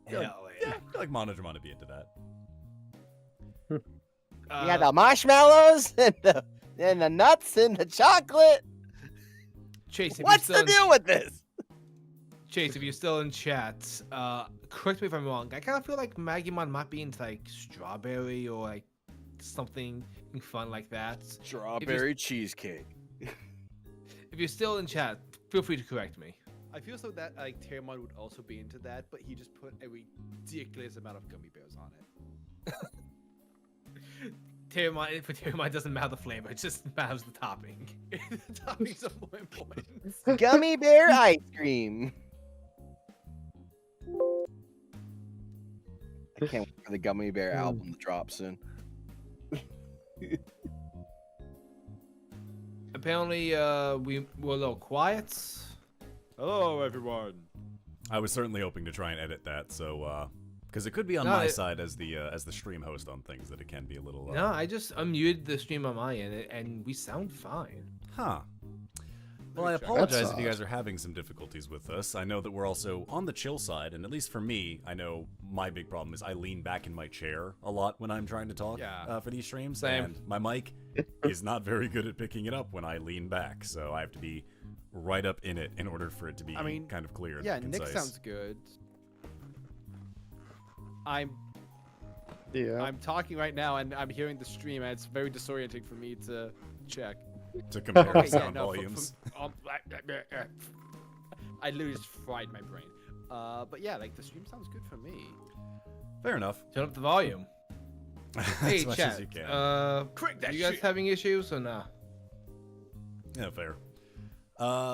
Yeah, I feel like Monodramon would be into that. Yeah, the marshmallows and the nuts and the chocolate. Chase, if What's you're the still deal with this? Chase, if you're still in chat, correct me if I'm wrong. I kind of feel like Magimon might be into like strawberry or like something fun like that. Strawberry cheesecake. If you're still in chat, feel free to correct me. I feel so that like Terramon would also be into that, but he just put a ridiculous amount of gummy bears on it. Terramon doesn't matter the flavor; it just matters the topping. The toppings are more important. Gummy bear ice cream. I can't wait for the Gummy Bear album to drop soon. Apparently, we were a little quiet. Hello, everyone. I was certainly hoping to try and edit that, so because it could be on No, my side as the stream host on things that it can be a little. No, I just unmuted the stream on my end, and we sound fine. Huh. Well, I apologize if you guys are having some difficulties with us. I know that we're also on the chill side, and at least for me, I know my big problem is I lean back in my chair a lot when I'm trying to talk for these streams, Same. and my mic is not very good at picking it up when I lean back, so I have to be right up in it in order for it to be kind of clear and concise. Nick sounds good. I'm talking right now, and I'm hearing the stream, and it's very disorienting for me to check. To compare Okay, sound volumes. I literally just fried my brain. But yeah, like the stream sounds good for me. Fair enough. Turn up the volume. Hey, as much chat. as you can. Crank that You guys shit. having issues or nah? Yeah, fair.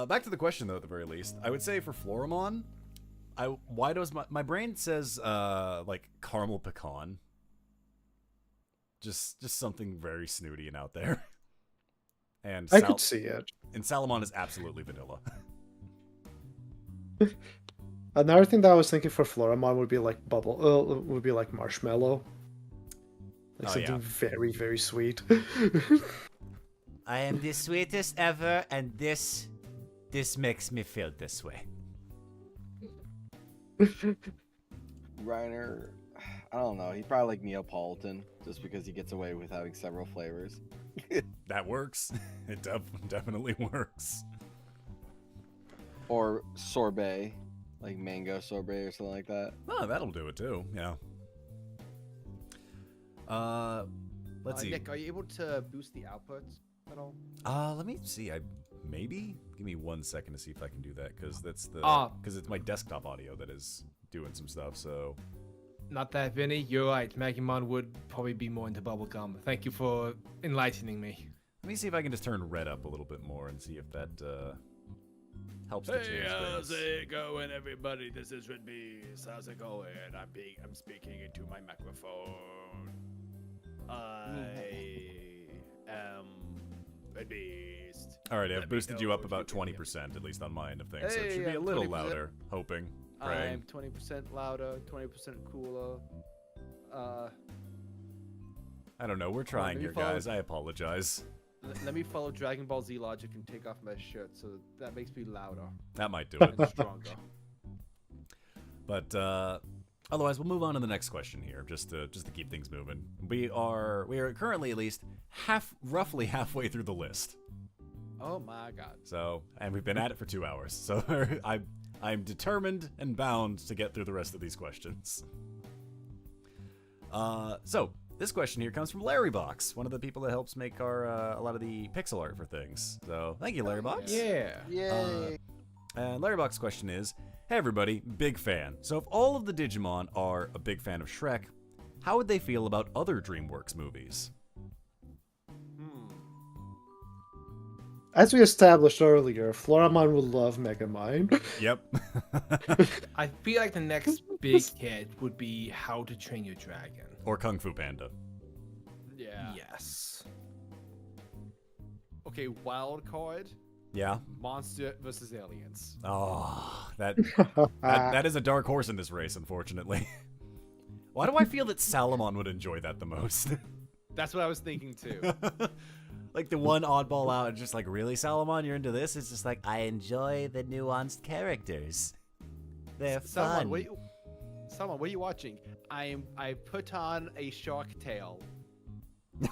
Back to the question though, at the very least, I would say for Floramon, why does my brain says like caramel pecan? Just something very snooty and out there. And I could see it. And Salamon is absolutely vanilla. Another thing that I was thinking for Floramon would be like would be like marshmallow. Like something very, very sweet. I am the sweetest ever, and this makes me feel this way. Reiner, I don't know. He'd probably like Neapolitan, just because he gets away with having several flavors. That works. It definitely works. Or sorbet, like mango sorbet or something like that. Oh, that'll do it too. Yeah. Let's see. Nick, are you able to boost the outputs at all? Let me see. Maybe give me 1 second to see if I can do that, because that's because it's my desktop audio that is doing some stuff. So. Not that, Vinny. You're right. Magimon would probably be more into bubblegum. Thank you for enlightening me. Let me see if I can just turn red up a little bit more and see if that helps to change things. How's it going, everybody? This is Red Beast. How's it going? I'm speaking into my microphone. I am a beast. All right, I've Let me boosted know you up if about you can hear 20%, at least on my end of things. So it Hey, should be a I'm little 20%. louder, hoping, praying. I'm 20% louder, 20% cooler. I don't know, we're trying let me here, follow- guys. I apologize. Let me follow Dragon Ball Z logic and take off my shirt, so that makes me louder That might do it. and stronger. But otherwise, we'll move on to the next question here, just to keep things moving. We are currently at least roughly halfway through the list. Oh my god. So, and we've been at it for 2 hours. So I'm determined and bound to get through the rest of these questions. So this question here comes from Larry Box, one of the people that helps make our a lot of the pixel art for things. So thank you, Larry Box. Yeah. Yay! And Larry Box's question is, hey everybody, big fan. So if all of the Digimon are a big fan of Shrek, how would they feel about other DreamWorks movies? As we established earlier, Floramon would love Megamind. Yep. I feel like the next big hit would be How to Train Your Dragon. Or Kung Fu Panda. Yeah. Yes. Okay, wild card. Yeah. Monster versus aliens. Oh, that is a dark horse in this race, unfortunately. Why do I feel that Salamon would enjoy that the most? That's what I was thinking too. Like the one oddball out, and just like, really, Salamon, you're into this? It's just like, I enjoy the nuanced characters. They're fun. Salmon, what are you watching? I put on a shark tail.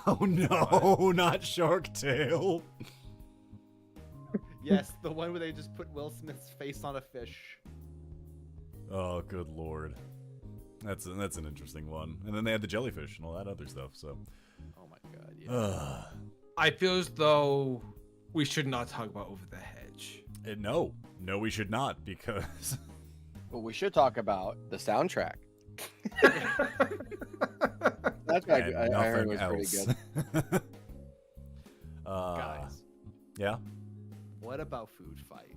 Oh no, not Shark Tale. Yes, the one where they just put Will Smith's face on a fish. Oh, good lord. That's an interesting one. And then they had the jellyfish and all that other stuff, so. Oh my god, yeah. I feel as though we should not talk about Over the Hedge. No, we should not, because But we should talk about the soundtrack. That's what and I heard nothing was else. pretty good. Guys, Yeah. what about Food Fight?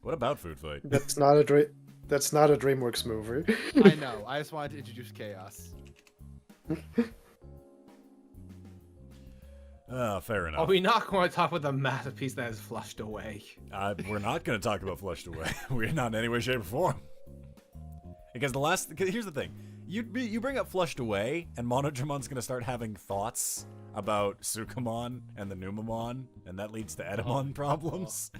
What about Food Fight? That's not a DreamWorks movie. I know. I just wanted to introduce chaos. Fair enough. Are we not going to talk about the masterpiece that is flushed away? We're not going to talk about Flushed Away. We're not in any way, shape, or form. Because here's the thing. You bring up Flushed Away, and Monodramon's going to start having thoughts about Sukamon and the Numamon, and that leads to Edamon problems.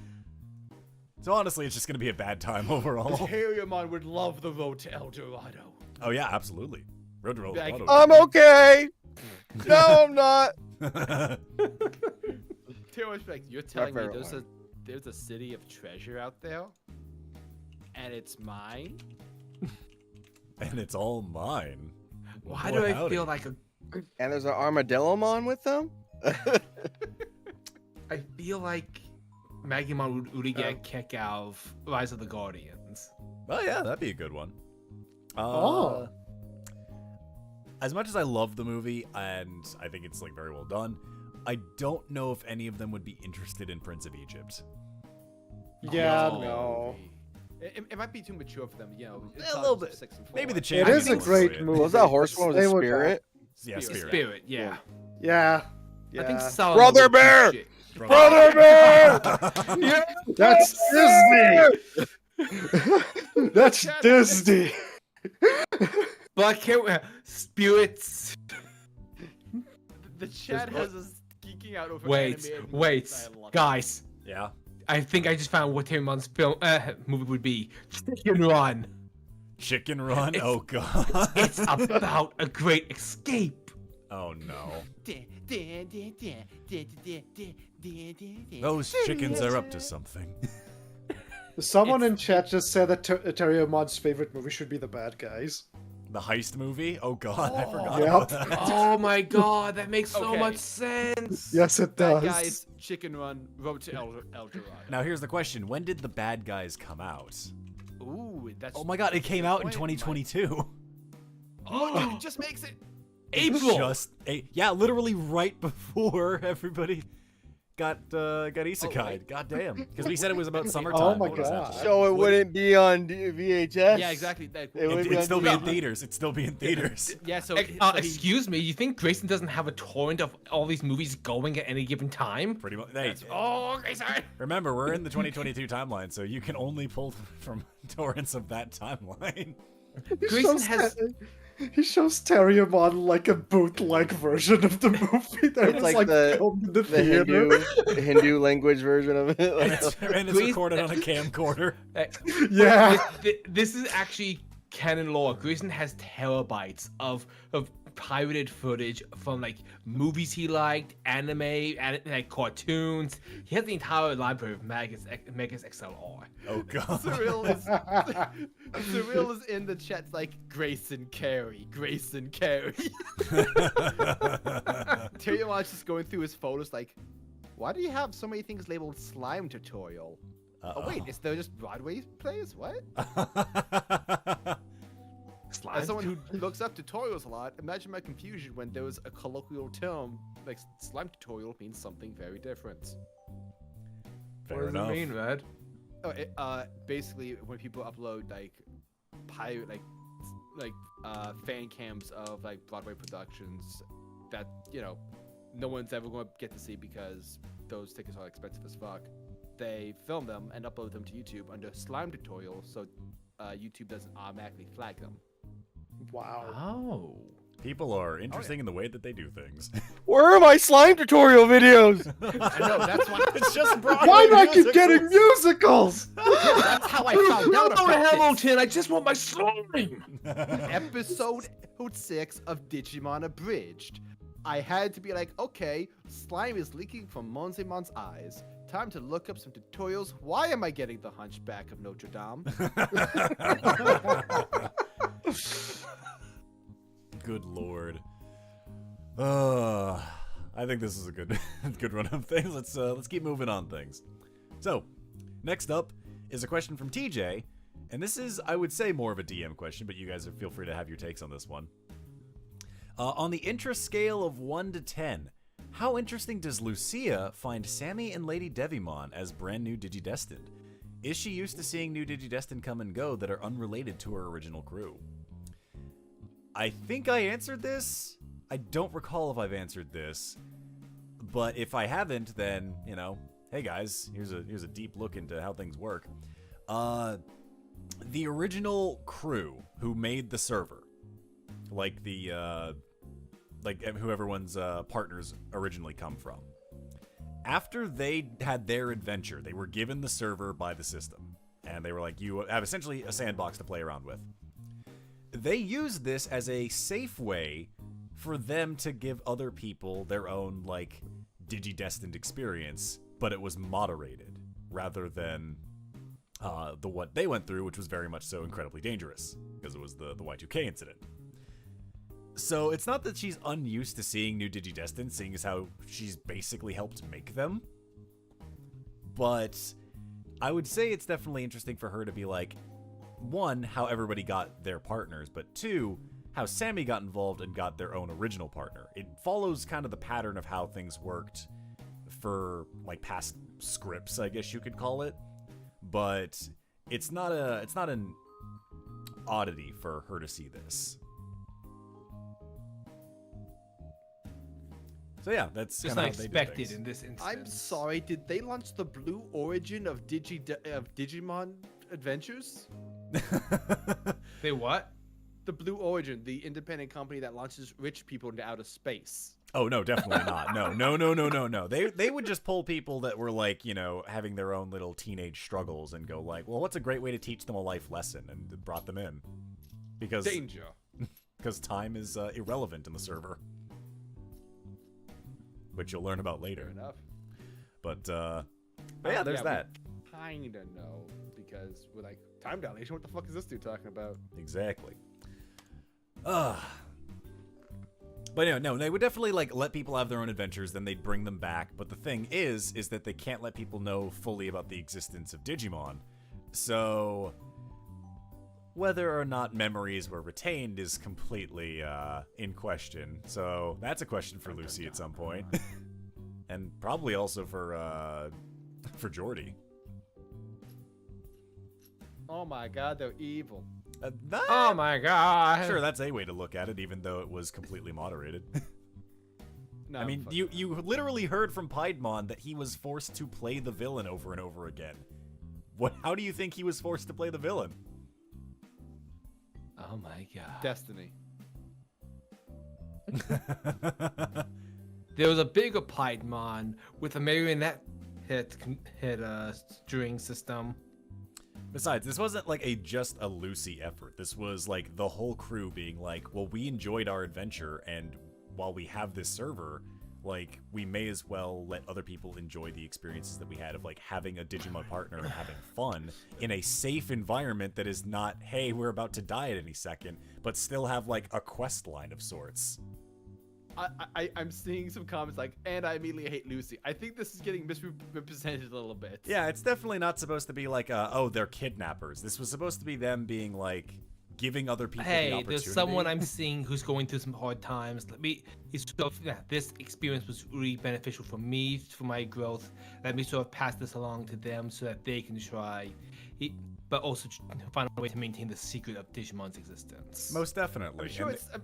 So honestly, it's just going to be a bad time overall. Terriermon would love the road to El Dorado. Oh yeah, absolutely. Road to Roll. Like, I'm okay. No, I'm not. Terriermon's like, you're telling me favorite there's a city of treasure out there, and it's mine? And it's all mine. Why Boy, do I howdy. feel like And there's an Armadillomon with them. I feel like Magumon would really get a kick out of Rise of the Guardians? Oh yeah, that'd be a good one. Oh. As much as I love the movie, and I think it's like very well done, I don't know if any of them would be interested in Prince of Egypt. Yeah, Oh. no. It might be too mature for them, you know. A little bit. 6 and 4. Maybe the It champion. is a great movie. What was that horse one? Was They it would- Spirit? Yeah, Spirit. Spirit, yeah. Yeah. I think Yeah. Solomon Brother would Bear! appreciate- Brother Bear! That's Disney. That's Disney. But can't spirits. The chat has us geeking out over Wait, animated wait, movies. I love it. guys. Yeah. I think I just found what Terriermon's film movie would be. Chicken Run. Chicken Run? It's- Oh god. It's about a great escape. Oh no. Those chickens are up to something. Someone in chat just said that Terriermon's favorite movie should be The Bad Guys. The heist movie? Oh god, I forgot Yep. about that. Oh my god, that makes so Okay. much sense. Yes, it Bad does. Guys, Chicken Run, Road to El Dorado. Now here's the question. When did The Bad Guys come out? Ooh, that's. Oh my god, it came out in Point, Mike. 2022. Oh, it just makes it. April. Yeah, literally right before everybody. got isekai'd. wait. God damn. Because we said it was about summertime. Oh my essentially. God. So it wouldn't be on VHS. Yeah, exactly. Like, It would be It'd on still be in DVD. theaters. It'd still be in theaters. yeah, so, Excuse me, you think Grayson doesn't have a torrent of all these movies going at any given time? Pretty much. Hey, Oh, okay, sorry. remember, we're in the 2022 timeline, so you can only pull from torrents of that timeline. Grayson has. He shows Terriamon like a bootleg version of the movie that It's was like like the- filmed in the The theater. Hindu language version of it. And Like, it's, and it's Grease- recorded on a camcorder. Yeah. This is actually canon lore. Grayson has terabytes of pirated footage from like movies he liked, anime, and like cartoons. He has the entire library of Megas XLR. Oh god. Surreal is in the chat like Grayson Carey. Tyrion just going through his photos like, why do you have so many things labeled slime tutorial? Oh wait, is there just Broadway plays? What? As someone who looks up tutorials a lot, imagine my confusion when there was a colloquial term like slime tutorial means something very different. Fair What does enough. it mean, Red? Oh, basically when people upload like pirate fan cams of like Broadway productions that no one's ever going to get to see because those tickets are expensive as fuck. They film them and upload them to YouTube under slime tutorial, so YouTube doesn't automatically flag them. Wow. Oh. People are interesting in the way that they do things. where are my slime tutorial videos? I know, that's why It's just Broadway Why not keep musicals. getting musicals? that's how I found out Go to about this. Hamilton. I just want my slime. Episode 6 of Digimon Abridged. I had to be like, okay, slime is leaking from Monzemon's eyes. Time to look up some tutorials. Why am I getting the Hunchback of Notre Dame? Good lord. I think this is a good good run of things. Let's keep moving on things. So, next up is a question from TJ, and this is, I would say, more of a DM question, but you guys feel free to have your takes on this one. On the interest scale of 1 to 10, how interesting does Lucia find Sammy and LadyDevimon as brand new Digi-Destined? Is she used to seeing new Digi-Destined come and go that are unrelated to her original crew? I think I answered this. I don't recall if I've answered this, but if I haven't, then, hey guys, here's a deep look into how things work. The original crew who made the server, like who everyone's partners originally come from. After they had their adventure, they were given the server by the system, and they were like, you have essentially a sandbox to play around with. They used this as a safe way for them to give other people their own, like, Digi-Destined experience, but it was moderated, rather than what they went through, which was very much so incredibly dangerous, because it was the Y2K incident. So it's not that she's unused to seeing new Digi-Destined, seeing as how she's basically helped make them, but I would say it's definitely interesting for her to be like, one, how everybody got their partners, but two, how Sammy got involved and got their own original partner. It follows kind of the pattern of how things worked for, like, past scripts, I guess you could call it, but it's not an oddity for her to see this. So yeah, that's Just kind of how they do unexpected things. in this instance. I'm sorry, did they launch the blue origin of Digimon Adventures? They what? The Blue Origin, the independent company that launches rich people into outer space. Oh no, definitely not. No. They would just pull people that were like, having their own little teenage struggles and go like, well, what's a great way to teach them a life lesson, and brought them in because Danger. because time is irrelevant in the server, which you'll learn about later. Fair enough. But yeah, there's that. Kinda know, because we're like, time dilation, what the fuck is this dude talking about? Exactly. But no, they would definitely like let people have their own adventures, then they'd bring them back. But the thing is that they can't let people know fully about the existence of Digimon. So whether or not memories were retained is completely in question. So that's a question for Lucy at some point. and probably also for Jordy. Oh my god, they're evil. Oh my god. Sure, that's a way to look at it, even though it was completely moderated. No, I mean, you literally heard from Piedmon that he was forced to play the villain over and over again. How do you think he was forced to play the villain? Oh my god. Destiny. There was a bigger Piedmon with a marionette hit string system. Besides, this wasn't like just a Lucy effort. This was like the whole crew being like, well, we enjoyed our adventure, and while we have this server, like, we may as well let other people enjoy the experiences that we had of like having a Digimon partner and having fun in a safe environment that is not, hey, we're about to die at any second, but still have like a quest line of sorts. I'm seeing some comments like, and I immediately hate Lucy. I think this is getting misrepresented a little bit. Yeah, it's definitely not supposed to be like, oh, they're kidnappers. This was supposed to be them being like, giving other people the opportunity. Hey, there's someone I'm seeing who's going through some hard times. This experience was really beneficial for me, for my growth. Let me sort of pass this along to them so that they can try, but also find a way to maintain the secret of Digimon's existence. Most definitely.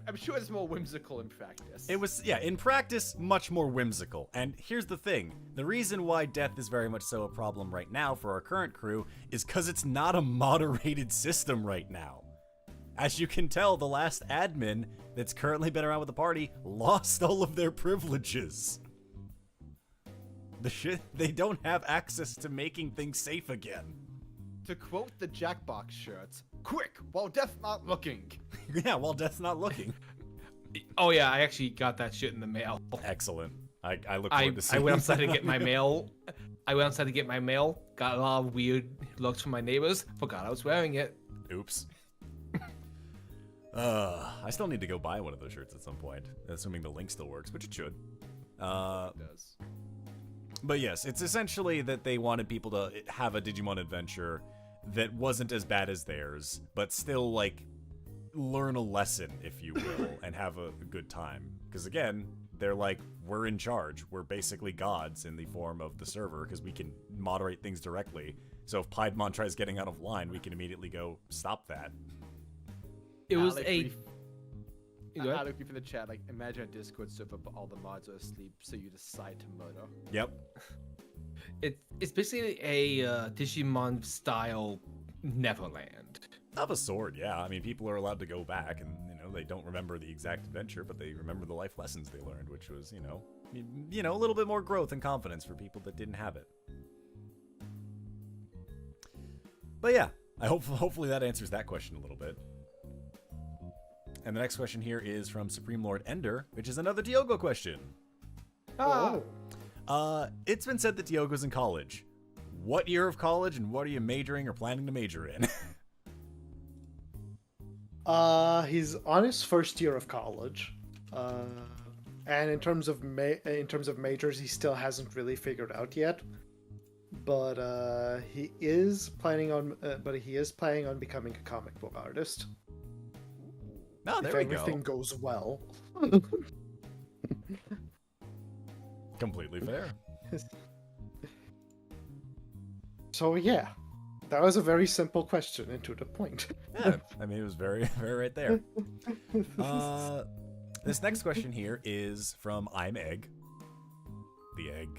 I'm sure it's more whimsical in practice. It was, yeah, in practice, much more whimsical. And here's the thing. The reason why death is very much so a problem right now for our current crew is because it's not a moderated system right now. As you can tell, the last admin that's currently been around with the party lost all of their privileges. They don't have access to making things safe again. To quote the Jackbox shirts, quick, while death's not looking. Yeah, while death's not looking. Oh yeah, I actually got that shit in the mail. Excellent. I look forward to seeing I went outside to get my mail. Got a lot of weird looks from my neighbors. Forgot I was wearing it. Oops. I still need to go buy one of those shirts at some point, assuming the link still works, which it should. It does. But yes, it's essentially that they wanted people to have a Digimon adventure that wasn't as bad as theirs, but still, like, learn a lesson, if you will, and have a good time. Because again, they're like, we're in charge. We're basically gods in the form of the server, because we can moderate things directly. So if Piedmon tries getting out of line, we can immediately go, stop that. It was Alec Reef in the chat, like, imagine a Discord server, but all the mods are asleep, so you decide to murder. Yep. It's basically a Digimon style Neverland. Of a sort, yeah. I mean, people are allowed to go back, and they don't remember the exact adventure, but they remember the life lessons they learned, which was, a little bit more growth and confidence for people that didn't have it. But yeah, hopefully that answers that question a little bit. And the next question here is from Supreme Lord Ender, which is another Diogo question. It's been said that Diogo's in college. What year of college, and what are you majoring or planning to major in? He's on his first year of college, and in terms of majors, he still hasn't really figured out yet. But he is planning on becoming a comic book artist. Oh, there if we go. Everything goes well. Completely fair. So yeah, that was a very simple question and to the point. Yeah, I mean, it was very, very right there. This next question here is from I'm Egg. The egg,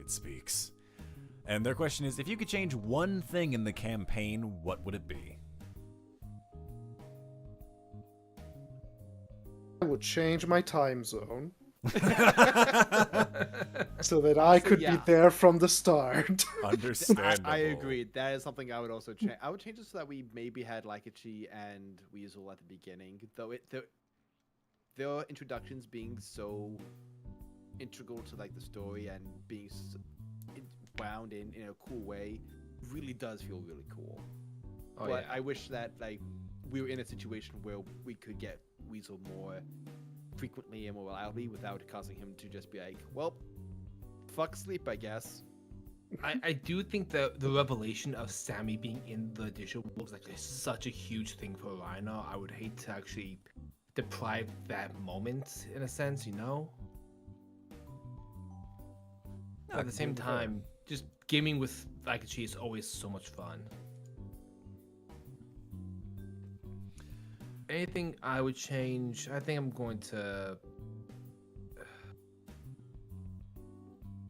it speaks. And their question is, if you could change one thing in the campaign, what would it be? I would change my time zone so that I could be there from the start. Understandable. I agree. That is something I would also change. I would change it so that we maybe had Lycachi and Weasel at the beginning, though their introductions being so integral to like the story and being wound in a cool way really does feel really cool. But I wish that like we were in a situation where we could get Weasel more frequently and more reliably without causing him to just be like, well, fuck sleep, I guess. I do think that the revelation of Sammy being in the digital world is like such a huge thing for Rhino. I would hate to actually deprive that moment in a sense, At the same time, just gaming with Aikachi is always so much fun. Anything I would change, I think I'm going to...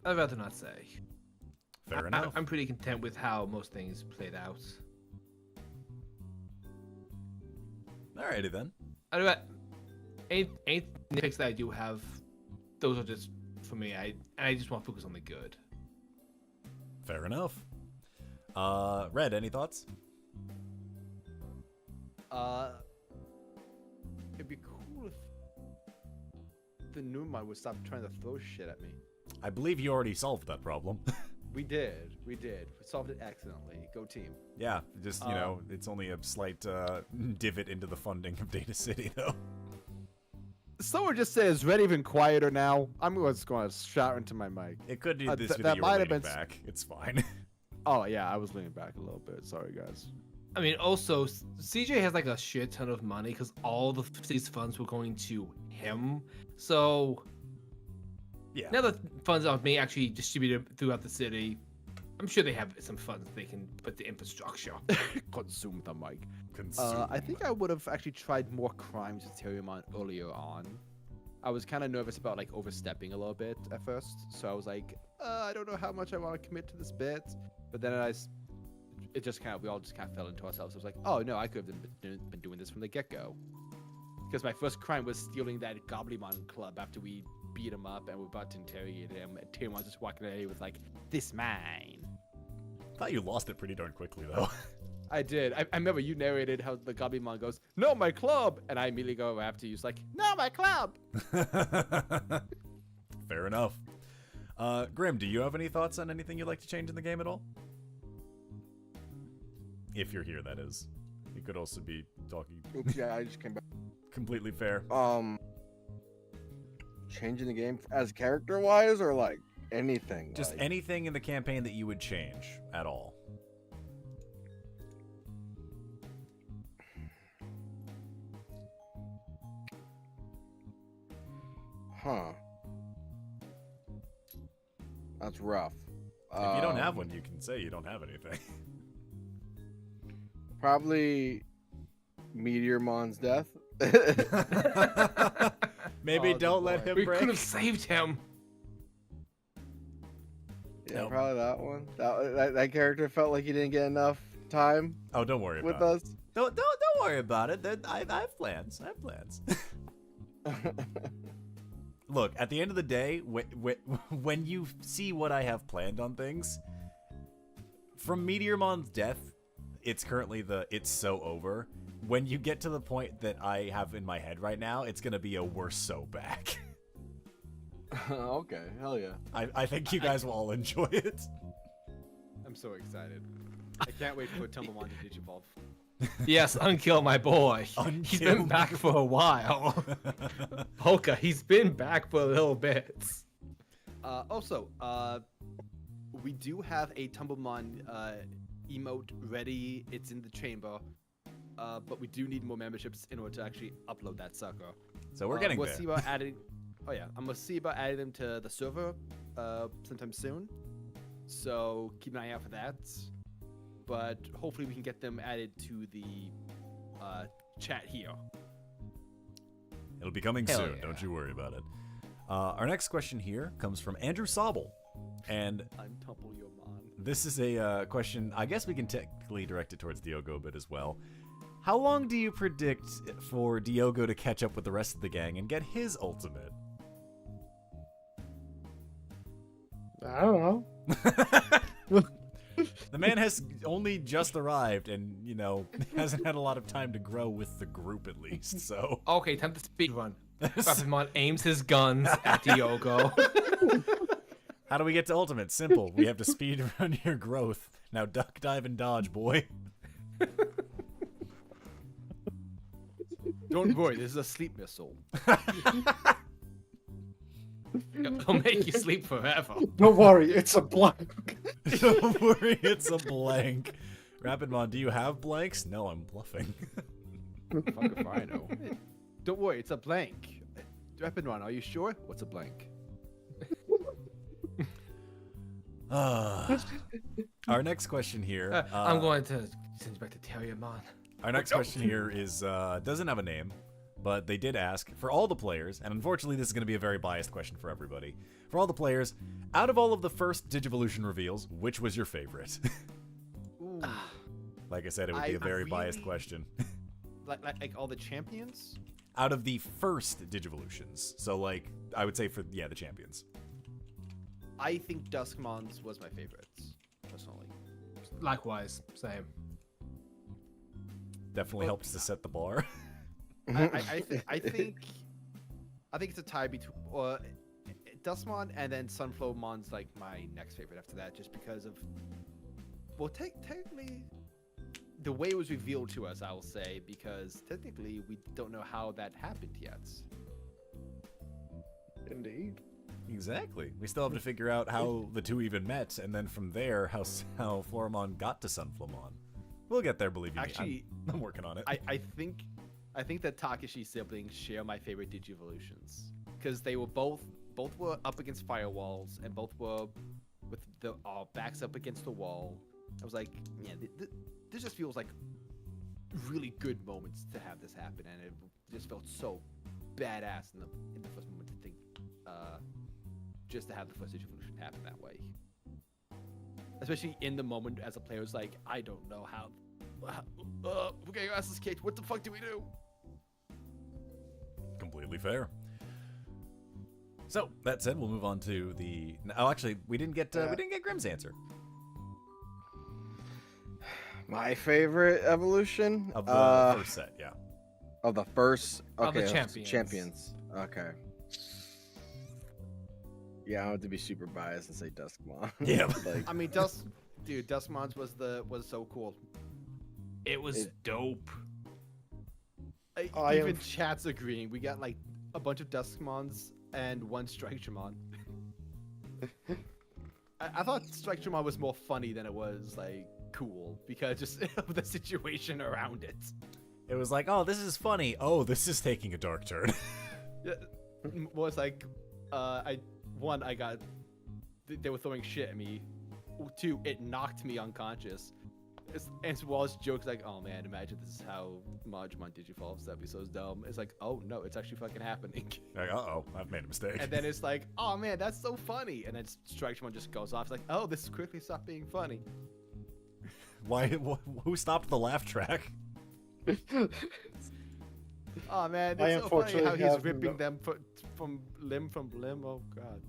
I'd rather not say. Fair enough. I'm pretty content with how most things played out. Alrighty then. Any nitpicks that I do have, those are just for me. I just want to focus on the good. Fair enough. Red, any thoughts? It'd be cool if the new mod would stop trying to throw shit at me. I believe you already solved that problem. We did. We solved it accidentally. Go team. Yeah, just, you know, it's only a slight divot into the funding of Data City, though. Someone just said, "Is Red even quieter now?" I'm just going to shout into my mic. It could be this video that you might were have leaning been back. It's fine. Oh yeah, I was leaning back a little bit. Sorry guys. I mean, also, CJ has like a shit ton of money because all the city's funds were going to him. So, Yeah. now that funds are being actually distributed throughout the city, I'm sure they have some funds they can put the infrastructure. Consume the mic. Consume. I think I would have actually tried more crimes with Terriermon earlier on. I was kind of nervous about like overstepping a little bit at first, so I was like, I don't know how much I want to commit to this bit. But then we all just kind of fell into ourselves. I was like, oh no, I could have been doing this from the get-go. Because my first crime was stealing that Goblimon club after we beat him up and we're about to interrogate him. And Terriermon's just walking away with like, this mine. I thought you lost it pretty darn quickly, though. I did. I remember you narrated how the Goblimon goes, no, my club! And I immediately go after you, like, no, my club! Fair enough. Grim, do you have any thoughts on anything you'd like to change in the game at all? If you're here, that is. You could also be talking. Oops, yeah, I just came back. Completely fair. Changing the game as character-wise, or like anything? Just like... anything in the campaign that you would change at all. Huh. That's rough. If you don't have one, you can say you don't have anything. Probably Meteormon's death. Maybe don't let him We break. could have saved him. Yeah, Nope. probably that one. That character felt like he didn't get enough time Oh, don't worry with about us. it. Don't worry about it. I have plans. I have plans. Look, at the end of the day, when you see what I have planned on things, from Meteormon's death, it's currently it's so over. When you get to the point that I have in my head right now, it's gonna be a worse so back. Okay, hell yeah. I think you guys will all enjoy it. I'm so excited. I can't wait for Tumblemon to Digivolve. Yes, unkill my boy. He's been Unkill back for a while. Polka, he's been back for a little bit. Also, we do have a Tumblemon emote ready. It's in the chamber. But we do need more memberships in order to actually upload that sucker. So we're getting we'll there. see about adding. Oh yeah, I'm gonna see about adding them to the server sometime soon. So keep an eye out for that. But hopefully we can get them added to the chat here. It'll be coming Hell soon. yeah. Don't you worry about it. Our next question here comes from Andrew Sobel. And Untumble your mon. this is a question, I guess we can technically direct it towards Diogo a bit as well. How long do you predict for Diogo to catch up with the rest of the gang and get his ultimate? I don't know. The man has only just arrived and, you know, hasn't had a lot of time to grow with the group at least, so... Okay, time to speedrun. Rapidmon aims his guns at Diogo. How do we get to ultimate? Simple. We have to speed run your growth. Now duck, dive, and dodge, boy. Don't worry, this is a sleep missile. It'll make you sleep forever. Don't worry, it's a blank. Don't worry, it's a blank. Rapidmon, do you have blanks? No, I'm bluffing. Fuck if I know. Don't worry, it's a blank. Rapidmon, are you sure? What's a blank? Our next question here. I'm going to send you back to Terriermon. Our next question here is doesn't have a name, but they did ask for all the players, and unfortunately this is going to be a very biased question for everybody. For all the players, out of all of the first Digivolution reveals, which was your favorite? Ooh. Like I said, it would be a very biased question. like all the champions? Out of the first Digivolutions. So like, I would say for, the champions. I think Duskmon's was my favorite, personally. Likewise, same. Definitely helps to set the bar. I think it's a tie between Duskmon and then Sunflowmon's like my next favorite after that, just because of technically the way it was revealed to us, I will say, because technically we don't know how that happened yet. Indeed. Exactly. We still have to figure out how the two even met, and then from there, how Floramon got to Sunflowmon. We'll get there, believe you me. Actually, I'm working on it. I think that Takeshi siblings share my favorite Digivolutions, because they were both were up against firewalls, and both were with the backs up against the wall. I was like, yeah, this just feels like really good moments to have this happen, and it just felt so badass in the first moment to think, just to have the first Digivolution happen that way. Especially in the moment as a player, was like, I don't know how. We're getting our asses kicked. What the fuck do we do? Completely fair. So that said, we'll move on to the. Oh, actually, we didn't get Grimm's answer My favorite evolution of the first set. Yeah. Of the first. Okay, Of the champions. Okay. Yeah, I want to be super biased and say Duskmon. Yeah. Like, I mean, Duskmon's was so cool. It was dope. Even chat's agreeing. We got like a bunch of Duskmons and one Strikeshamon. I thought Strikeshamon was more funny than it was like cool, because just of the situation around it. It was like, oh, this is funny. Oh, this is taking a dark turn. Yeah, was like, I got, they were throwing shit at me. 2, it knocked me unconscious. And Wallace jokes like, oh man, imagine this is how Majimon Digivolves. That'd be so dumb. It's like, oh no, it's actually fucking happening. Like, uh-oh, I've made a mistake. And then it's like, oh man, that's so funny. And then Strikeshamon just goes off. It's like, oh, this quickly stopped being funny. Why? Who stopped the laugh track? Oh man, I it's so funny how unfortunately he's have ripping them from limb. Oh god.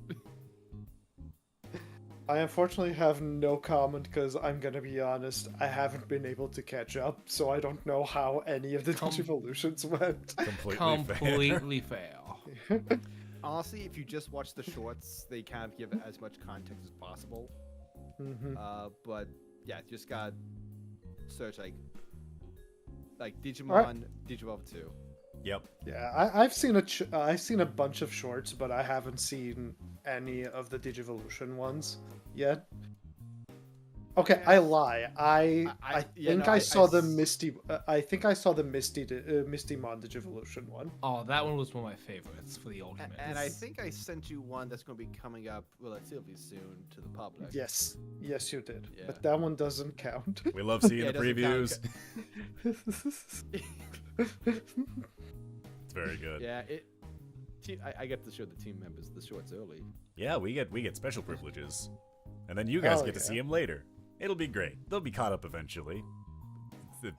I unfortunately have no comment because I'm gonna be honest, I haven't been able to catch up, so I don't know how any of the Digivolutions went. Completely fair. Honestly, if you just watch the shorts, they kind of give as much context as possible. Mm-hmm. But yeah, just got search like Digimon, Right. Digivolve 2. Yep. Yeah, I've seen a bunch of shorts, but I haven't seen any of the Digivolution ones yet. Okay, I lie. I think I saw the Misty. I think I saw the Mistymon Digivolution one. Oh, that one was one of my favorites for the Ultimates. And I think I sent you one that's going to be coming up relatively soon to the public. Yes, you did. Yeah. But that one doesn't count. We love seeing Yeah, the it doesn't previews. It's very good. Yeah, I get to show the team members the shorts early. Yeah, we get special privileges, and then you guys Oh, get to see them later. It'll be great. They'll be caught up eventually.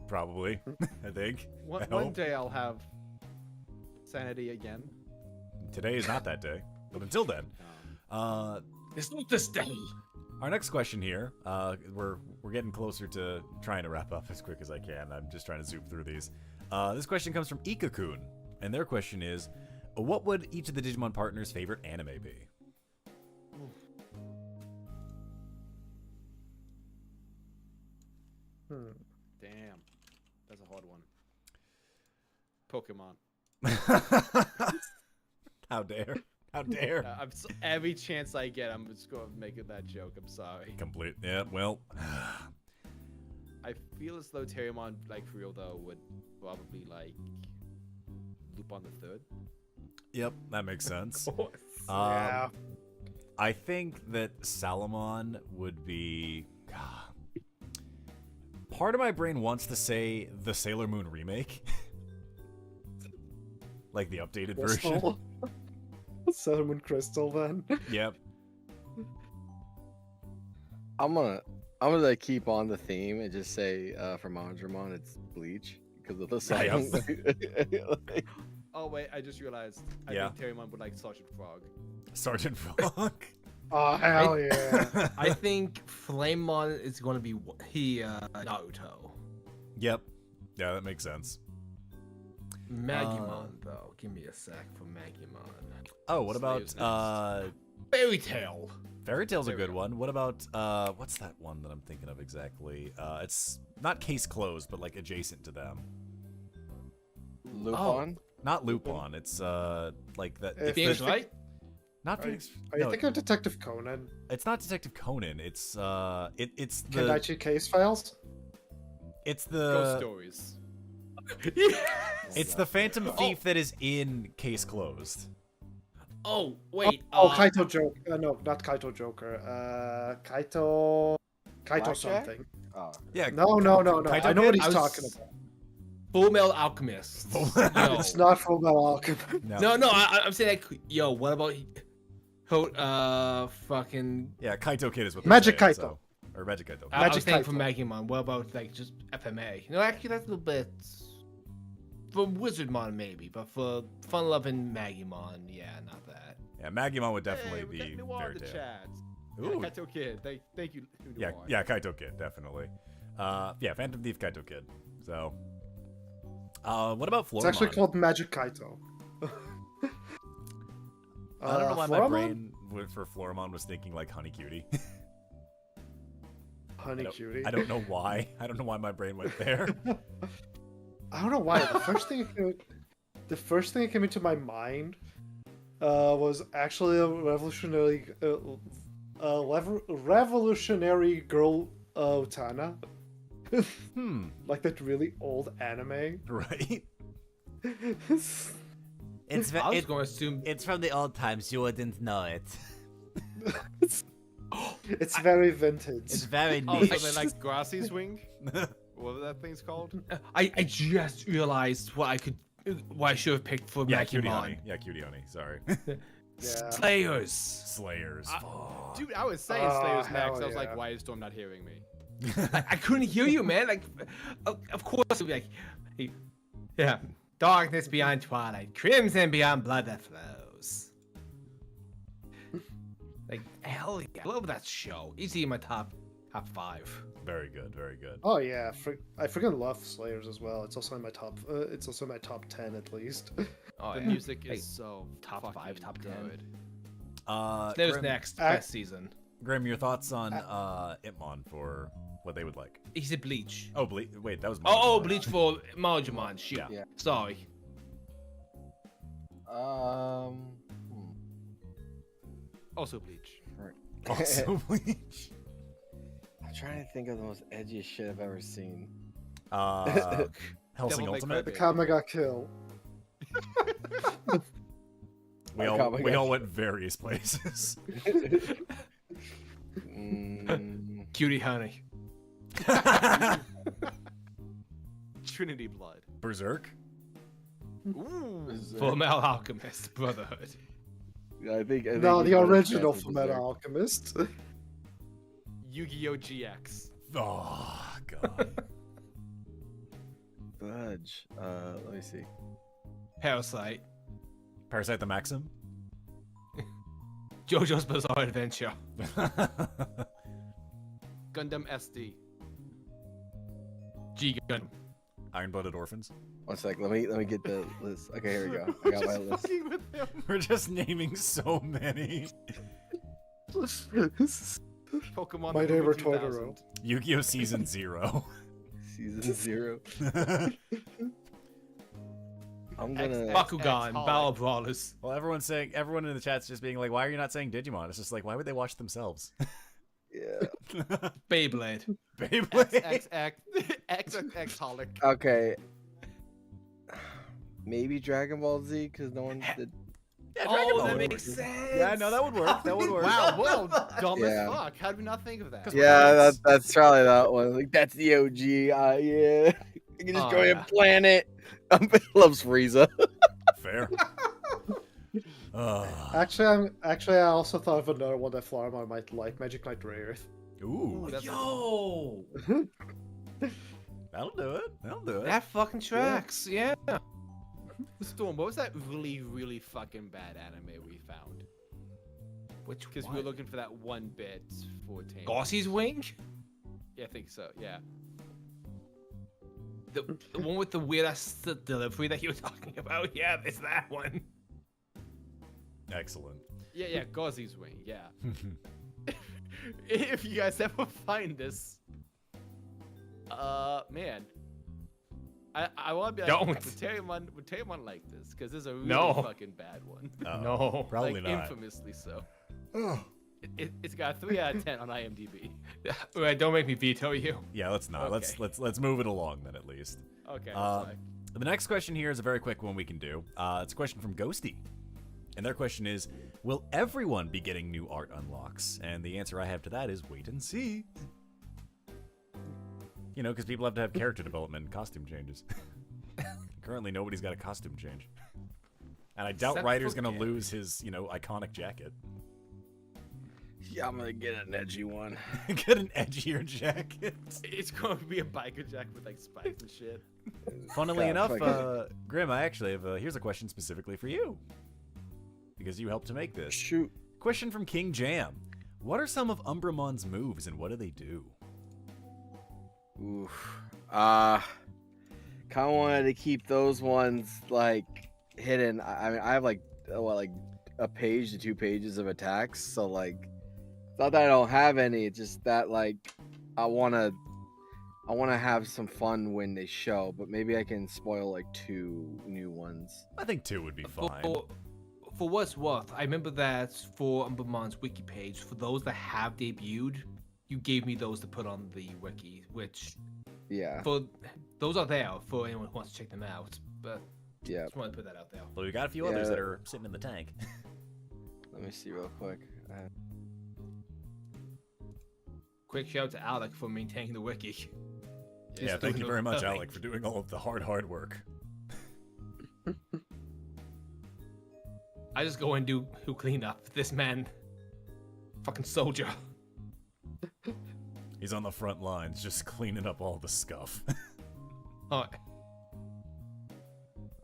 Probably, I think. I One hope. day I'll have sanity again. Today is not that day, but until then, It's not this day. our next question here. We're getting closer to trying to wrap up as quick as I can. I'm just trying to zoom through these. This question comes from Ikakun, and their question is, what would each of the Digimon partners' favorite anime be? Damn, that's a hard one. Pokemon. How dare? How dare? Every chance I get, I'm just going to make it that joke. I'm sorry. Complete. Yeah, well. I feel as though Terriermon, like for real though, would probably like Lupin the Third. Yep, that makes sense. Yeah. I think that Salamon would be. Part of my brain wants to say the Sailor Moon remake. Like the updated version. Crystal. Sailor Moon Crystal, then. Yep. I'm gonna keep on the theme and just say for Mondramon it's Bleach because of the song. Like, Oh wait, I just realized. I Yeah. think Terriermon would like Sergeant Frog. Sergeant Frog. Oh, hell yeah. I think Flamemon is going to be Naruto. Yep. Yeah, that makes sense. Magimon, though. Give me a sec for Magimon. Oh, what about Slayer's Fairy Tail. Fairy Tail's a There we good go. one. What about what's that one that I'm thinking of exactly? It's not case closed, but like adjacent to them. Lupin. Not Lupin. It's like that. If Phoenix the- Wright? Not Are Phoenix. you No, thinking of Detective Conan? it's not Detective Conan. It's it's the Kenichi Case Files? it's Ghost the Stories. it's the Phantom Thief that is in Case Closed. Oh, wait. Kaito Joker. No, not Kaito Joker. Kaito Blackjack? something. Oh, Yeah. No. Kaito I know what Kid? he's I was- talking about. Full Metal Alchemist. Full- Yo. It's not Full Metal Alchemist. No, I'm saying like, yo, what about fucking Yeah, Kaito Kid is what. they're Magic saying, Kaito. so- or Magic Kaito. I was Magic thinking for Kaito. Magimon. What about like just FMA? No, actually that's a little bit for Wizardmon maybe, but for fun-loving Magimon, yeah, not that. Yeah, Magimon would definitely Hey, we got be Noir Fairy in the Tail. chat. Ooh. Yeah, Kaito Kid. Thank you. Yeah, Noir. yeah, Kaito Kid, definitely. Yeah, Phantom Thief, Kaito Kid. So, what about Floramon? It's actually called Magic Kaito. I don't know why my Floramon? brain for Floramon was thinking like Honey Cutie. Honey Cutie. I don't know why. I don't know why my brain went there. I don't know why. The first thing that came into my mind was actually a revolutionary girl Otana. Like that really old anime. Right? It's I was going to assume it's from the old times. You wouldn't know it. It's very vintage. It's very Oh, niche. so they like Grassy Swing? Whatever that thing's called? I just realized what I should have picked for Yeah, Cutie Magimon. Honey. Yeah, Cutie Honey. Sorry. Yeah. Slayers. Slayers. Fuck. Dude, I was saying Oh, Slayer's hell next. I was yeah. like, why is Storm not hearing me? I couldn't hear you, man. Like, of course it'd be like, hey, yeah, darkness beyond twilight, crimson beyond blood that flows. Like, hell yeah, I love that show. Easy in my top 5. Very good. Very good. Oh yeah, I freaking love Slayers as well. It's also in my top. It's also in my top 10 at least. Oh, The yeah. music Like, is so top fucking 5, top 10. good. There's Grim, next I- best season. Grim, your thoughts on Itmon for what they would like? He's a Bleach. Oh, wait, that was. Oh, Marjamon. Bleach for Marjamon. Shit. Yeah. Sorry. Also Bleach. Also Bleach. I'm trying to think of the most edgiest shit I've ever seen. Helsing Devil May Cry Ultimate. The Baby. Kame ga Kill. We all went various places. Cutie Honey. Trinity Blood. Berserk. Ooh. Full Metal Alchemist Brotherhood. I think No, we the both original guessed Fullmetal Berserk. Alchemist. Yu-Gi-Oh! GX. Oh god. Fudge. Let me see. Parasite. Parasite the Maxim. JoJo's Bizarre Adventure. Gundam SD. G-Gun. Iron-Blooded Orphans. One sec. Let me get the list. Okay, here we go. I got my Just list. fucking with him. We're just naming so many. Pokemon. My the neighbor movie 2000. Totoro. Yu-Gi-Oh! Season 0. Season 0. I'm X- gonna. X- Bakugan. X-Holic. Battle Brawlers. Well, everyone in the chat's just being like, why are you not saying Digimon? It's just like, why would they watch themselves? Yeah. Beyblade. Beyblade. XXX Holic. Okay. Maybe Dragon Ball Z because no one did. Yeah, Oh, Dragon Ball that would makes work. sense. Yeah, no, that would work. That would work. Wow, well, dumb Yeah. as fuck. How did we not think of that? Yeah, that's probably that one. Like that's the OG. Yeah, you can just Oh, go yeah. and plan it. Loves Frieza. Fair. Actually, I also thought of another one that Floramon might like, Magic Knight Rayearth. Ooh, That's Yo, that'll do it. That'll do it. that fucking tracks. Yeah. Storm, what was that really, really fucking bad anime we found? Which Because we were looking for that one bit for Tame. Gossie's Wing? Yeah, I think so. Yeah. The one with the weird ass delivery that you were talking about? Yeah, it's that one. Excellent. Yeah, Gauzy's Wing. Yeah. If you guys ever find this, man, I want to be like, Don't. would Terramon like this? Because this is a really No. fucking bad one. No. Probably like, not. infamously so. It's got a 3 out of 10 on IMDb. Right, don't make me veto you. Yeah, let's not. Okay. Let's move it along then at least. Okay. The next question here is a very quick one we can do. It's a question from Ghosty. And their question is, will everyone be getting new art unlocks? And the answer I have to that is wait and see. You know, because people have to have character development and costume changes. Currently, nobody's got a costume change. And I doubt Except Ryder's for going to Gary. lose his, iconic jacket. Yeah, I'm gonna get an edgy one. Get an edgier jacket. It's going to be a biker jacket with like spikes and shit. Funnily Yeah, enough, fucking- Grim, I actually have here's a question specifically for you. Because you helped to make this. Shoot. Question from King Jam. What are some of Umbramon's moves and what do they do? Oof. Kind of wanted to keep those ones like hidden. I mean, I have like a page to 2 pages of attacks, so like, it's not that I don't have any. It's just that like, I wanna have some fun when they show, but maybe I can spoil like 2 new ones. I think 2 would be fine. For what's worth, I remember that for Umbermon's wiki page, for those that have debuted, you gave me those to put on the wiki, which Yeah. for those are there for anyone who wants to check them out. But Yeah. just wanted to put that out there. Well, we got a few others that are sitting in the tank. Let me see real quick. Quick shout out to Alec for maintaining the wiki. Yeah, Just thank doing you the very much, filming. Alec, for doing all of the hard work. I just go and do who clean up. This man, fucking soldier. He's on the front lines, just cleaning up all the scuff. Oh,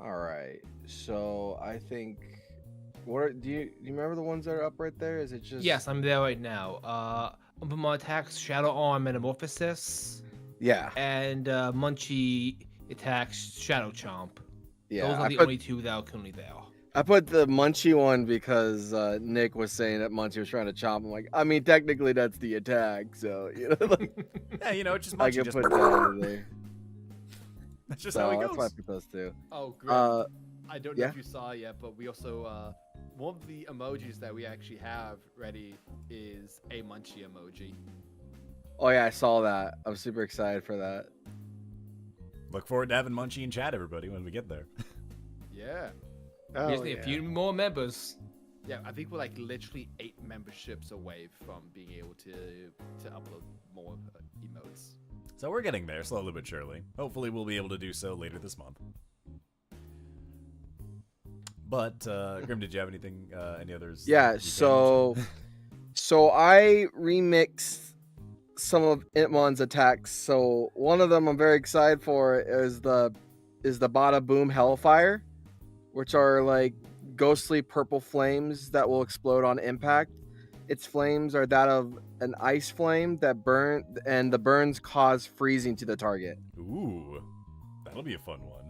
All right. So I think. Do you remember the ones that are up right there? Is it just? yes, I'm there right now. Umbermon attacks Shadow Arm Metamorphosis, Yeah. and Munchie attacks Shadow Chomp. Yeah. Those are I the put, only 2 that are currently there. I put the Munchie one because Nick was saying that Munchie was trying to chomp. I'm like, I mean, technically that's the attack, so like, Yeah, it's just I Munchie can just... put that in there. That's just So how it that's why I goes. put those 2. Oh, great. I don't know yeah? if you saw yet, but we also one of the emojis that we actually have ready is a munchie emoji. Oh yeah, I saw that. I'm super excited for that. Look forward to having Munchie in chat, everybody, when we get there. Yeah. Oh, Just need yeah. a few more members. Yeah, I think we're like literally 8 memberships away from being able to upload more emotes. So we're getting there, slowly but surely. Hopefully we'll be able to do so later this month. But, Grim, did you have anything, any others? that Yeah. you can So, mention? so I remixed some of Itmon's attacks. So one of them I'm very excited for is the Bada Boom Hellfire, which are like ghostly purple flames that will explode on impact. Its flames are that of an ice flame that burn, and the burns cause freezing to the target. Ooh, that'll be a fun one.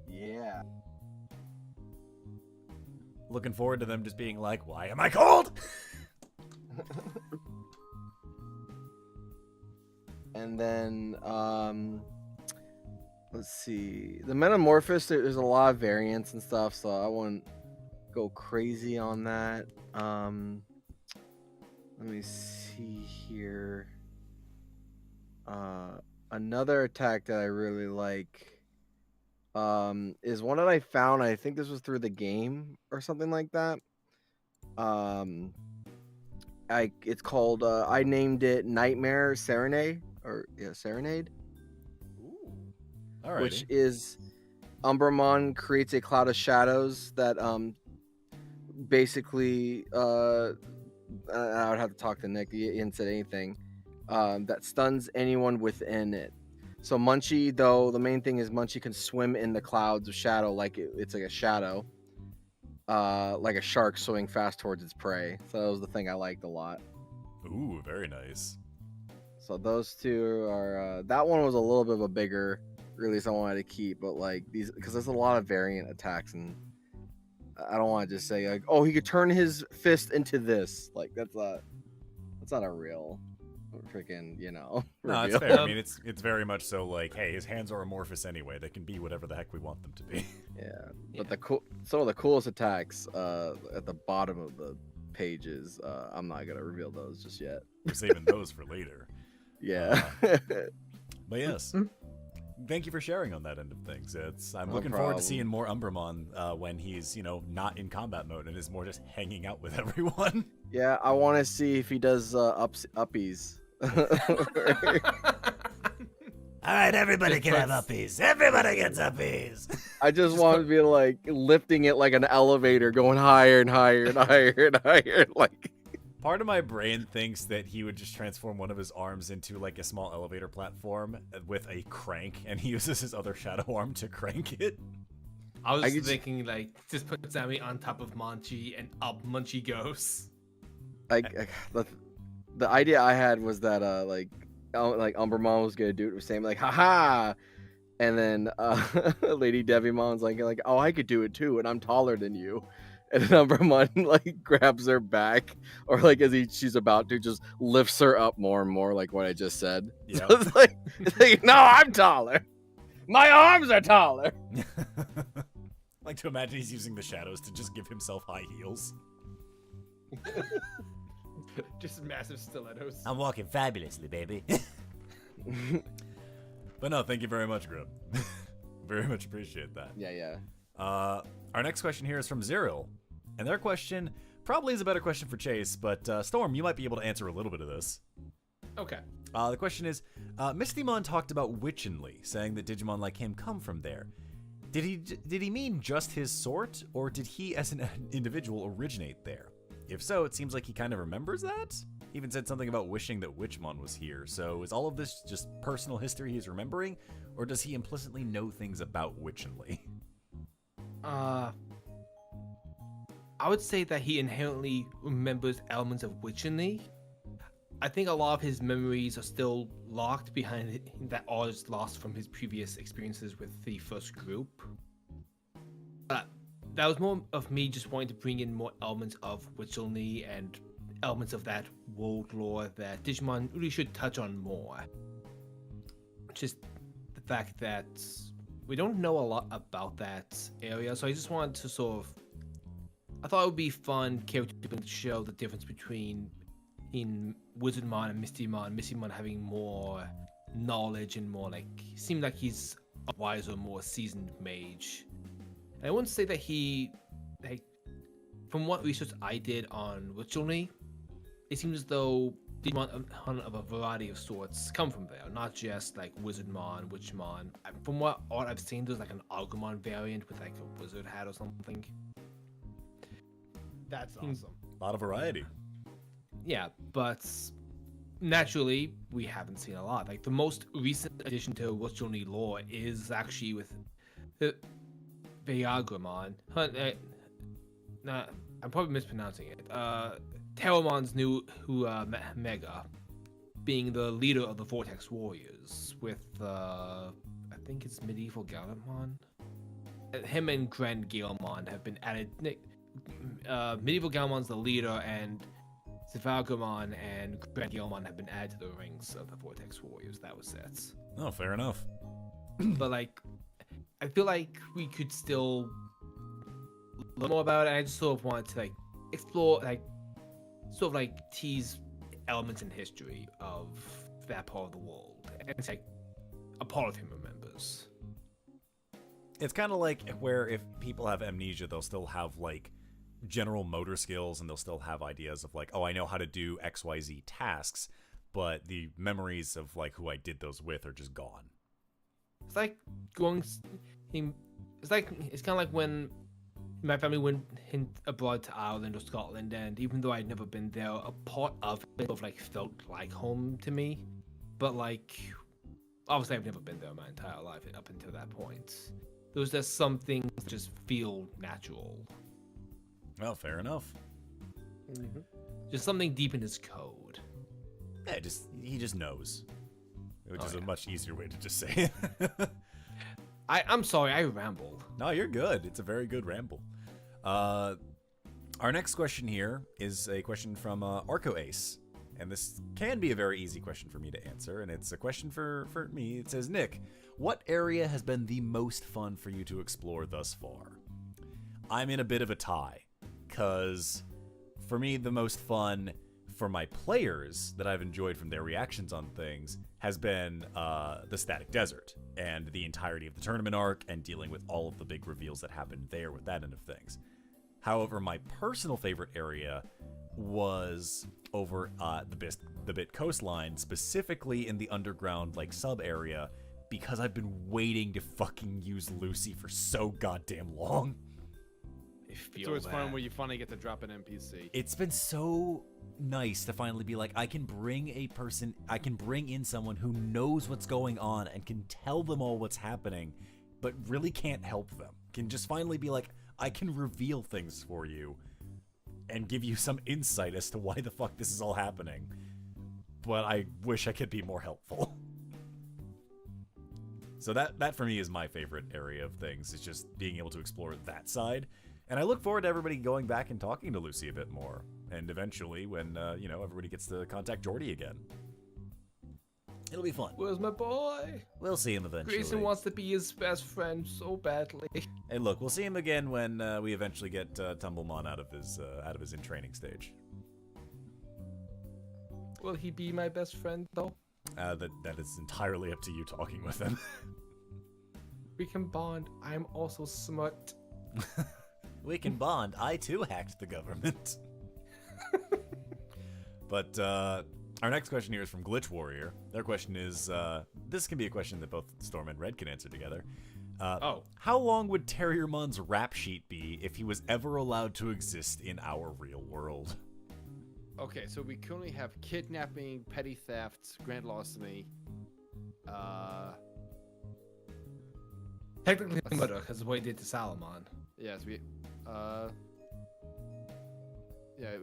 Yeah. Looking forward to them just being like, why am I cold? And then, let's see. The Metamorphosis, there's a lot of variants and stuff, so I wouldn't go crazy on that. Let me see here. Another attack that I really like. is one that I found. I think this was through the game or something like that. It's called. I named it Nightmare Serenade Serenade. Ooh. All right. Which is Umbermon creates a cloud of shadows that basically I would have to talk to Nick. He didn't say anything. That stuns anyone within it. So Munchie, though, the main thing is Munchie can swim in the clouds of shadow like it's like a shadow, like a shark swimming fast towards its prey. So that was the thing I liked a lot. Ooh, very nice. So those two are. That one was a little bit of a bigger release I wanted to keep, but like these, because there's a lot of variant attacks, and I don't want to just say like, oh, he could turn his fist into this. Like that's not a real freaking, No, reveal. it's fair. I mean, it's very much so like, hey, his hands are amorphous anyway. They can be whatever the heck we want them to be. Yeah, but some of the coolest attacks at the bottom of the pages, I'm not gonna reveal those just yet. We're saving those for later. Yeah. But yes. Thank you for sharing on that end of things. I'm No looking forward to problem. seeing more Umbermon when he's, not in combat mode and is more just hanging out with everyone. Yeah, I want to see if he does uppies. All right, everybody can have uppies. Everybody gets uppies. I just want to be like lifting it like an elevator, going higher and higher and higher and higher. Like, Part of my brain thinks that he would just transform one of his arms into like a small elevator platform with a crank, and he uses his other shadow arm to crank it. I was thinking like just put Sammy on top of Munchie and up Munchie goes. like the idea I had was that like Umbermon was gonna do it the same, like haha, and then LadyDevimon's like oh, I could do it too, and I'm taller than you. And then Umbermon like grabs her back, or like as she's about to, just lifts her up more and more, like what I just said. Yeah. So it's like, no, I'm taller. My arms are taller. Like to imagine he's using the shadows to just give himself high heels. Just massive stilettos. I'm walking fabulously, baby. But no, thank you very much, Grub. Very much appreciate that. Yeah. Our next question here is from Zeril. And their question probably is a better question for Chase, but Storm, you might be able to answer a little bit of this. Okay. The question is, Mistymon talked about Witchenly, saying that Digimon like him come from there. Did he mean just his sort, or did he as an individual originate there? If so, it seems like he kind of remembers that. He even said something about wishing that Witchmon was here. So is all of this just personal history he's remembering, or does he implicitly know things about Witchenly? I would say that he inherently remembers elements of Witchenly. I think a lot of his memories are still locked behind that all is lost from his previous experiences with the first group. But that was more of me just wanting to bring in more elements of Witchenly and elements of that world lore that Digimon really should touch on more. Just the fact that we don't know a lot about that area, so I just wanted to I thought it would be fun character to show the difference between Wizardmon and Mistymon. Mistymon having more knowledge and more seemed like he's a wiser, more seasoned mage. And I wouldn't say that he, from what research I did on Witchenly, it seems as though Digimon of a variety of sorts come from there, not just Wizardmon, Witchmon. From what art I've seen, there's an Agumon variant with a wizard hat or something. That's awesome. A lot of variety. Yeah, but naturally, we haven't seen a lot. The most recent addition to Witchenly lore is actually with the Viagramon. I'm probably mispronouncing it. Terramon's new Mega, being the leader of the Vortex Warriors, with I think it's Medieval Gallimon. Him and Grand Galemon have been added. Medieval Gallimon's the leader, and Cephalopod and Grand Galemon have been added to the ranks of the Vortex Warriors. That was it. Oh, fair enough. But I feel like we could still learn more about it. I just sort of wanted to explore, tease elements in history of that part of the world, and it's a part of him remembers. It's kind of like where if people have amnesia, they'll still have like general motor skills and they'll still have ideas of like, oh, I know how to do XYZ tasks, but the memories of like who I did those with are just gone. It's like it's kind of like when my family went abroad to Ireland or Scotland, and even though I'd never been there, a part of it sort of like felt like home to me. But like, obviously, I've never been there my entire life up until that point. There was just some things that just feel natural. Well, fair enough. Mm-hmm. Just something deep in his code. Yeah, he just knows, which is a much easier way to just say it. I'm sorry, I rambled. No, you're good. It's a very good ramble. Our next question here is a question from Arco Ace. And this can be a very easy question for me to answer. And it's a question for me. It says, Nick, what area has been the most fun for you to explore thus far? I'm in a bit of a tie. Because for me, the most fun for my players that I've enjoyed from their reactions on things has been the Static Desert and the entirety of the tournament arc and dealing with all of the big reveals that happened there with that end of things. However, my personal favorite area was over the Bit Coastline, specifically in the underground like sub area, because I've been waiting to fucking use Lucy for so goddamn long. So it's fun where you finally get to drop an NPC. It's been so nice to finally be like, I can bring in someone who knows what's going on and can tell them all what's happening, but really can't help them. Can just finally be like, I can reveal things for you and give you some insight as to why the fuck this is all happening. But I wish I could be more helpful. So that for me is my favorite area of things, is just being able to explore that side. And I look forward to everybody going back and talking to Lucy a bit more. And eventually when, everybody gets to contact Jordy again. It'll be fun. Where's my boy? We'll see him eventually. Grayson wants to be his best friend so badly. Hey, look, we'll see him again when we eventually get Tumblemon out of his in training stage. Will he be my best friend though? That is entirely up to you talking with him. We can bond. I am also smart. We can bond. I too hacked the government. But our next question here is from Glitch Warrior. Their question is, this can be a question that both Storm and Red can answer together. How long would Terriermon's rap sheet be if he was ever allowed to exist in our real world? Okay, so we currently have kidnapping, petty theft, grand larceny. Technically murder, because of what he did to Salomon. Yes, we. Yeah,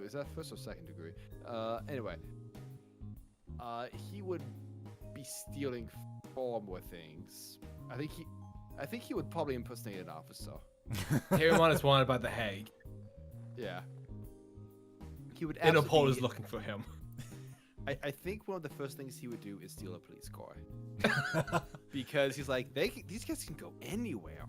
is that first or second degree? Anyway. He would be stealing far more things. I think he would probably impersonate an officer. Terriermon is wanted by the Hague. Yeah. He would Interpol is looking for him. I think one of the first things he would do is steal a police car. Because he's like, these guys can go anywhere.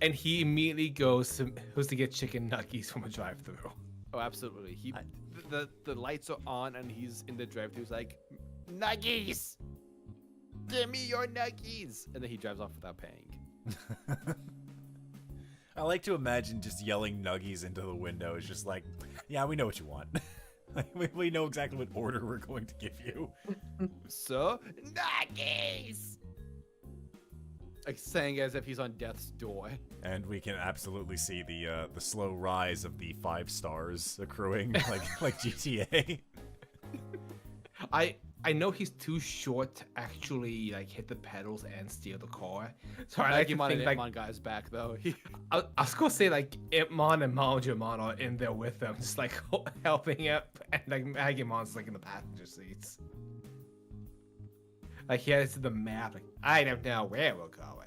And he immediately goes to get chicken nuggies from a drive-thru. Oh, absolutely. The lights are on and he's in the drive-thru. He's like, nuggies! Give me your nuggies! And then he drives off without paying. I like to imagine just yelling nuggies into the window. It's just like, yeah, we know what you want. We know exactly what order we're going to give you. So, nuggies! Like saying as if he's on death's door. And we can absolutely see the slow rise of the 5 stars accruing, like GTA. I know he's too short to actually like hit the pedals and steal the car. So I like like Digimon to and think Hitmon guys back though. I was gonna say like Hitmon and Maljamon are in there with them, just like helping out, and like Magemon's like in the passenger seats. Like he has the map. Like I don't know where we're going.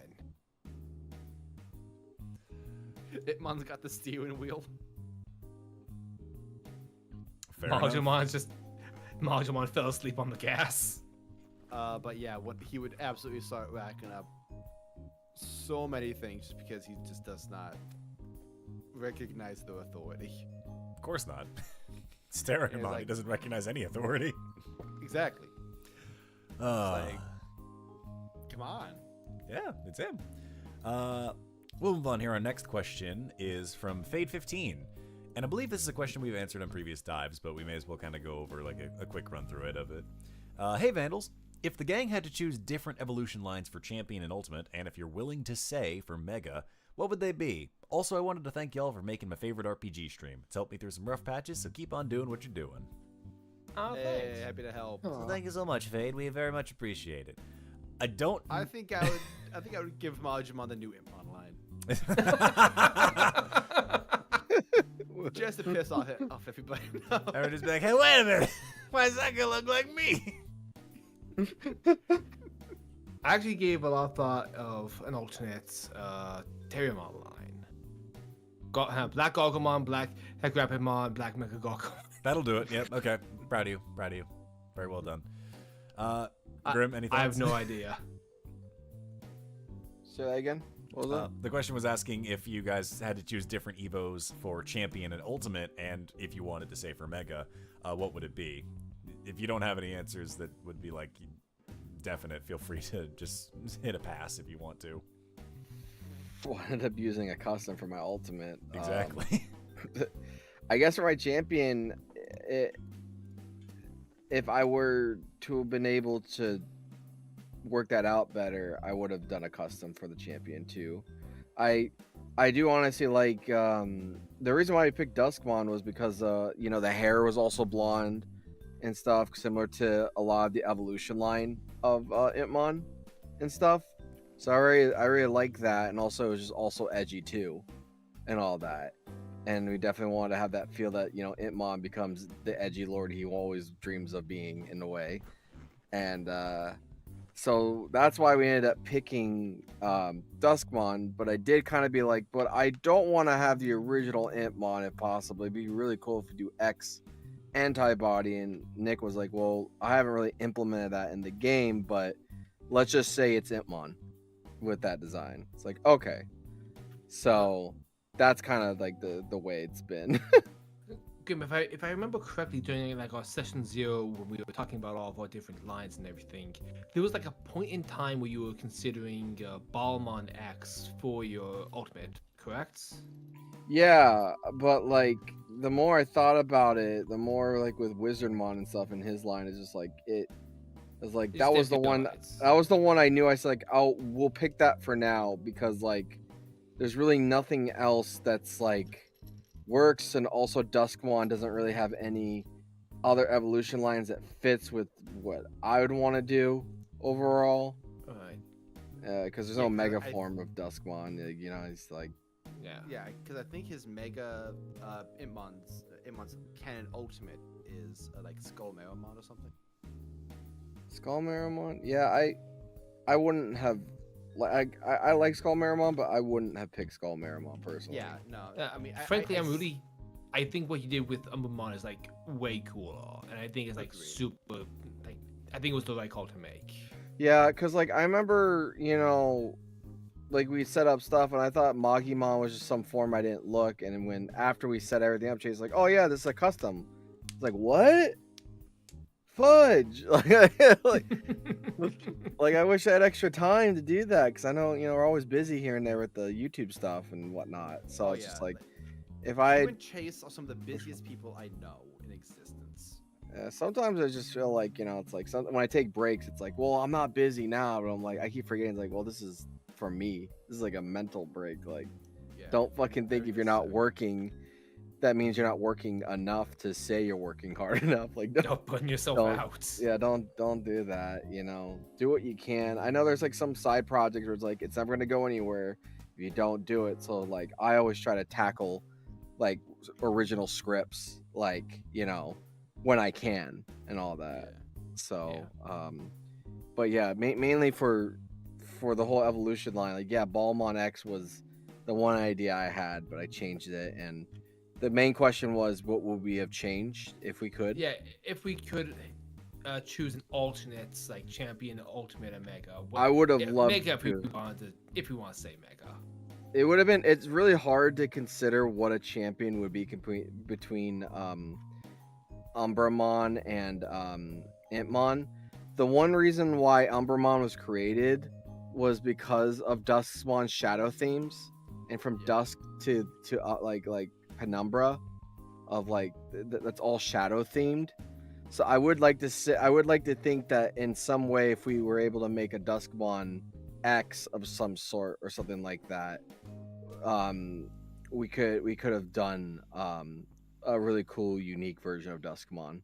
Hitmon's got the steering wheel. Maljamon fell asleep on the gas. But yeah, he would absolutely start racking up so many things just because he just does not recognize the authority. Of course not. It's Terriermon. Like, he doesn't recognize any authority. Exactly. It's like, come on. Yeah, it's him. We'll move on here. Our next question is from Fade15. And I believe this is a question we've answered on previous dives, but we may as well kind of go over like a quick run through it of it. Hey, Vandals. If the gang had to choose different evolution lines for Champion and Ultimate, and if you're willing to say for Mega, what would they be? Also, I wanted to thank y'all for making my favorite RPG stream. It's helped me through some rough patches, so keep on doing what you're doing. Oh, Hey, thanks. happy to help. So thank you so much, Fade. We very much appreciate it. I don't... I think I would give Majimon the new Impon line. Just to piss off everybody. No. I would just be like, hey, wait a minute. Why is that gonna look like me? I actually gave a lot of thought of an alternate Terriermon line. Black Gorgomon, Black Agrapimon, Black Mega Gorgomon. That'll do it. Yep. Okay. Proud of you. Proud of you. Very well done. Grim, any thoughts? I have no idea. Say that again. What was that? The question was asking if you guys had to choose different Evos for Champion and Ultimate, and if you wanted to say for Mega, what would it be? If you don't have any answers that would be like definite, feel free to just hit a pass if you want to. Well, I ended up using a custom for my Ultimate. Exactly. I guess for my Champion, if I were to have been able to work that out better, I would have done a custom for the Champion too. I do honestly like the reason why I picked Duskmon was because you know, the hair was also blonde and stuff, similar to a lot of the evolution line of Impmon and stuff. So I really like that, and also it was just also edgy too, and all that. And we definitely wanted to have that feel that, you know, Impmon becomes the edgy lord he always dreams of being in a way. And so that's why we ended up picking Duskmon. But I did kind of be like, but I don't want to have the original Impmon if possible. It'd be really cool if we do X antibody. And Nick was like, well, I haven't really implemented that in the game, but let's just say it's Impmon with that design. It's like, okay. So that's kind of like the way it's been. Grim, if I remember correctly, during like our session 0 when we were talking about all of our different lines and everything, there was like a point in time where you were considering Balmon X for your ultimate, correct? Yeah, but like the more I thought about it, the more like with Wizardmon and stuff in his line, it's just like it was like It's that was the one. different That was the one I knew. I said like, oh, we'll pick that for now because like there's really nothing else that's like works, and also Duskmon doesn't really have any other evolution lines that fits with what I would want to do overall. Alright. Because there's Yeah, no 'cause mega I- form of Duskmon. You know, he's like, Yeah. Yeah, because I think his Mega Impmon's canon ultimate is like Skull Meramon or something. Skullmeramon. Yeah, I wouldn't have. Like I like Skullmeramon, but I wouldn't have picked Skullmeramon personally. Yeah, no. I mean, frankly, I think what you did with Umbramon is like way cooler, and I think it's like Agreed. super. Like, I think it was the right call to make. Yeah, because like I remember, you know, like we set up stuff, and I thought Magimon was just some form I didn't look, and then when after we set everything up, Chase like, oh yeah, this is a custom. It's like, what? Fudge! Like I wish I had extra time to do that, because I know, you know, we're always busy here and there with the YouTube stuff and whatnot. So Oh, it's yeah, just like, like, if you I and Chase are some of the busiest people I know in existence. sometimes I just feel like, you know, it's like when I take breaks, it's like, well, I'm not busy now, but I'm like, I keep forgetting, like, well, this is for me. This is like a mental break. Like, Yeah. don't fucking think very if you're not necessary. working, that means you're not working enough to say you're working hard enough. Like, Not putting yourself Don't- out. yeah, don't do that. You know, do what you can. I know there's like some side projects where it's like it's never gonna go anywhere if you don't do it. So like, I always try to tackle like original scripts, like, you know, when I can and all that. So, but yeah, mainly for the whole evolution line, like, yeah, Balmon X was the one idea I had, but I changed it, and the main question was, what would we have changed if we could? Yeah, if we could choose an alternate, like champion, ultimate, and mega. I would have loved mega if we to. wanted. If we want to say mega. It would have been. It's really hard to consider what a champion would be between Umbramon and Impmon. The one reason why Umbramon was created was because of Duskspawn's shadow themes, and from dusk to like penumbra, of like that's all shadow themed. So I would like to think that in some way, if we were able to make a Duskspawn X of some sort or something like that, we could have done a really cool, unique version of Duskspawn.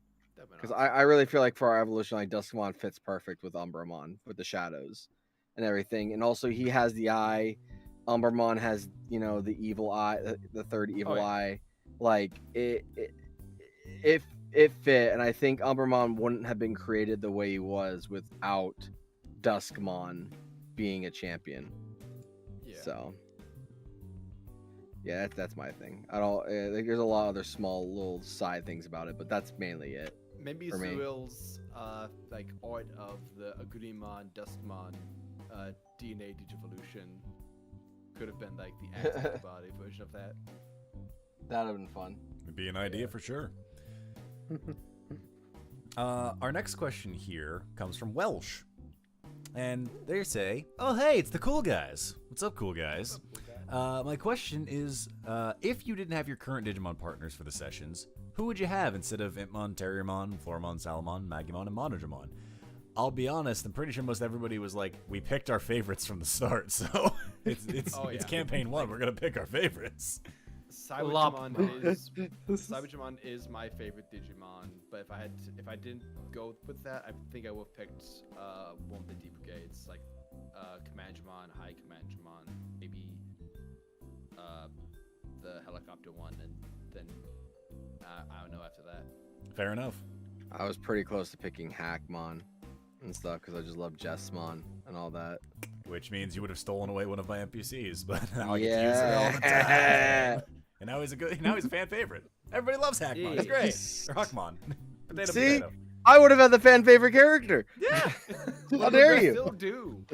Because I really feel like for our evolution, like Duskspawn fits perfect with Umbramon with the shadows and everything, and also he has the eye. Umbramon has the evil eye, the third evil eye. Like it fit, and I think Umbramon wouldn't have been created the way he was without Duskmon being a champion. Yeah. So yeah, that's my thing. I think there's a lot of other small little side things about it, but that's mainly it. Maybe Zuil's like art of the Agrimon Duskmon DNA Digivolution could have been like the antibody version of that. That'd have been fun. It'd be an idea for sure. Our next question here comes from Welsh. And they say, oh, hey, it's the cool guys. What's up, cool guys? My question is, if you didn't have your current Digimon partners for the sessions, who would you have instead of Impmon, Terriermon, Floramon, Salamon, Magumon, and Monodramon? I'll be honest, I'm pretty sure most everybody was like, we picked our favorites from the start, so it's campaign 1, we're gonna pick our favorites. Cybergemon is my favorite Digimon, but if I didn't go with that, I think I would have picked one of the D brigades, like Commandgemon, High Commandgemon, maybe the helicopter one, and then I don't know after that. Fair enough. I was pretty close to picking Hackmon and stuff because I just love Jessmon and all that. Which means you would have stolen away one of my NPCs, but now I get to use it all the time. And now he's a fan favorite. Everybody loves Hackmon. It's great. Or Huckmon. Potato, See? potato. I would have had the fan favorite character. Yeah. How dare you? Still do.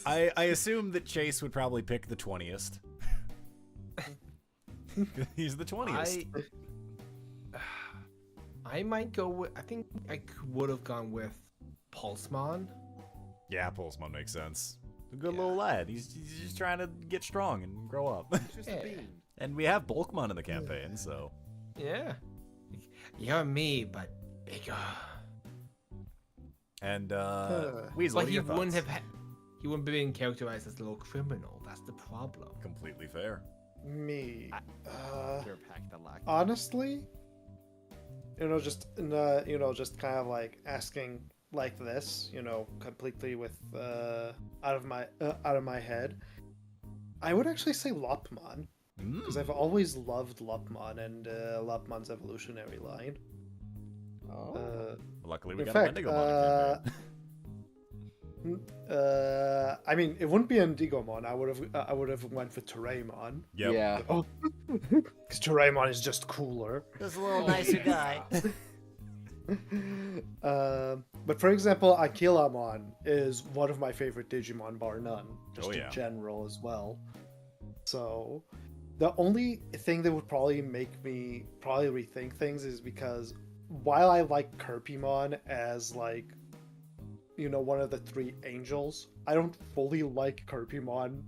I assume that Chase would probably pick the 20th. He's the 20th. I might go with. I think I would have gone with Pulsemon. Yeah, Pulsemon makes sense. A good little lad. He's just trying to get strong and grow up. Just a bean. And we have Bulkmon in the campaign, so. Yeah. You're me, but bigger. And Weasel, but he wouldn't he wouldn't be being characterized as a little criminal. That's the problem. Completely fair. Me. Pack honestly, just kind of like asking like this, completely with out of my head. I would actually say Lopmon. Because I've always loved Lopmon and Lopmon's evolutionary line. Luckily, we in got fact, Wendigomon. I mean, it wouldn't be Indigomon. I would have went for Terraemon. Yep. Yeah. Because Terraemon is just cooler. Just a little nicer guy. But for example, Aquilamon is one of my favorite Digimon, bar none. Just in general as well. So the only thing that would probably make me rethink things is because while I like Carpemon as like, one of the 3 angels, I don't fully like Carpemon,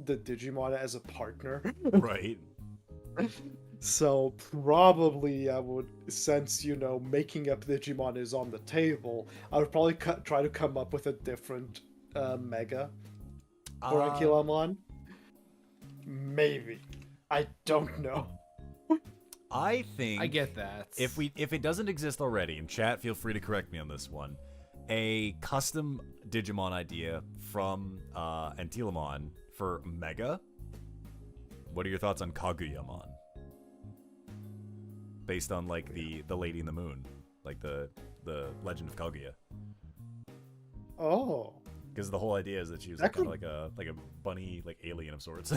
the Digimon, as a partner. Right. So probably I would, since, making up Digimon is on the table, I would probably try to come up with a different Mega for Aquilamon. Maybe. I don't know. I think I get that. If it doesn't exist already, and chat, feel free to correct me on this one, a custom Digimon idea from Antilamon for Mega. What are your thoughts on Kaguyamon? Based on like the Lady in the Moon, like the Legend of Kaguya. Oh. Because the whole idea is that she was kind of like a bunny, like alien of sorts.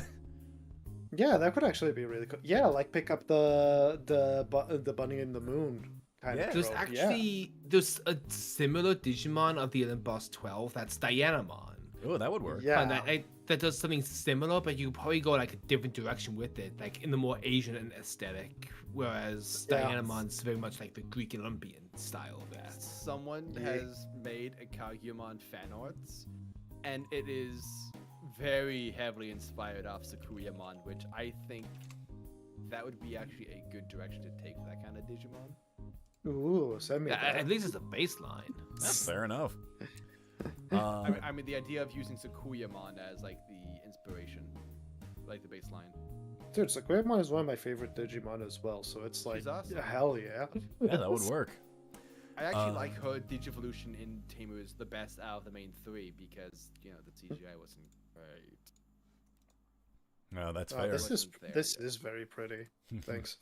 Yeah, that could actually be really cool. Yeah, like pick up the bunny in the moon kind of. There's actually there's a similar Digimon of the Olympus 12 that's Dianamon. Oh, that would work. Yeah, and that does something similar, but you probably go like a different direction with it, like in the more Asian aesthetic, whereas Dianamon's very much like the Greek Olympian style of that. Someone has made a Kagumon fan arts, and it is very heavily inspired off Sakuyamon, which I think that would be actually a good direction to take for that kind of Digimon. Ooh, send me that. At least it's a baseline. That's fair enough. I mean, the idea of using Sakuyamon as like the inspiration, like the baseline. Dude, Sakuyamon is one of my favorite Digimon as well, so it's like, awesome. yeah, hell yeah. Yeah, that would work. I actually like her Digivolution in Temu is the best out of the main three because, you know, the CGI wasn't great. No, that's fair. This is very pretty. Thanks.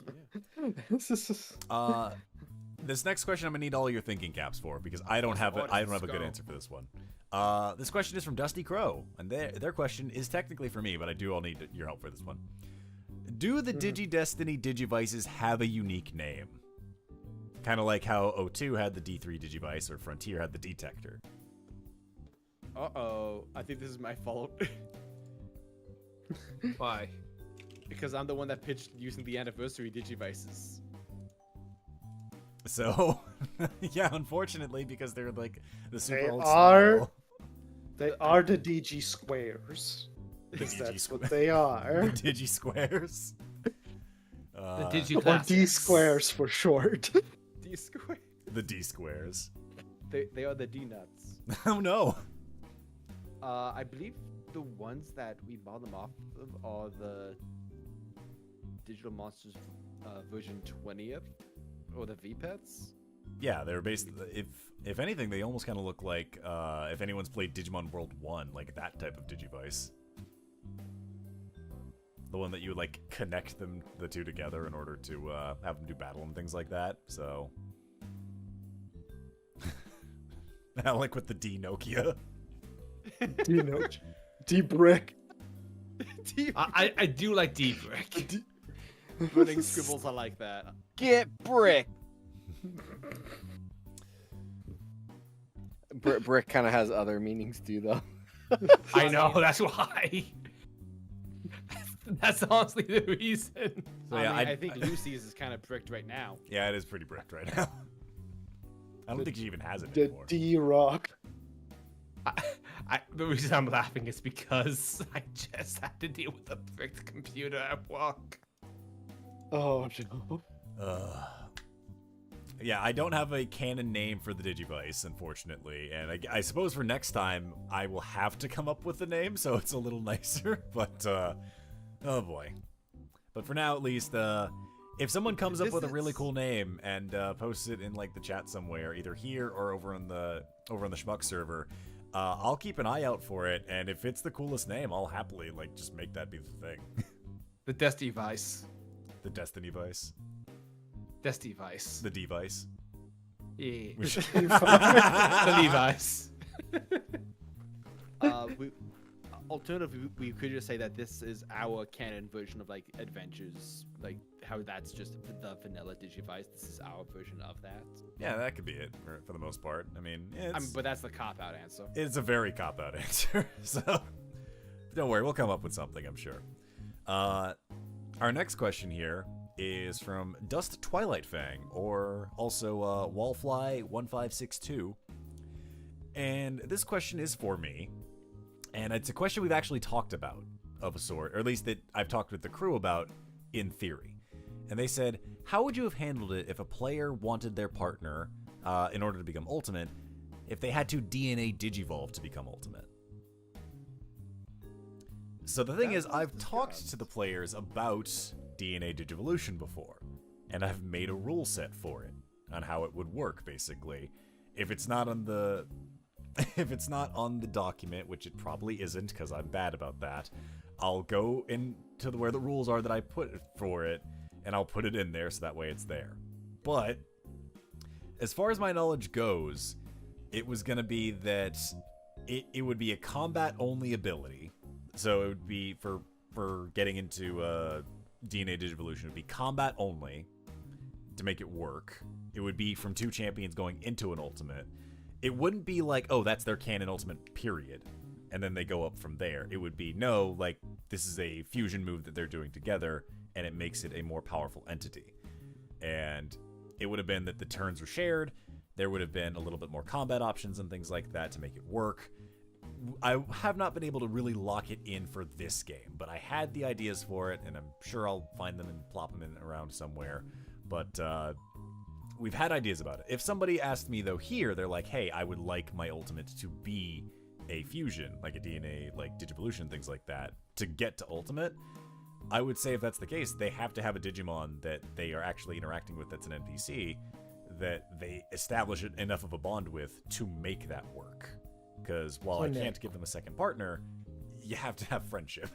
This next question I'm gonna need all your thinking caps for because I don't have a good answer for this one. This question is from Dusty Crow, and their question is technically for me, but I do all need your help for this one. Do the Digi-Destiny Digivices have a unique name? Kind of like how O2 had the D3 Digivice or Frontier had the Detector. Uh-oh. I think this is my fault. Why? Because I'm the one that pitched using the anniversary Digivices. So, yeah, unfortunately, because they're like the super They old are- style. They are the DG squares. Because that's what they are. The Digi Squares. The Digi Or Classics. D squares for short. D square. The D Squares. They are the D nuts. Oh no. I believe the ones that we bought them off of are the Digital Monsters version 20th or the V-Pets. Yeah, they're based. If anything, they almost kind of look like if anyone's played Digimon World 1, like that type of Digivice. The one that you would like connect the two together in order to have them do battle and things like that. So, I like with the D Nokia. D note. D brick. I do like D-Brick. Running scribbles are like that. Get brick. Brick kind of has other meanings too, though. I know, that's why. That's honestly the reason. So, yeah, I think Lucy's is kind of bricked right now. Yeah, it is pretty bricked right now. I don't think she even has it The anymore. D rock. The reason I'm laughing is because I just had to deal with a bricked computer at work. Oh no. Yeah, I don't have a canon name for the Digivice, unfortunately, and I suppose for next time I will have to come up with a name so it's a little nicer. But oh boy. But for now, at least, if someone comes up with a really cool name and posts it in like the chat somewhere, either here or over on the Schmuck server, I'll keep an eye out for it. And if it's the coolest name, I'll happily like just make that be the thing. The Destiny Vice. The Destiny Vice. Destiny Vice. The device. Yeah. We should- The Levi's. Alternatively, we could just say that this is our canon version of like Adventures, like how that's just the vanilla Digivice. This is our version of that. Yeah, that could be it for the most part. I mean, But that's the cop-out answer. it's a very cop-out answer. So don't worry, we'll come up with something, I'm sure. Our next question here is from Dust Twilight Fang, or also Wallfly1562. And this question is for me. And it's a question we've actually talked about, of a sort, or at least that I've talked with the crew about in theory. And they said, how would you have handled it if a player wanted their partner, in order to become Ultimate, if they had to DNA Digivolve to become Ultimate? So the thing is, I've talked to the players about DNA Digivolution before, and I've made a rule set for it, on how it would work, basically. If it's not on the document, which it probably isn't, because I'm bad about that, I'll go into where the rules are that I put for it, and I'll put it in there so that way it's there. But as far as my knowledge goes, it was going to be that it would be a combat-only ability. So it would be, for getting into DNA Digivolution, it would be combat-only to make it work. It would be from 2 champions going into an ultimate. It wouldn't be like, oh, that's their canon ultimate, period, and then they go up from there. It would be, no, like, this is a fusion move that they're doing together, and it makes it a more powerful entity. And it would have been that the turns were shared. There would have been a little bit more combat options and things like that to make it work. I have not been able to really lock it in for this game, but I had the ideas for it, and I'm sure I'll find them and plop them in around somewhere. But we've had ideas about it. If somebody asked me though here, they're like, hey, I would like my ultimate to be a fusion, like a DNA, like Digivolution, things like that, to get to ultimate. I would say if that's the case, they have to have a Digimon that they are actually interacting with that's an NPC, that they establish enough of a bond with to make that work. Because while I can't give them a second partner, you have to have friendship.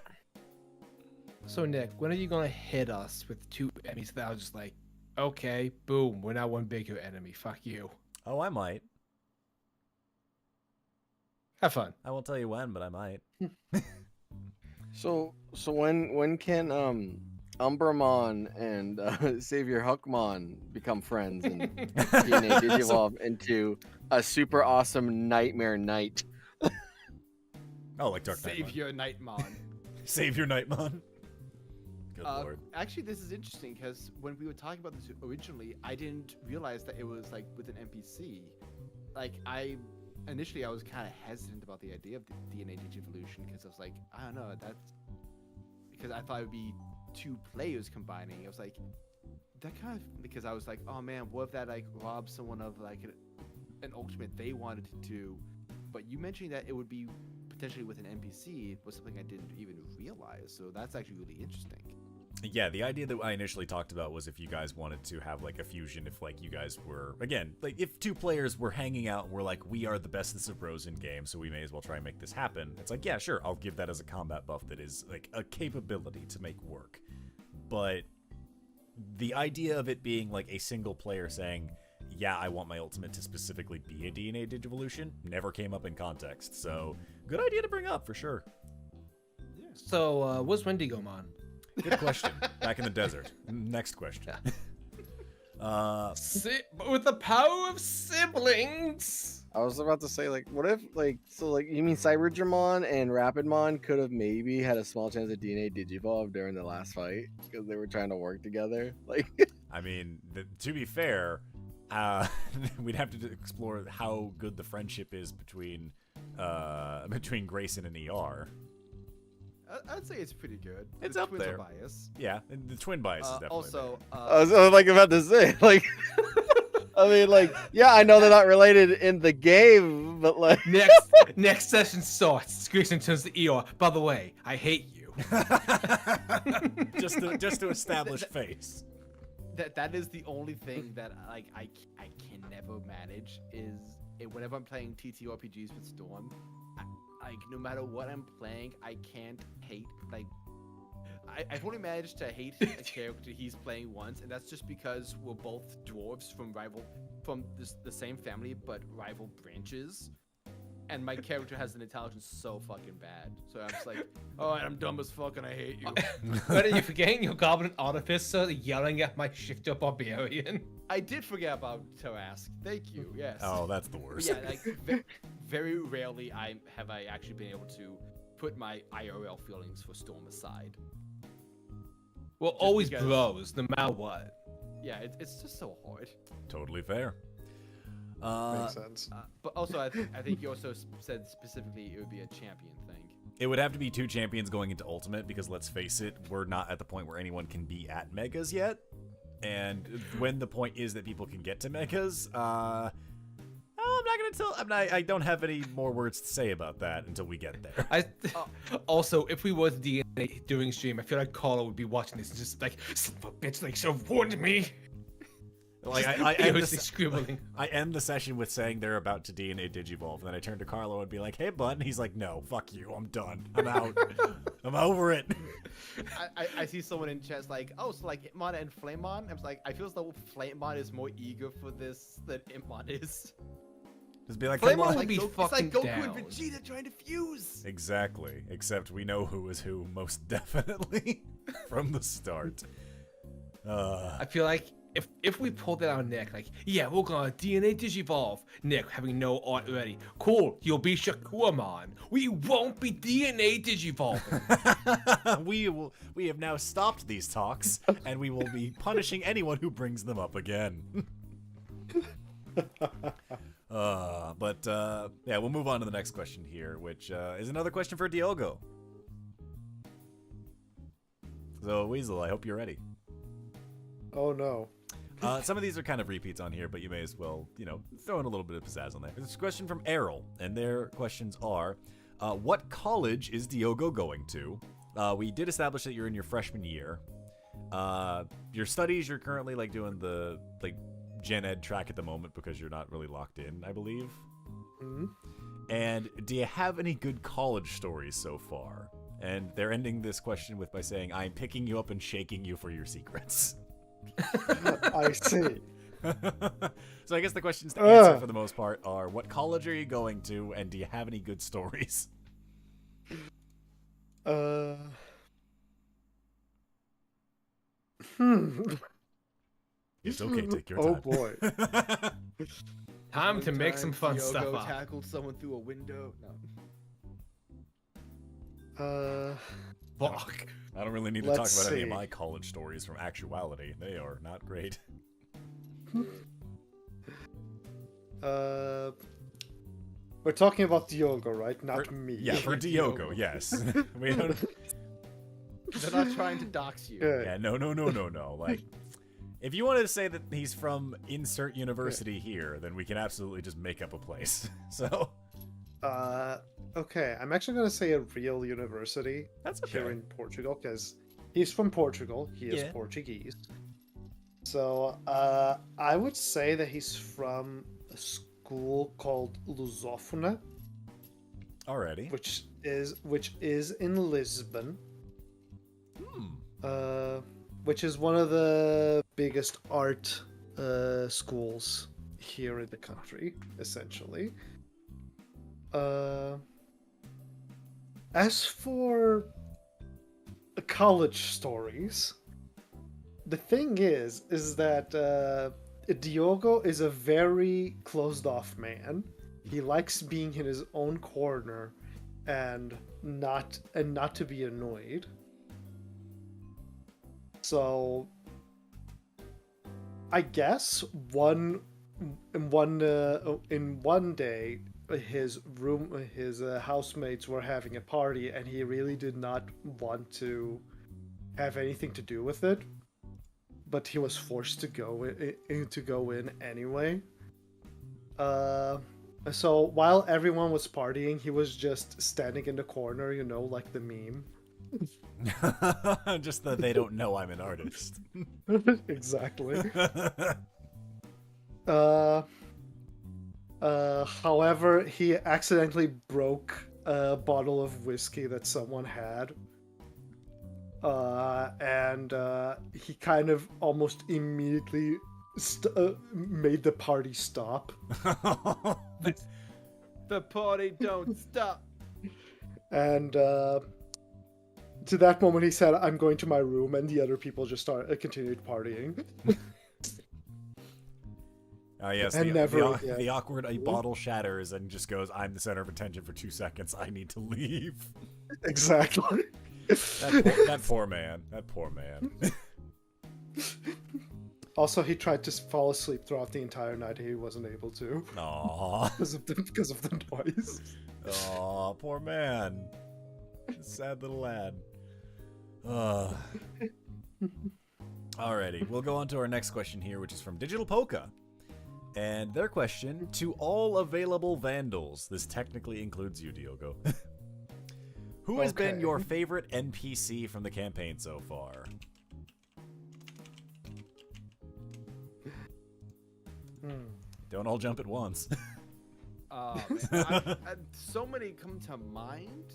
So Nick, when are you gonna hit us with 2 enemies that are just like, okay, boom, we're now one bigger enemy. Fuck you. Oh, I might. Have fun. I won't tell you when, but I might. So when can Umbramon and Savior Huckmon become friends and DNA Digivolve into a super awesome Nightmare Knight? Oh, like Dark Save Knightmon. your Nightmon. Save your Nightmon. Good lord. Actually, this is interesting because when we were talking about this originally, I didn't realize that it was like with an NPC. Like initially I was kind of hesitant about the idea of the DNA Digivolution because I was like, I don't know, that's because I thought it would be 2 players combining. I was like, that kind of, because I was like, oh man, what if that like robs someone of like an ultimate they wanted to do? But you mentioning that it would be potentially with an NPC was something I didn't even realize. So that's actually really interesting. Yeah, the idea that I initially talked about was if you guys wanted to have like a fusion, if like you guys were, again, like if 2 players were hanging out and were like, we are the bestest of bros in game, so we may as well try and make this happen. It's like, yeah, sure, I'll give that as a combat buff that is like a capability to make work. But the idea of it being like a single player saying, yeah, I want my ultimate to specifically be a DNA Digivolution never came up in context. So good idea to bring up for sure. So what's Wendigomon? Good question. Back in the desert. Next question. With the power of siblings. I was about to say, like, what if, like, so, like, you mean Cyberdramon and Rapidmon could have maybe had a small chance of DNA Digivolve during the last fight because they were trying to work together? Like, I mean, to be fair, we'd have to explore how good the friendship is between Grayson and ER. I'd say it's pretty good. It's the up twins are there. biased. Yeah, and the twin bias is definitely Also, I was like about to say, like, I mean, like, yeah, I know they're not related in the game, but like, Next session starts. Grayson turns to ER. By the way, I hate you. just to establish face. That is the only thing that like I can never manage is whenever I'm playing TTRPGs with Storm. Like, no matter what I'm playing, I can't hate, like, I've only managed to hate a character he's playing once, and that's just because we're both dwarves from the same family, but rival branches, and my character has an intelligence so fucking bad, so I'm just like, oh, I'm dumb as fuck and I hate you. But are you forgetting your Goblin Artificer yelling at my Shifter Barbarian? I did forget about Tarask, thank you, yes. Oh, that's the worst. But yeah, like, very rarely have I actually been able to put my IRL feelings for Storm aside. Well, Just always because- bros, no matter what. Yeah, it's just so hard. Totally fair. Makes sense. But also, I think you also said specifically it would be a champion thing. It would have to be 2 champions going into Ultimate because let's face it, we're not at the point where anyone can be at Megas yet. And when the point is that people can get to Megas, I don't have any more words to say about that until we get there. Also, if we was DNA during stream, I feel like Carlo would be watching this and just like, son of a bitch, like, should have warned me. Like Scribbling. I end the session with saying they're about to DNA Digivolve, and then I turn to Carlo and be like, "Hey, bud," and he's like, "No, fuck you, I'm done, I'm out, I'm over it." I see someone in chat like, oh, so like Hitmon and Flamemon. I was like, I feel as though Flamemon is more eager for this than Hitmon is. Just be like, Flamemon "Come on." would be It's fucking like Goku down. and Vegeta trying to fuse. Exactly. Except we know who is who most definitely from the start. I feel like if we pulled that on Nick, like, yeah, we're gonna DNA Digivolve. Nick having no art ready. Cool, you'll be Shakuramon. We won't be DNA Digivolving. We have now stopped these talks, and we will be punishing anyone who brings them up again. Yeah, we'll move on to the next question here, which is another question for Diogo. So, Weasel, I hope you're ready. Oh no. Some of these are kind of repeats on here, but you may as well, throw in a little bit of pizzazz on there. This is a question from Errol, and their questions are, what college is Diogo going to? We did establish that you're in your freshman year. Your studies, you're currently, doing the, gen ed track at the moment because you're not really locked in, I believe. Mm-hmm. And do you have any good college stories so far? And they're ending this question by saying, I'm picking you up and shaking you for your secrets. I see. So I guess the questions to answer for the most part are, what college are you going to, and do you have any good stories? It's okay, take your time. Oh boy. Time to make some fun Diogo stuff up. tackled someone through a window. No. Fuck. I don't really need to talk about any of my college stories from actuality. They are not great. We're talking about Diogo, right? Not me. Yeah, for Diogo, yes. We don't... They're not trying to dox you. Yeah, no. If you wanted to say that he's from insert university here, then we can absolutely just make up a place. So... Okay, I'm actually going to say a real university. That's okay. Here in Portugal, because he's from Portugal. He is Portuguese. So, I would say that he's from a school called Lusófona. Alrighty. Which is in Lisbon. Which is one of the biggest art schools here in the country, essentially. As for college stories, the thing is that Diogo is a very closed-off man. He likes being in his own corner and not to be annoyed. So, I guess in one day, his housemates were having a party, and he really did not want to have anything to do with it, but he was forced to go in anyway. So while everyone was partying, he was just standing in the corner, like the meme. Just that they don't know I'm an artist. Exactly. However, he accidentally broke a bottle of whiskey that someone had. And he kind of almost immediately made the party stop. The party don't stop. And to that moment, he said, "I'm going to my room," and the other people just continued partying. Yes, and the awkward bottle shatters and just goes, "I'm the center of attention for 2 seconds. I need to leave." Exactly. That poor man. That poor man. Also, he tried to fall asleep throughout the entire night. He wasn't able to. Aww. Because of the noise. Aw, poor man. Sad little lad. Alrighty, we'll go on to our next question here, which is from Digital Polka. And their question, to all available Vandals, this technically includes you, Diogo. Who has been your favorite NPC from the campaign so far? Don't all jump at once. Man, so many come to mind.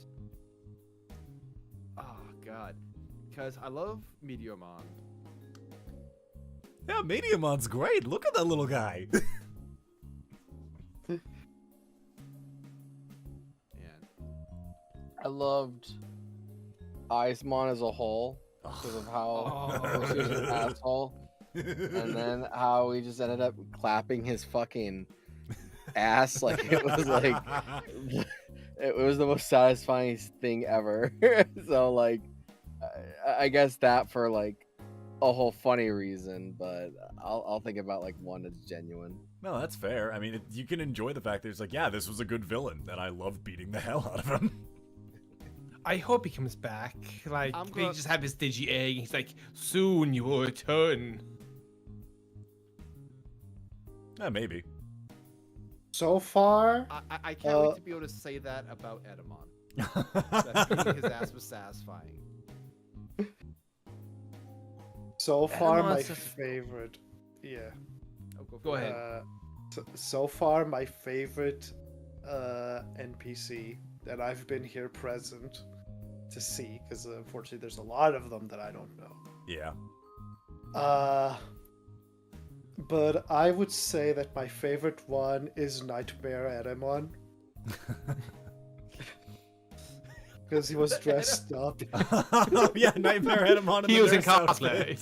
Oh, God. Because I love Meteormon. Yeah, Meteormon's great. Look at that little guy. I loved Icemon as a whole because of how he was an asshole. And then how he just ended up clapping his fucking ass. Like, it was like, it was the most satisfying thing ever. So, like, I guess that for, like, a whole funny reason, but I'll think about like one that's genuine. No, that's fair. I mean, you can enjoy the fact that it's like, yeah, this was a good villain, and I love beating the hell out of him. I hope he comes back. Like, I'm they gonna- just have his Digi-Egg, and he's like, soon you will return. Maybe. So far, I can't wait to be able to say that about Edamon. That beating his ass was satisfying. so far my Edamon's a- favorite. Yeah. Oh, Go for it. ahead. So far, my favorite NPC that I've been here present to see, because unfortunately there's a lot of them that I don't know. Yeah. But I would say that my favorite one is Nightmare Edamon. Because he was dressed up. Oh, yeah, Nightmare had him on. He was in cosplay.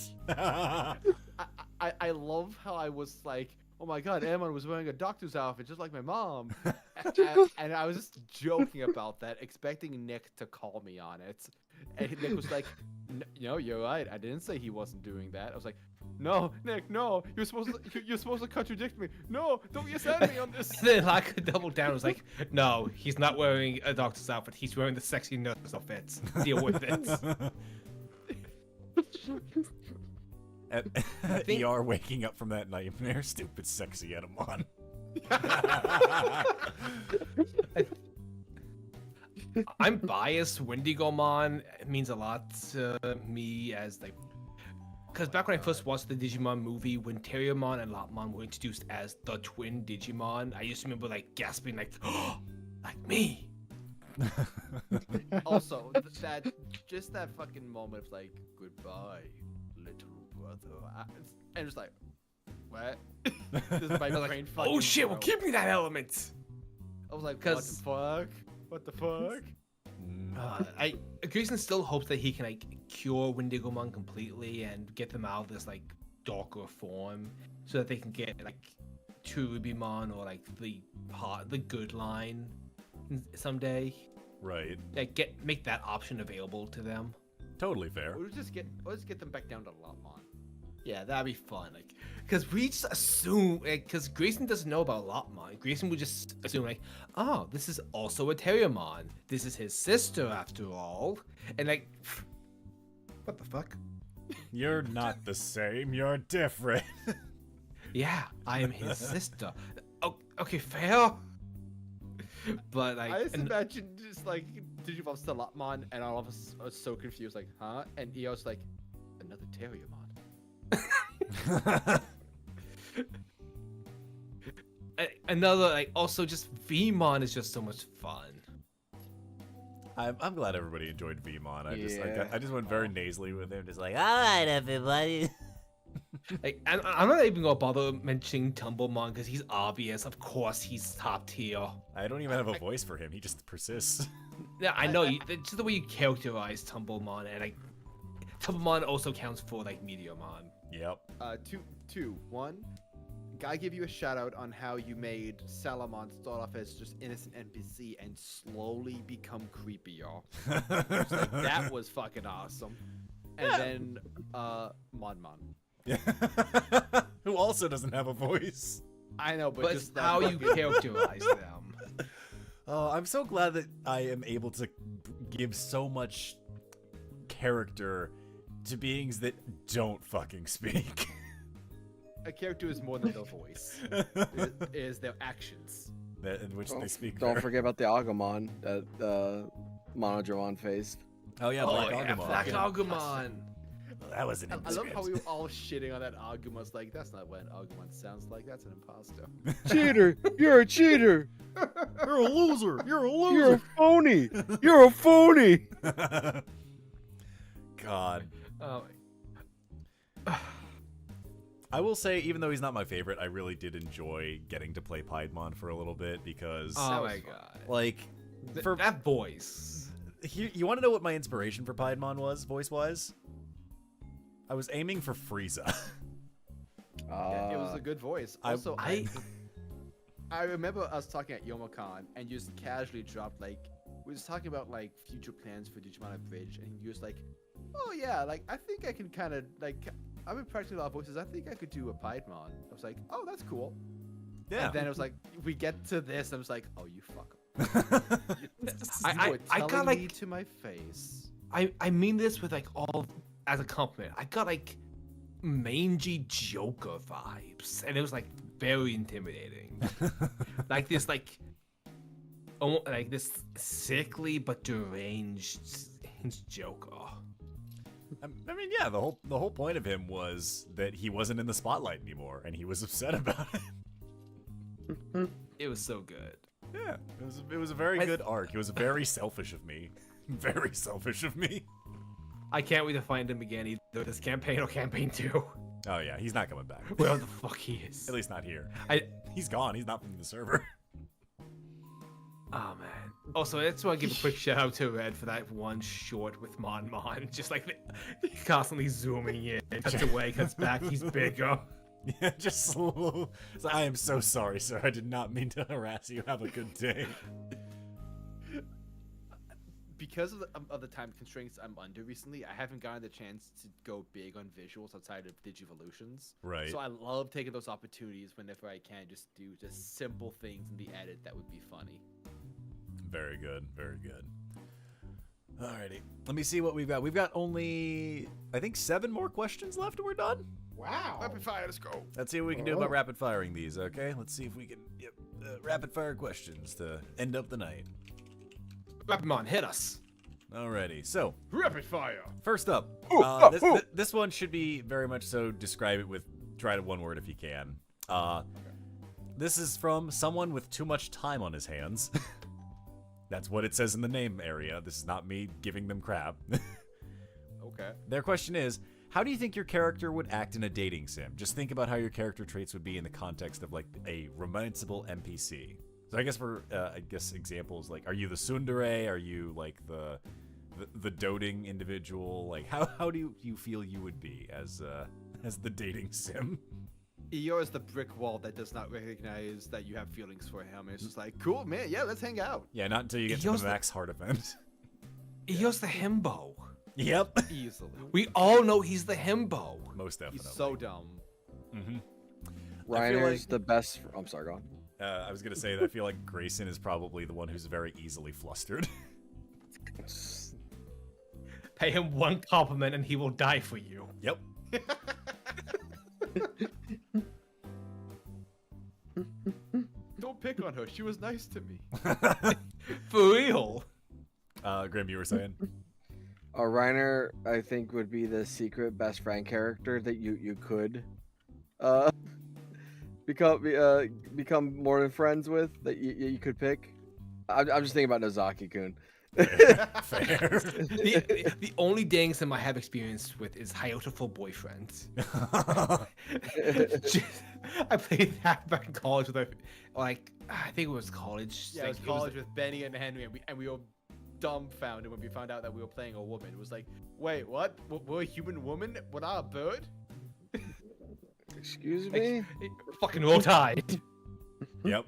I love how I was like, oh my god, Edamon was wearing a doctor's outfit just like my mom. and I was just joking about that, expecting Nick to call me on it. And Nick was like, no, you're right. I didn't say he wasn't doing that. I was like, no, Nick, no. You're supposed to contradict me. No, don't you send me on this. And then like doubled down, was like, no, he's not wearing a doctor's outfit. He's wearing the sexy nurse outfit. Deal with it. ER waking up from that nightmare, stupid sexy Edamon. I'm biased. Wendigomon means a lot to me as like, because back when I first watched the Digimon movie, when Terriermon and Lopmon were introduced as the twin Digimon, I used to remember like gasping like, oh, like me. Also, that fucking moment of like, goodbye, little brother. And just like, what? This is my I was like, brain fucking oh shit, well broke. give me that element. I was like, what Because- the fuck? What the fuck? Grayson still hopes that he can like cure Wendigomon completely and get them out of this like darker form, so that they can get like Turubimon or like the good line someday. Right. Like make that option available to them. Totally fair. We'll just get them back down to Lopmon. Yeah, that'd be fun. Like, because we just assume, because Grayson doesn't know about Lopmon. Grayson would just assume, like, oh, this is also a Terriermon. This is his sister, after all. And, like, what the fuck? You're not the same, you're different. Yeah, I am his sister. Oh, okay, fair. But, like, I just imagine just like Digivolves to Lopmon, and all of us are so confused, like, huh? And EO's like, another Terriermon. another, like, also just Vmon is just so much fun. I'm glad everybody enjoyed Vmon. Yeah. I just went very nasally with him, just like, All right, everybody. Like, and I'm not even gonna bother mentioning Tumblemon because he's obvious. Of course, he's top tier. I don't even have a voice for him. He just persists. Yeah, I know. It's just the way you characterize Tumblemon, and like, Tumblemon also counts for like Meteormon. Yep. Two. One, gotta give you a shout out on how you made Salamon start off as just innocent NPC and slowly become creepier. Like, that was fucking awesome. And then, Monmon. Yeah. Who also doesn't have a voice. I know, but But just it's that how you fucking- characterize them. Oh, I'm so glad that I am able to give so much character to beings that don't fucking speak. A character is more than their voice. It is their actions. In which they speak. Don't very- forget about the Agumon that Monodramon faced. Oh yeah, Oh, Black yeah, Agumon. Black Yeah. Agumon. That was an I love how indiscreet. we were all shitting on that Agumon's like, that's not what an Agumon sounds like, that's an imposter. Cheater! You're a cheater! You're a loser. You're a You're a phony! You're a phony! God. Oh, I will say, even though he's not my favorite, I really did enjoy getting to play Piedmon for a little bit because, oh was my fun. god. like, for That voice. you want to know what my inspiration for Piedmon was, voice-wise? I was aiming for Frieza. Yeah, it was a good voice. I- Also, I- I remember us talking at YomoCon and you just casually dropped like, we was talking about like future plans for Digimon Bridge, and you was like, oh yeah, like I think I can kind of like I've been practicing a lot of voices. I think I could do a Piedmon. I was like, oh, that's cool. Yeah. And then it was like, we get to this, and I was like, oh, you fuck. I got me like to my face. I mean this with like all as a compliment. I got like mangy Joker vibes, and it was like very intimidating. Like this like this sickly but deranged Joker. I mean, yeah, the whole point of him was that he wasn't in the spotlight anymore, and he was upset about it. It was so good. Yeah, it was a very good arc. It was very selfish of me. Very selfish of me. I can't wait to find him again, either this campaign or campaign 2. Oh yeah, he's not coming back. Where the fuck he is. At least not here. I He's gone. He's not from the server. Oh man. Also, I just want to give a quick shout out to Red for that one short with Mon. Just like constantly zooming in, cuts away, cuts back. He's bigger. Yeah, just slow. I am so sorry, sir. I did not mean to harass you. Have a good day. Because of the time constraints I'm under recently, I haven't gotten the chance to go big on visuals outside of Digivolutions. Right. So I love taking those opportunities whenever I can, just do just simple things in the edit that would be funny. Very good. Very good. Alrighty. Let me see what we've got. We've got only, I think, 7 more questions left and we're done. Wow. Rapid fire, let's go. Let's see what we can do about rapid firing these, okay? Let's see if we can, rapid fire questions to end up the night. Rapidmon, hit us. Alrighty, so. Rapid fire. First up, this one should be very much so describe it with, try to one word if you can. This is from someone with too much time on his hands. That's what it says in the name area. This is not me giving them crap. Okay. Their question is, how do you think your character would act in a dating sim? Just think about how your character traits would be in the context of like a romanceable NPC. So I guess for examples like, are you the tsundere? Are you like the doting individual? Like how do you feel you would be as the dating sim? Eeyore is the brick wall that does not recognize that you have feelings for him. It's just like, cool, man, yeah, let's hang out. Yeah, not until you get to the max heart event. Eeyore's the himbo. Yep. Easily. We all know he's the himbo. Most definitely. He's so dumb. Mm-hmm. Reiner's the best. I'm sorry, go on. I was gonna say that I feel like Grayson is probably the one who's very easily flustered. Pay him one compliment and he will die for you. Yep. Don't pick on her. She was nice to me. For real. Grim, you were saying? Reiner, I think, would be the secret best friend character that you could become more than friends with, that you could pick. I'm just thinking about Nozaki-kun. Fair. The only dating sim I have experience with is Hayota for Boyfriend. I played that back in college with I think it was college. Yeah, it was college with Benny and Henry, and we were dumbfounded when we found out that we were playing a woman. It was like, wait, what? We're a human woman? What are a bird? Excuse me? Fucking roll tide. Yep.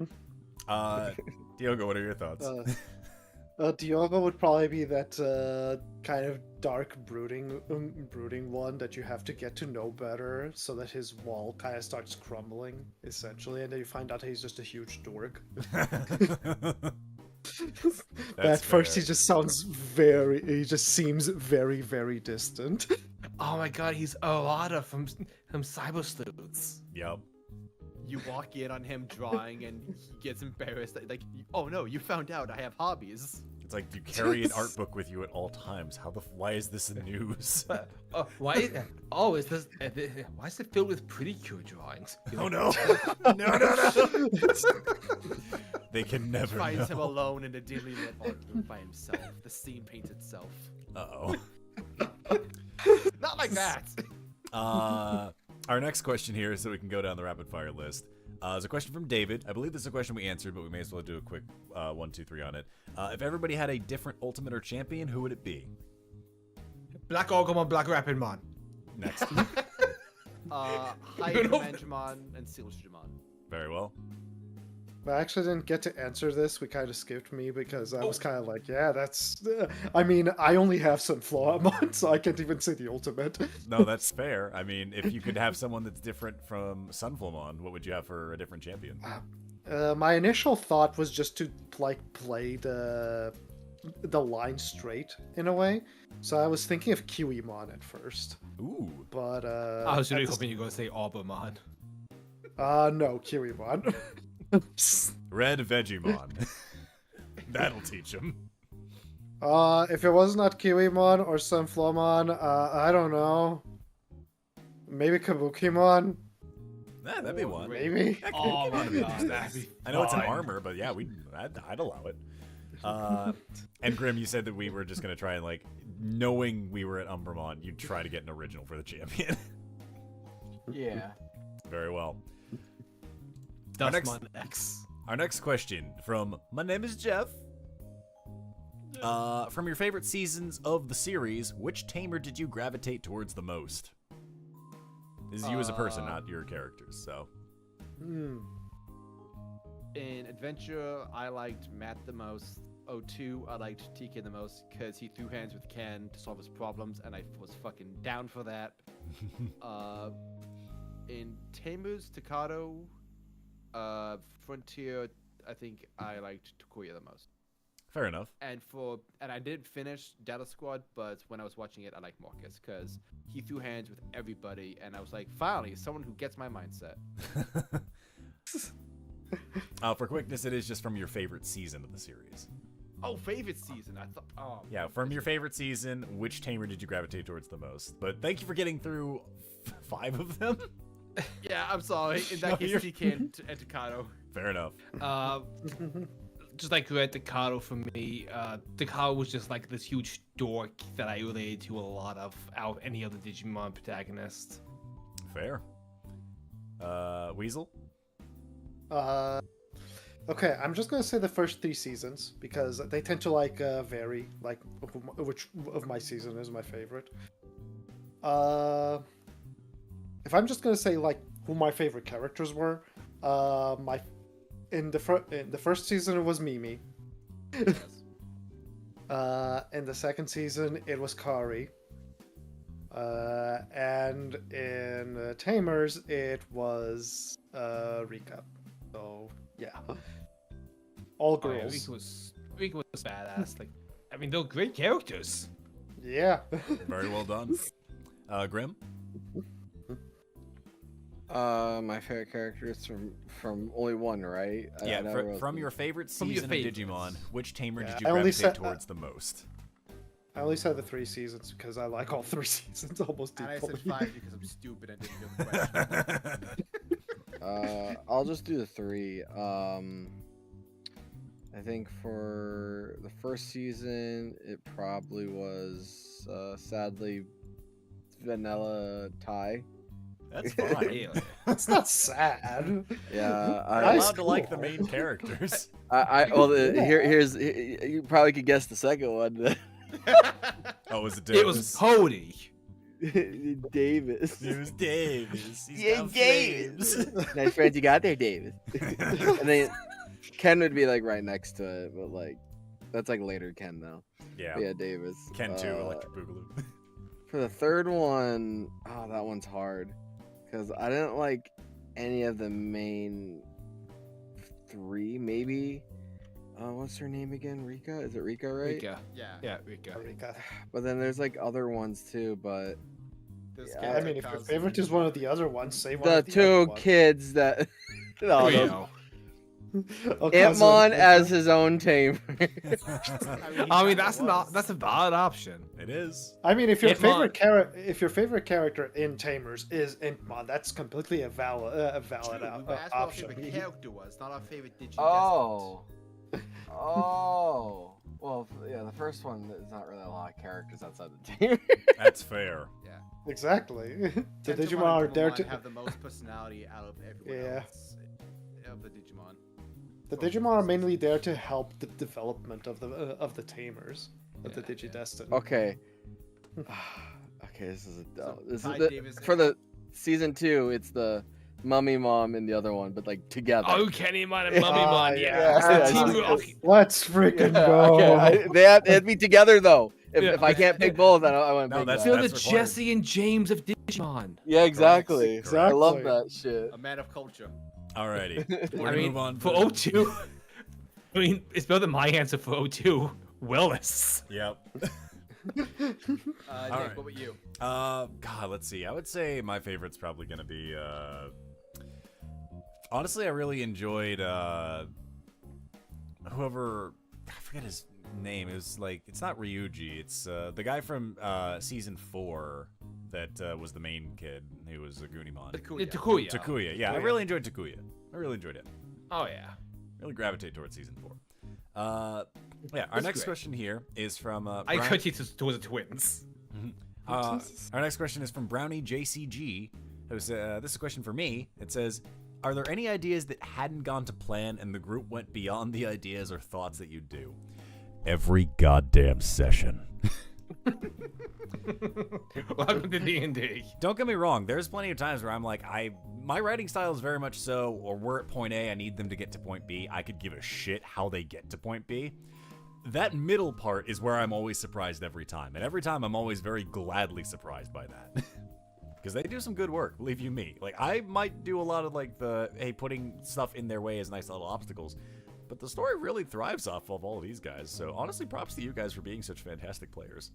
Diogo, what are your thoughts? Diogo would probably be that kind of dark, brooding one that you have to get to know better, so that his wall kind of starts crumbling, essentially, and then you find out he's just a huge dork. At first, he just seems very, very distant. Oh my god, he's Arata from Cyber Sleuths. Yep. You walk in on him drawing, and he gets embarrassed. Like, oh no, you found out I have hobbies. It's like you carry an art book with you at all times. Why is this in news? Why? Is this? Why is it filled with pretty cute drawings? Oh no! No! They can never Finds know. him alone in a dimly lit art room by himself. The scene paints itself. Uh-oh. Not like that. Our next question here, so we can go down the rapid fire list. Is a question from David. I believe this is a question we answered, but we may as well do a quick 1, 2, 3 on it. If everybody had a different ultimate or champion, who would it be? Black Ogomon, Black Rapidmon. Next. Hydramangmon and Sealstramon. Very well. I actually didn't get to answer this. We kind of skipped me because I was kind of like, yeah, that's. I mean, I only have Sunflowermon, so I can't even say the ultimate. No, that's fair. I mean, if you could have someone that's different from Sunflomon, what would you have for a different champion? My initial thought was just to like play the line straight in a way. So I was thinking of Kiwimon at first. Ooh. But I was really hoping you were going to say Arbomon. No, Kiwimon. Red Vegemon. That'll teach him. If it was not Kiwimon or Sunflowmon, I don't know. Maybe Kabukimon? That'd be one. Maybe. Oh my god, that'd be I know it's an fine. armor, but yeah, I'd allow it. And Grim, you said that we were just gonna try and like, knowing we were at Umbramon, you'd try to get an original for the champion. Yeah. Very well. Our next- Dustmon X. Our next question from My Name is Jeff. From your favorite seasons of the series, which tamer did you gravitate towards the most? This is you as a person, not your characters, so. Hmm. In Adventure, I liked Matt the most. O2, I liked TK the most because he threw hands with Ken to solve his problems, and I was fucking down for that. In Tamers, Takato, Frontier, I think I liked Takuya the most. Fair enough. And I did finish Data Squad, but when I was watching it, I liked Marcus because he threw hands with everybody, and I was like, finally, someone who gets my mindset. For quickness, it is just from your favorite season of the series. Oh, favorite season. I thought. Oh. Yeah, from your favorite season, which tamer did you gravitate towards the most? But thank you for getting through 5 of them. Yeah, I'm sorry. In that case, TK and Takato. Fair enough. Just like Red Takato for me, Takato was just like this huge dork that I related to a lot of out of any other Digimon protagonist. Fair. Weasel? Okay, I'm just gonna say the first 3 seasons because they tend to like vary, like which of my season is my favorite. If I'm just gonna say like who my favorite characters were, in the first season it was Mimi. In the second season it was Kari. And in Tamers it was Rika. So yeah, all Oh, yeah, girls. Rika was badass. Like, I mean, they're great characters. Yeah. Very well done. Grim? My favorite character is from only one, right? Yeah, I never from your favorite From your season of favorites. Digimon, which tamer Yeah, did you I only gravitate said- towards the most? I only said the 3 seasons because I like all 3 seasons almost And I said equally. 5 because I'm stupid and didn't hear the question. I'll just do the 3. I think for the first season, it probably was sadly Vanilla Ty. That's fine. That's not sad. Yeah, You're Nice, allowed to like the cool. main characters. Here's you probably could guess the second one. Oh, was it It was Cody. Davis. It was Davis. He's Yeah, got Davis. flames. Nice friends you got there, Davis. And then Ken would be like right next to it, but like that's like later Ken though. Yeah. But yeah, Davis. Ken 2, Electric Boogaloo. For the third one, oh, that one's hard because I didn't like any of the main 3. Maybe. What's her name again? Rika? Is it Rika, right? Rika. Yeah. Yeah, Rika. Rika. But then there's like other ones too. But This Yeah, kid's I mean, a if your cousin. favorite is one of the other ones, say one the of the two other ones. kids that no, Rio. Oh, cousin. Hitmon as his own tamer. I mean, that's a valid option. It is. I mean, if your Hitmon. favorite character in Tamers is Intmon, that's completely a valid True, we were asked what our option. favorite character was, not our favorite Digi-Destiny. Oh. Well, yeah, the first one is not really a lot of characters outside the team. That's fair. Exactly. The Gentleman Digimon are and there Gnomon to. have the most personality out of everyone Yeah. else of the Digimon. The Digimon are mainly there to help the development of the Tamers of the Yeah, Digi-Destiny. Okay. Okay, this is So, this Ty is Davis for the season 2. It's the Mummy Mom in the other one, but like together. Oh, Kennymon and Mummymon, yeah. yeah. Yeah, Team yeah. Rock. Let's freaking Yeah, go. okay, they have to be together though. If, Yeah. if I can't pick both, I want to No, pick that's- that. Feel the that's required. Jesse and James of Digimon. Yeah, exactly. Correct. I love Exactly. that shit. A man of culture. Alrighty. We're I gonna mean, move on for to- O2, I mean, it's better than my answer for O2. Willis. Yep. Nick, right. what about you? God, let's see. I would say my favorite's probably gonna be. Honestly, I really enjoyed whoever. I forget his name. It was like it's not Ryuji. It's the guy from season 4 that was the main kid who was a Goonimon. Takuya. Takuya. Yeah, I really enjoyed Takuya. I really enjoyed it. Oh, yeah. Really gravitate towards season 4. Yeah, our It's next great. question here is from I Brian- gravitate towards the twins. our next question is from Brownie JCG. Who's, this is a question for me. It says, are there any ideas that hadn't gone to plan and the group went beyond the ideas or thoughts that you'd do? Every goddamn session. Welcome to D&D. Don't get me wrong. There's plenty of times where I'm like, my writing style is very much so, or we're at point A, I need them to get to point B. I could give a shit how they get to point B. That middle part is where I'm always surprised every time. And every time I'm always very gladly surprised by that. Because they do some good work, believe you me. Like, I might do a lot of, like, putting stuff in their way as nice little obstacles. But the story really thrives off of all of these guys. So, honestly, props to you guys for being such fantastic players.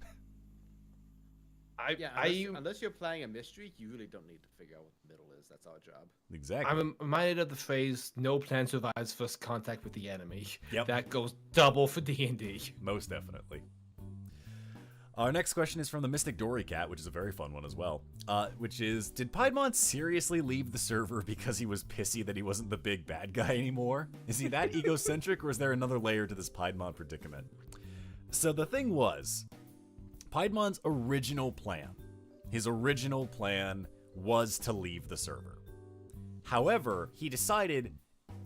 Yeah, unless you're playing a mystery, you really don't need to figure out what the middle is. That's our job. Exactly. I'm reminded of the phrase, no plan survives first contact with the enemy. Yep. That goes double for D&D. Most definitely. Our next question is from the Mystic Dory Cat, which is a very fun one as well. Which is, did Piedmont seriously leave the server because he was pissy that he wasn't the big bad guy anymore? Is he that egocentric, or is there another layer to this Piedmont predicament? So the thing was, Piedmont's original plan, his original plan was to leave the server. However, he decided,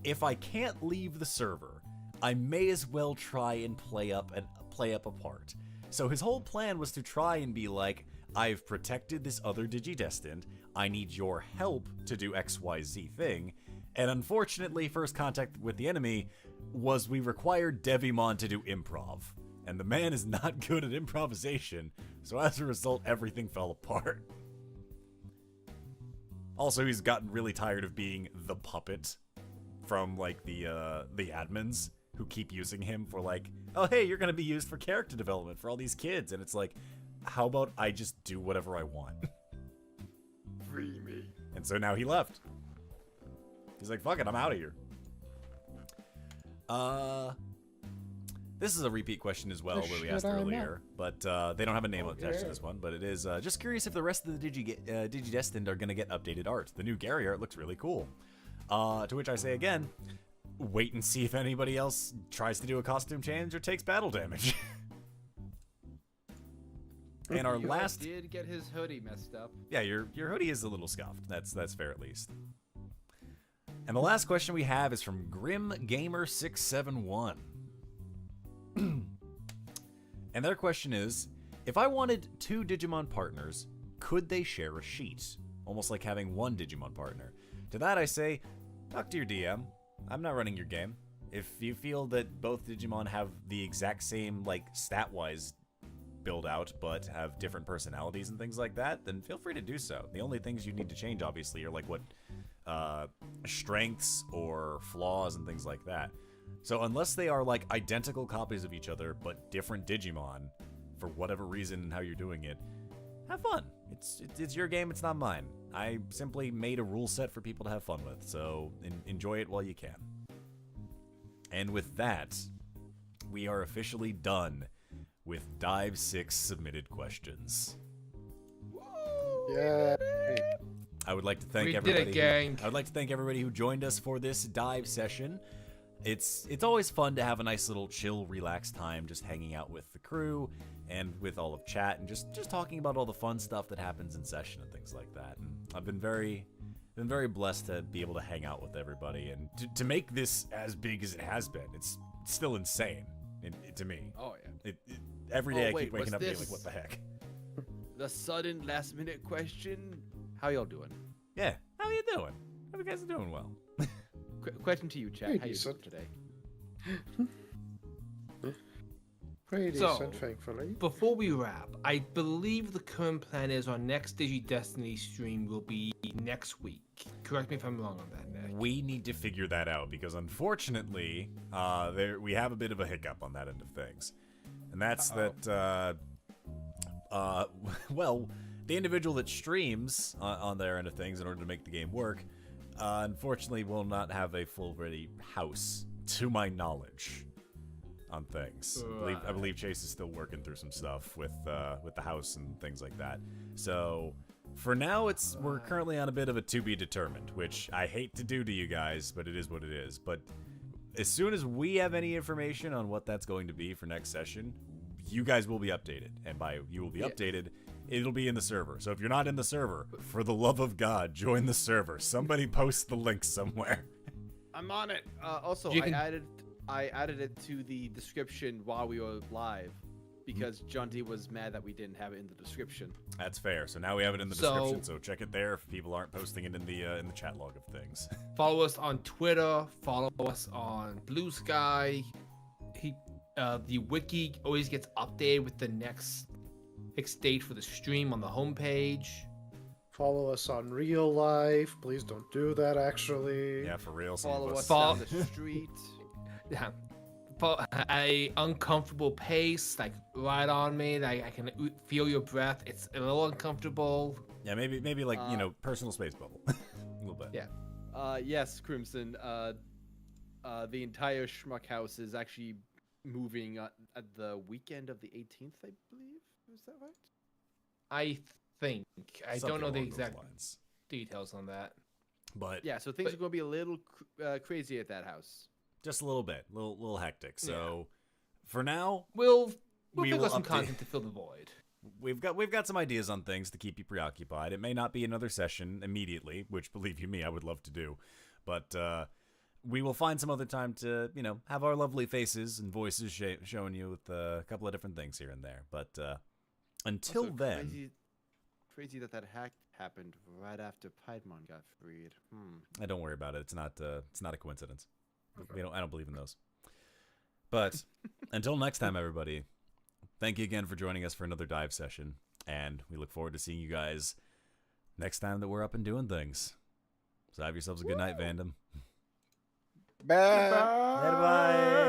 if I can't leave the server, I may as well try and play up a part. So his whole plan was to try and be like, I've protected this other Digi-Destined, I need your help to do XYZ thing, and unfortunately, first contact with the enemy was we required Devimon to do improv. And the man is not good at improvisation, so as a result, everything fell apart. Also, he's gotten really tired of being the puppet from, like, the admins who keep using him for, like, oh, hey, you're gonna be used for character development for all these kids. And it's like, how about I just do whatever I want? Free me. And so now he left. He's like, fuck it, I'm out of here. This is a repeat question as well, where we asked earlier, but they don't have a name attached to this one, but it is just curious if the rest of the Digi-Destined are going to get updated art. The new Gary art looks really cool. To which I say again, wait and see if anybody else tries to do a costume change or takes battle damage. And our last... did get his hoodie messed up. Yeah, your hoodie is a little scuffed. That's fair at least. And the last question we have is from Grim Gamer 671. And their question is, if I wanted 2 Digimon partners, could they share a sheet? Almost like having one Digimon partner. To that I say, talk to your DM. I'm not running your game. If you feel that both Digimon have the exact same, like, stat-wise build out, but have different personalities and things like that, then feel free to do so. The only things you need to change, obviously, are, like, what strengths or flaws and things like that. So unless they are, like, identical copies of each other, but different Digimon, for whatever reason and how you're doing it, have fun. It's your game, it's not mine. I simply made a rule set for people to have fun with, so enjoy it while you can. And with that, we are officially done with Dive 6 submitted questions. Yeah. I would like to thank We everybody. did it, gang. I would like to thank everybody who joined us for this dive session. It's always fun to have a nice little chill, relaxed time, just hanging out with the crew and with all of chat and just talking about all the fun stuff that happens in session and things like that. And I've been very blessed to be able to hang out with everybody and to make this as big as it has been. It's still insane to me. Oh yeah. Every day I wait, keep waking what's up being this? like, what the heck? The sudden last minute question. How y'all doing? Yeah, how you doing? you guys are doing well. Question to you, chat. Pretty How you decent. doing today? Pretty So- decent, thankfully. Before we wrap, I believe the current plan is our next Digi-Destiny stream will be next week. Correct me if I'm wrong on that, Nick. We need to figure that out because unfortunately, we have a bit of a hiccup on that end of things, and that's that. Well, the individual that streams on their end of things in order to make the game work, unfortunately, will not have a full ready house, to my knowledge, on things. I believe Chase is still working through some stuff with the house and things like that. So for now, we're currently on a bit of a to be determined, which I hate to do to you guys, but it is what it is. But as soon as we have any information on what that's going to be for next session, you guys will be updated, and by you will be updated, it'll be in the server. So if you're not in the server, for the love of God, join the server. Somebody post the link somewhere. I'm on it. Also, You I can- added it to the description while we were live because John D was mad that we didn't have it in the description. That's fair. So now we have it in the So- description. So check it there if people aren't posting it in the chat log of things. Follow us on Twitter. Follow us on Blue Sky. The wiki always gets updated with the next date for the stream on the homepage. Follow us on real life. Please don't do that, actually. Yeah, for real. Some Follow of us us. Follow- down the street. Yeah. A uncomfortable pace, like right on me. Like I can feel your breath. It's a little uncomfortable. Yeah, maybe like personal space bubble, a little bit. Yeah. Yes, Crimson. The entire Schmuck house is actually moving at the weekend of the 18th, I believe. Is that right? I think I Something don't know the along those exact lines. details on that. But Yeah, so things But- are going to be a little crazy at that house. just a little bit, little hectic. So for now, We'll We figure will out some update- content to fill the void. we've got some ideas on things to keep you preoccupied. It may not be another session immediately, which believe you me, I would love to do, but we will find some other time to have our lovely faces and voices showing you with a couple of different things here and there. But until Also, then, crazy that hack happened right after Piedmon got freed. don't worry about it. It's not a coincidence. I don't believe in those. But until next time, everybody, thank you again for joining us for another dive session, and we look forward to seeing you guys next time that we're up and doing things. So have yourselves a good night, Vandom. Bye. Bye.